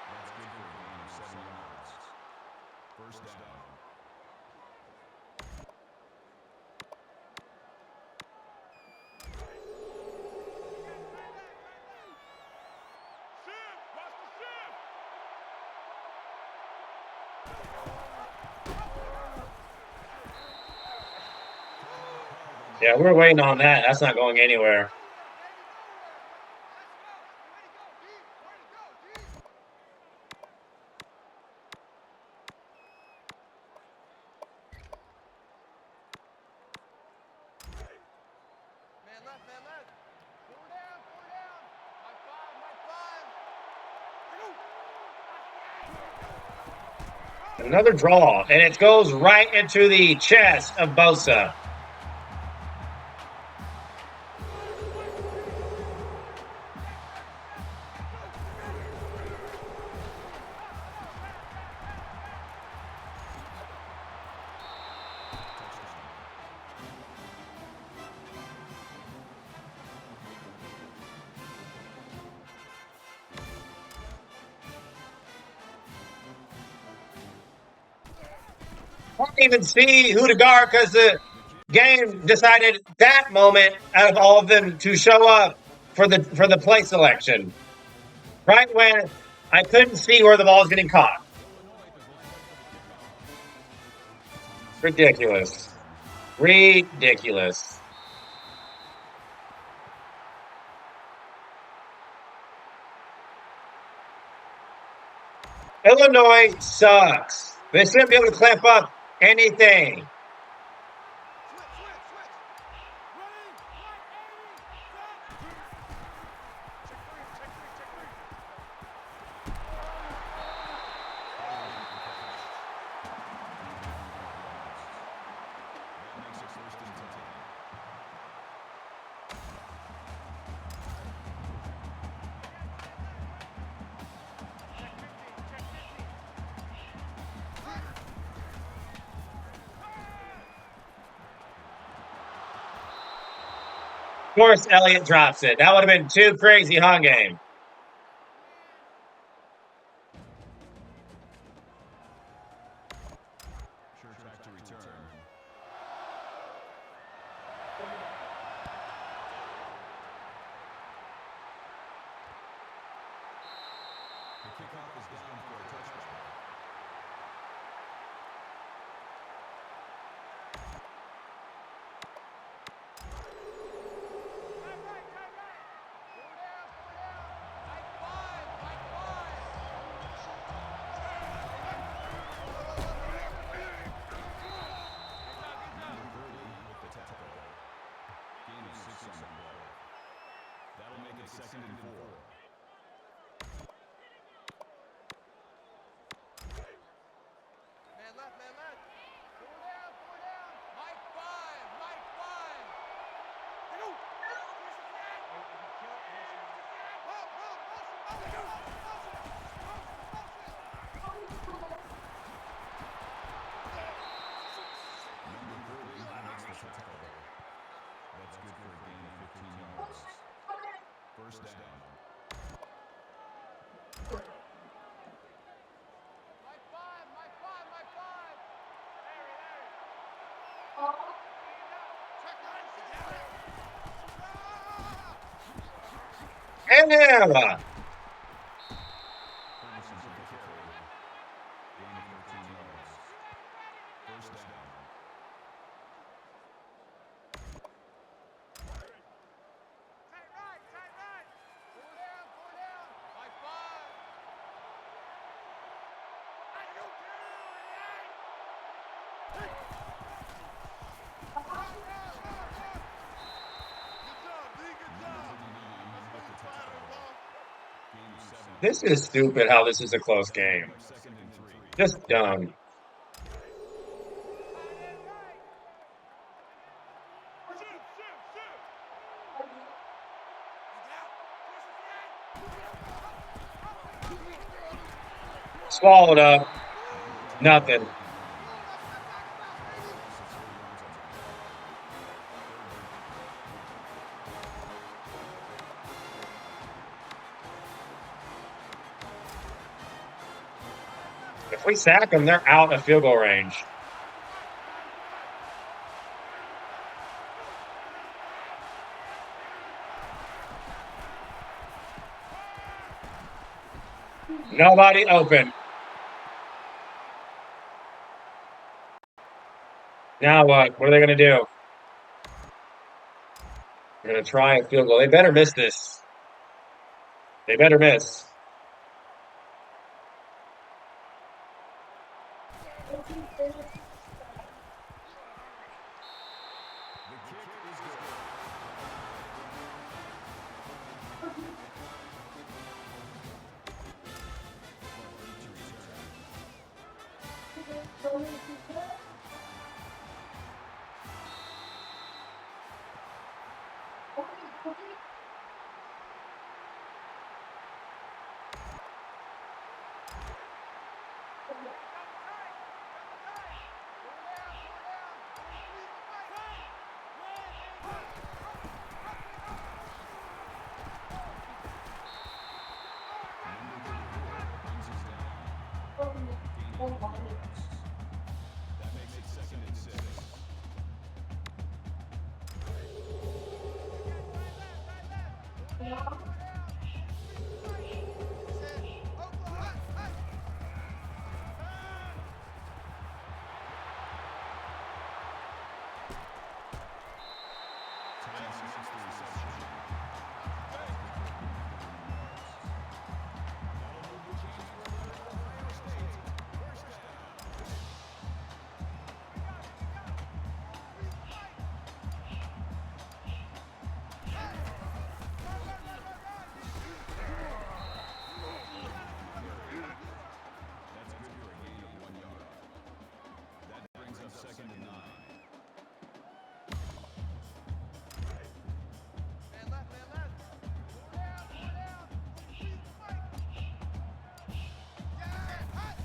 That's good for a gain of 7 yards. 1st down. Yeah, we're waiting on that. That's not going anywhere. Man left. Four down. Mark five. Another draw, and it goes right into the chest of Bosa. I can't even see who to guard because the game decided that moment out of all of them to show up for the play selection. Right when I couldn't see where the ball was getting caught. Ridiculous. Ridiculous. Illinois sucks. They shouldn't be able to clamp up anything. That makes it 1st and 10. Of course, Elliott drops it. That would have been too crazy, huh, game? Sure track to return. The kickoff is down for a touchdown. second and 4. Man left, man left. Four down, four down. Mike 5, Mike 5. Hey, go. Number 30 makes the tackle. That's good for a gain of 15 yards. First down. Mike 5, Mike 5, Mike 5. Larry, Larry. Check line, And Ferguson's on the carry. Gain of 13 yards. First down. tight right, tight right. Four down, four down. Mike 5. this is stupid how this is a close game. Second and 3. Just dumb. Tight end right. Shoot, shoot, shoot. Swallowed up. Nothing. If we sack them, they're out of field goal range. Nobody open. Now what? What are they going to do? They're going to try a field goal. They better miss this. They better miss. The kick is good. That makes it second and 6. That's good for a gain of 1 yard. That brings up second and 9. Man left, man left. Four down, four down. Freeze the fight. Yeah, hot.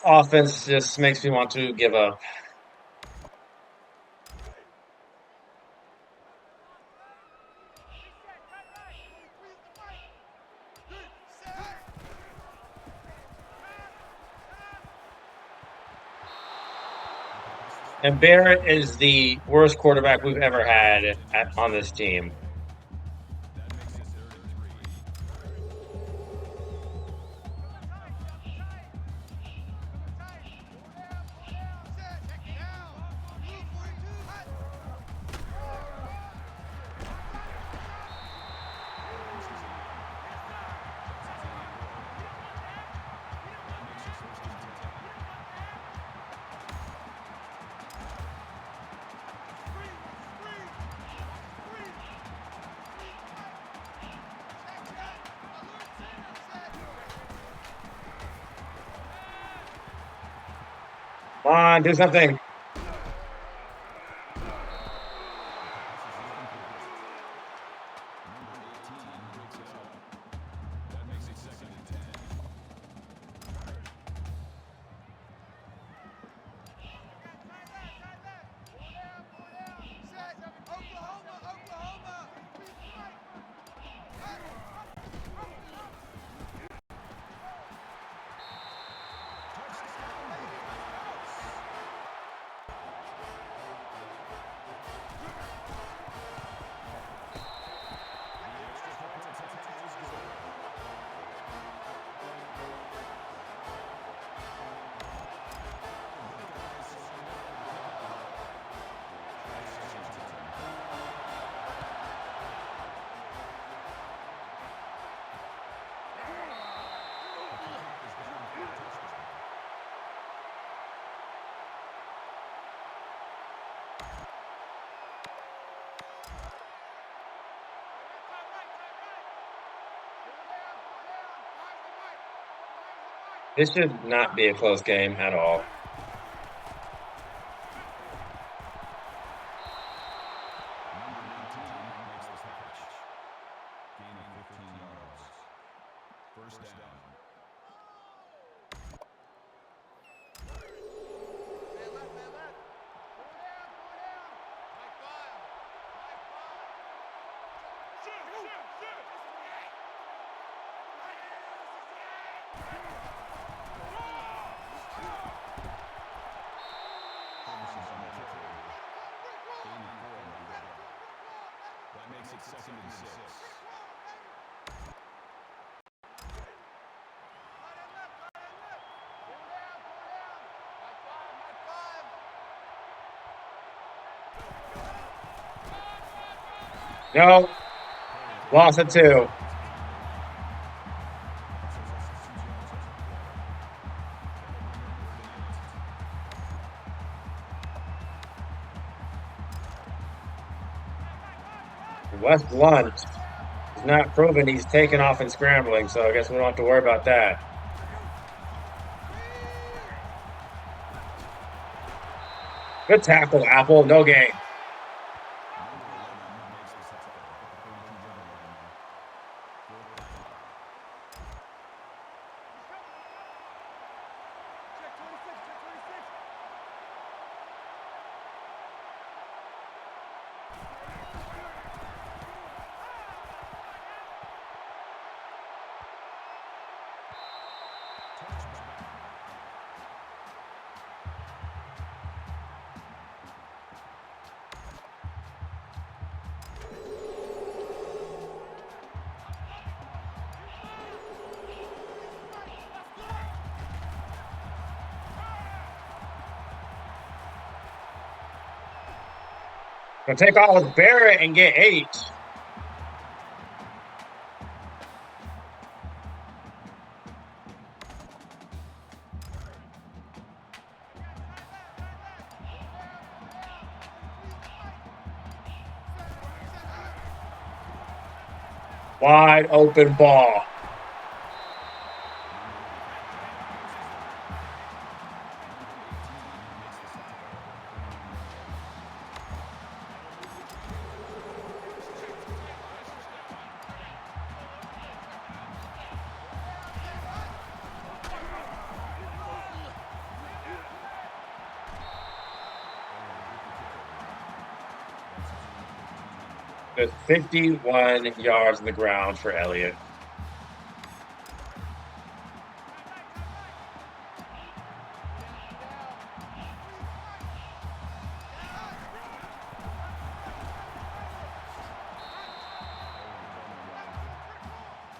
Offense just makes me want to give up. And Barrett is the worst quarterback we've ever had on this team. Come on, do something. Number 18 breaks it up. That makes it 2nd and 10. Set. Oklahoma, Oklahoma. This should not be a close game at all. Number 19 makes the catch. Gain of 15 yards. First down. Man left, man left. Four down, four down. Mike five. Mike five. Shoot, shoot, shoot. Ferguson's on the carry. Gain of 4 on the play. That makes it 2nd and 6. No. Loss of 2. West Blunt is not proven he's taken off and scrambling, so I guess we don't have to worry about that. Good tackle, Apple. No gain. Check 26, check 26. Gonna take off with Barrett and get 8. Wide open ball. Just 51 yards on the ground for Elliott.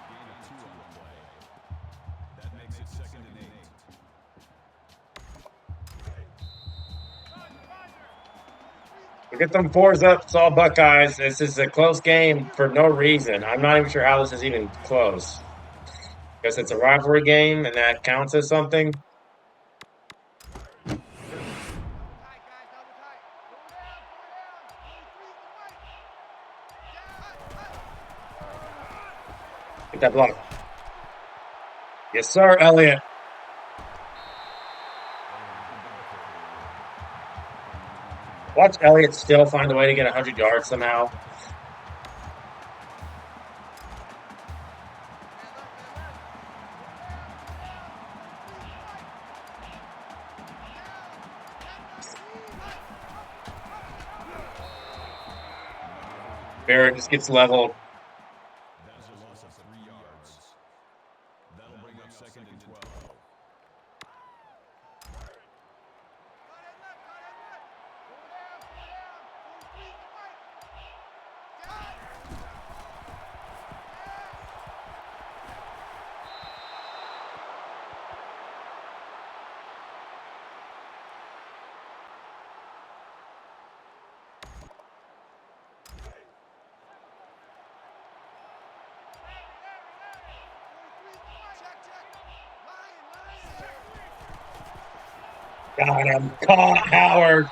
Gain of 2 on the play. That makes it 2nd and 8. We get them 4s up. It's all Buckeyes. This is a close game for no reason. I'm not even sure how this is even close. Guess it's a rivalry game, and that counts as something. Double tight, guys, double tight. Four down, four down. 23's the fight. Get that block. Yes, sir, Elliott. Watch Elliott still find a way to get 100 yards somehow. Barrett just gets leveled. That is a loss of 3 yards. That'll bring up second and 12. Got him. Caught Howard.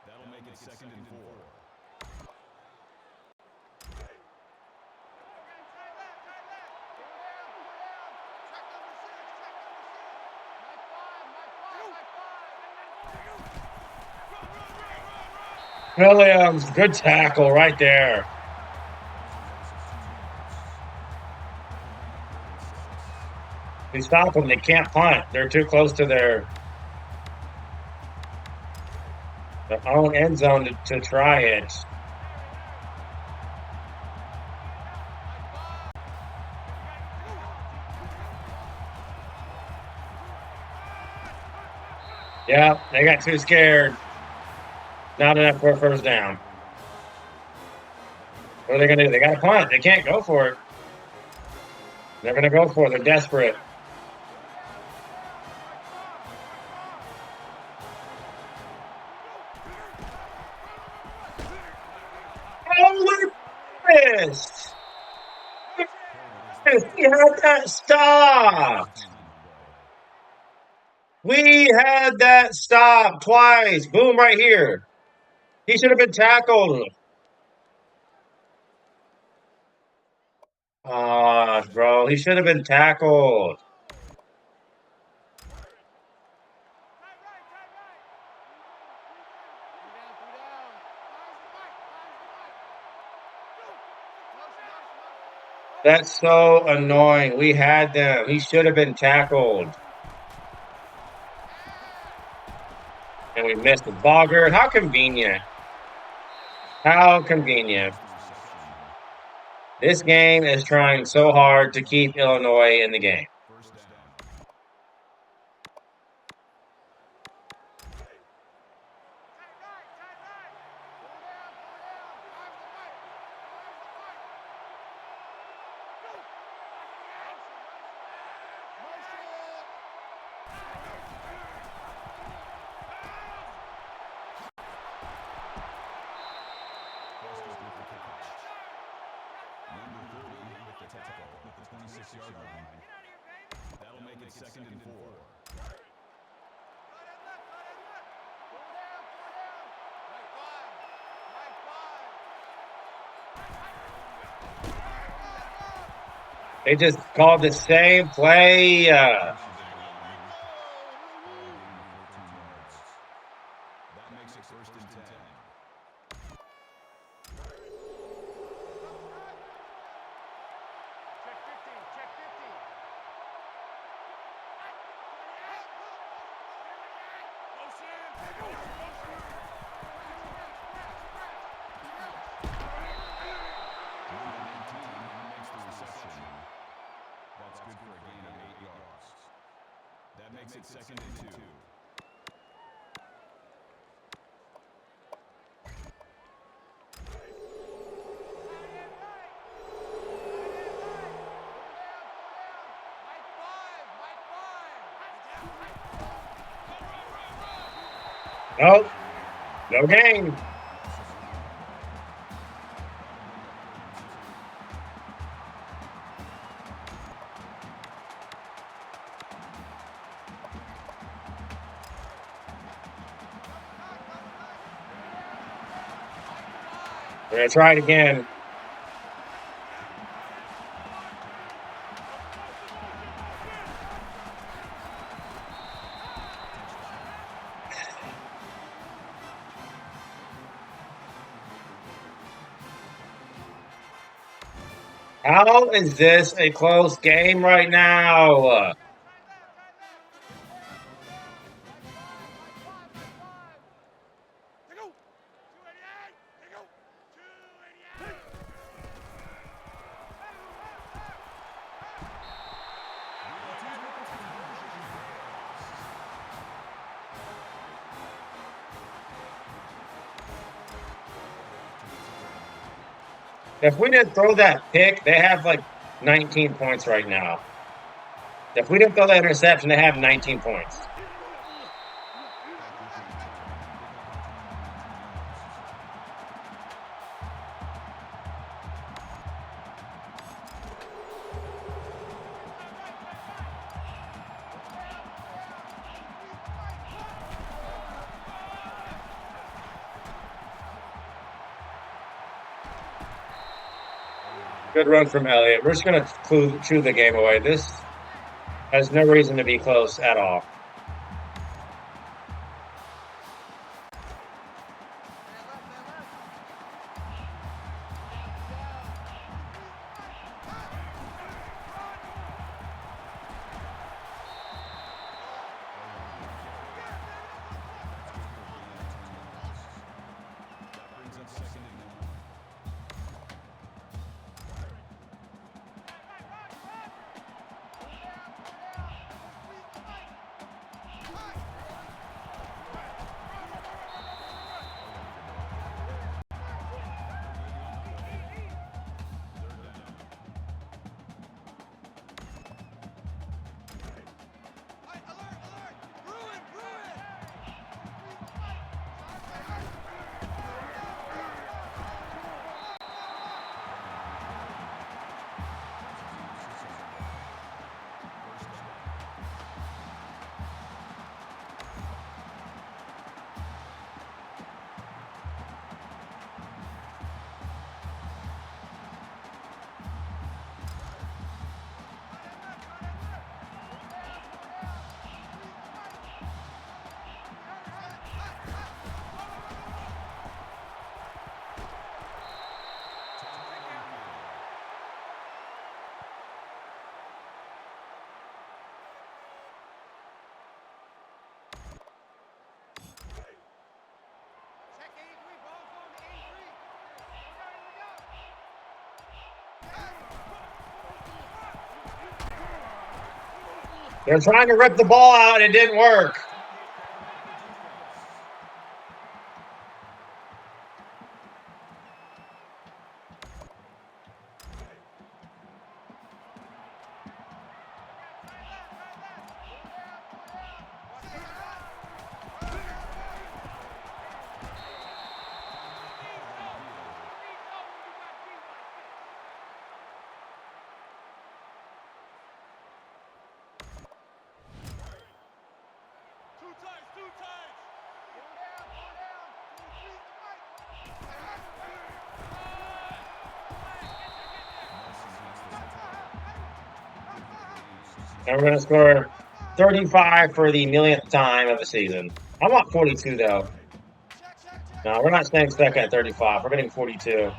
That'll make it second and 4. Williams, good tackle right there. They stop them. They can't punt. They're too close to their own end zone to try it. Yeah, they got too scared. Not enough for a first down. What are they going to do? They got to punt. They can't go for it. They're going to go for it. They're desperate. Oh, missed. He had that stopped. We had that stopped twice. Boom, right here. He should have been tackled. Ah, bro, he should have been tackled. That's so annoying. We had them. He should have been tackled. And we missed the Bogger. How convenient. How convenient. This game is trying so hard to keep Illinois in the game. First down. Number 30 with the tackle at the 26-yard line. That'll make it second and 4. They just called the same play. Makes the reception. That's good for a gain of 8 yards. That makes it 2nd and 2. Nope. No gain. We're going to try it again. How is this a close game right now? If we didn't throw that pick, they have like 19 points right now. If we didn't throw that interception, they have 19 points. Good run from Elliott. We're just going to chew the game away. This has no reason to be close at all. That brings up 2nd and 1. They're trying to rip the ball out. It didn't work. And we're going to score 35 for the millionth time of the season. I want 42, though. No, we're not staying stuck at 35. We're getting 42.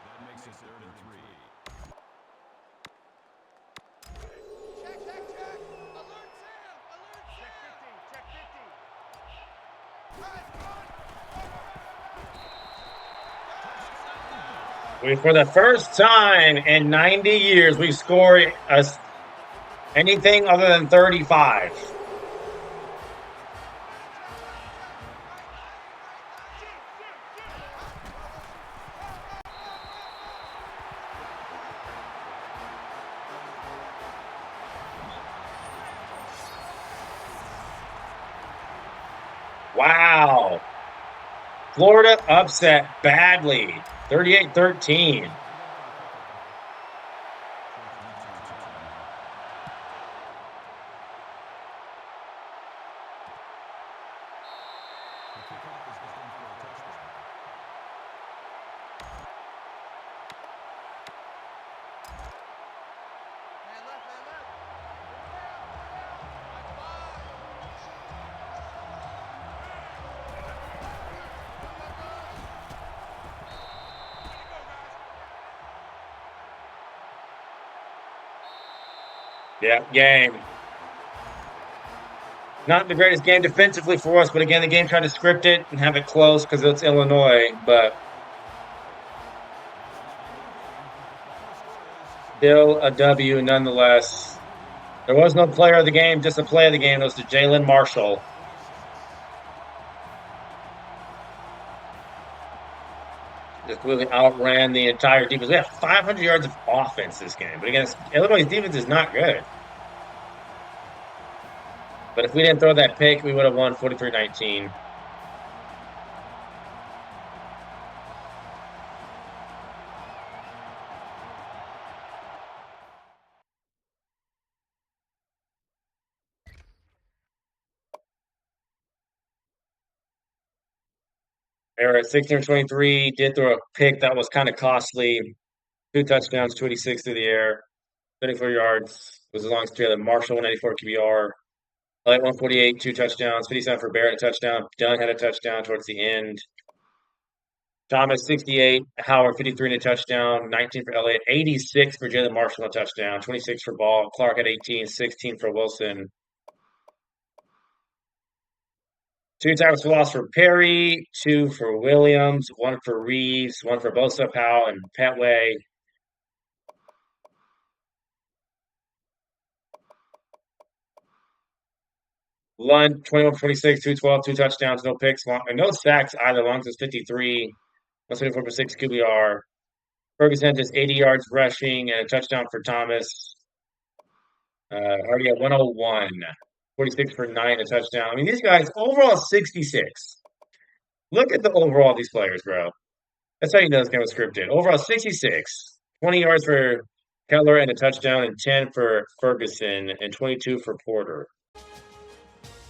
That makes it 3rd and 3. Check, check, check. Alert Sam. Alert Sam. Check 50. Check 50. Run, run. For the first time in 90 years, we scored anything other than 35. Wow. Florida upset badly. 38-13. Man left, man left. Yeah, game. Not the greatest game defensively for us, but again, the game tried to script it and have it close because it's Illinois, but still a W nonetheless. There was no player of the game, just a play of the game. It was to Jalen Marshall. Just really outran the entire defense. We have 500 yards of offense this game, but against Illinois' defense is not good. But if we didn't throw that pick, we would have won 43-19. They were at 16-23, did throw a pick that was kind of costly. 2 touchdowns, 26 through the air, 34 yards. Was as long as Jalen Marshall, 194 QBR. Light 148, 2 touchdowns, 57 for Barrett, a touchdown. Dunn had a touchdown towards the end. Thomas, 68. Howard, 53 and a touchdown. 19 for Elliott. 86 for Jalen Marshall, a touchdown. 26 for Ball. Clark had 18. 16 for Wilson. 2 tackles for loss for Perry. 2 for Williams. 1 for Reeves. 1 for Bosa, Powell, and Petway. Lund, 21-26, 212, 2 touchdowns, no picks, and no sacks either. Long as 53, 124 for 6 QBR. Ferguson just 80 yards rushing and a touchdown for Thomas. Already at 101, 46 for 9, a touchdown. I mean, these guys, overall 66. Look at the overall of these players, bro. That's how you know this game was scripted. Overall 66, 20 yards for Keller and a touchdown, and 10 for Ferguson, and 22 for Porter.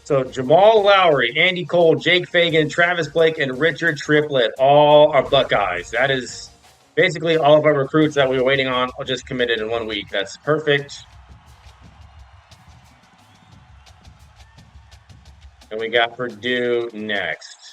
So Jamal Lowry, Andy Cole, Jake Fagan, Travis Blake, and Richard Triplett all are Buckeyes. That is basically all of our recruits that we were waiting on just committed in 1 week. That's perfect. And we got Purdue next.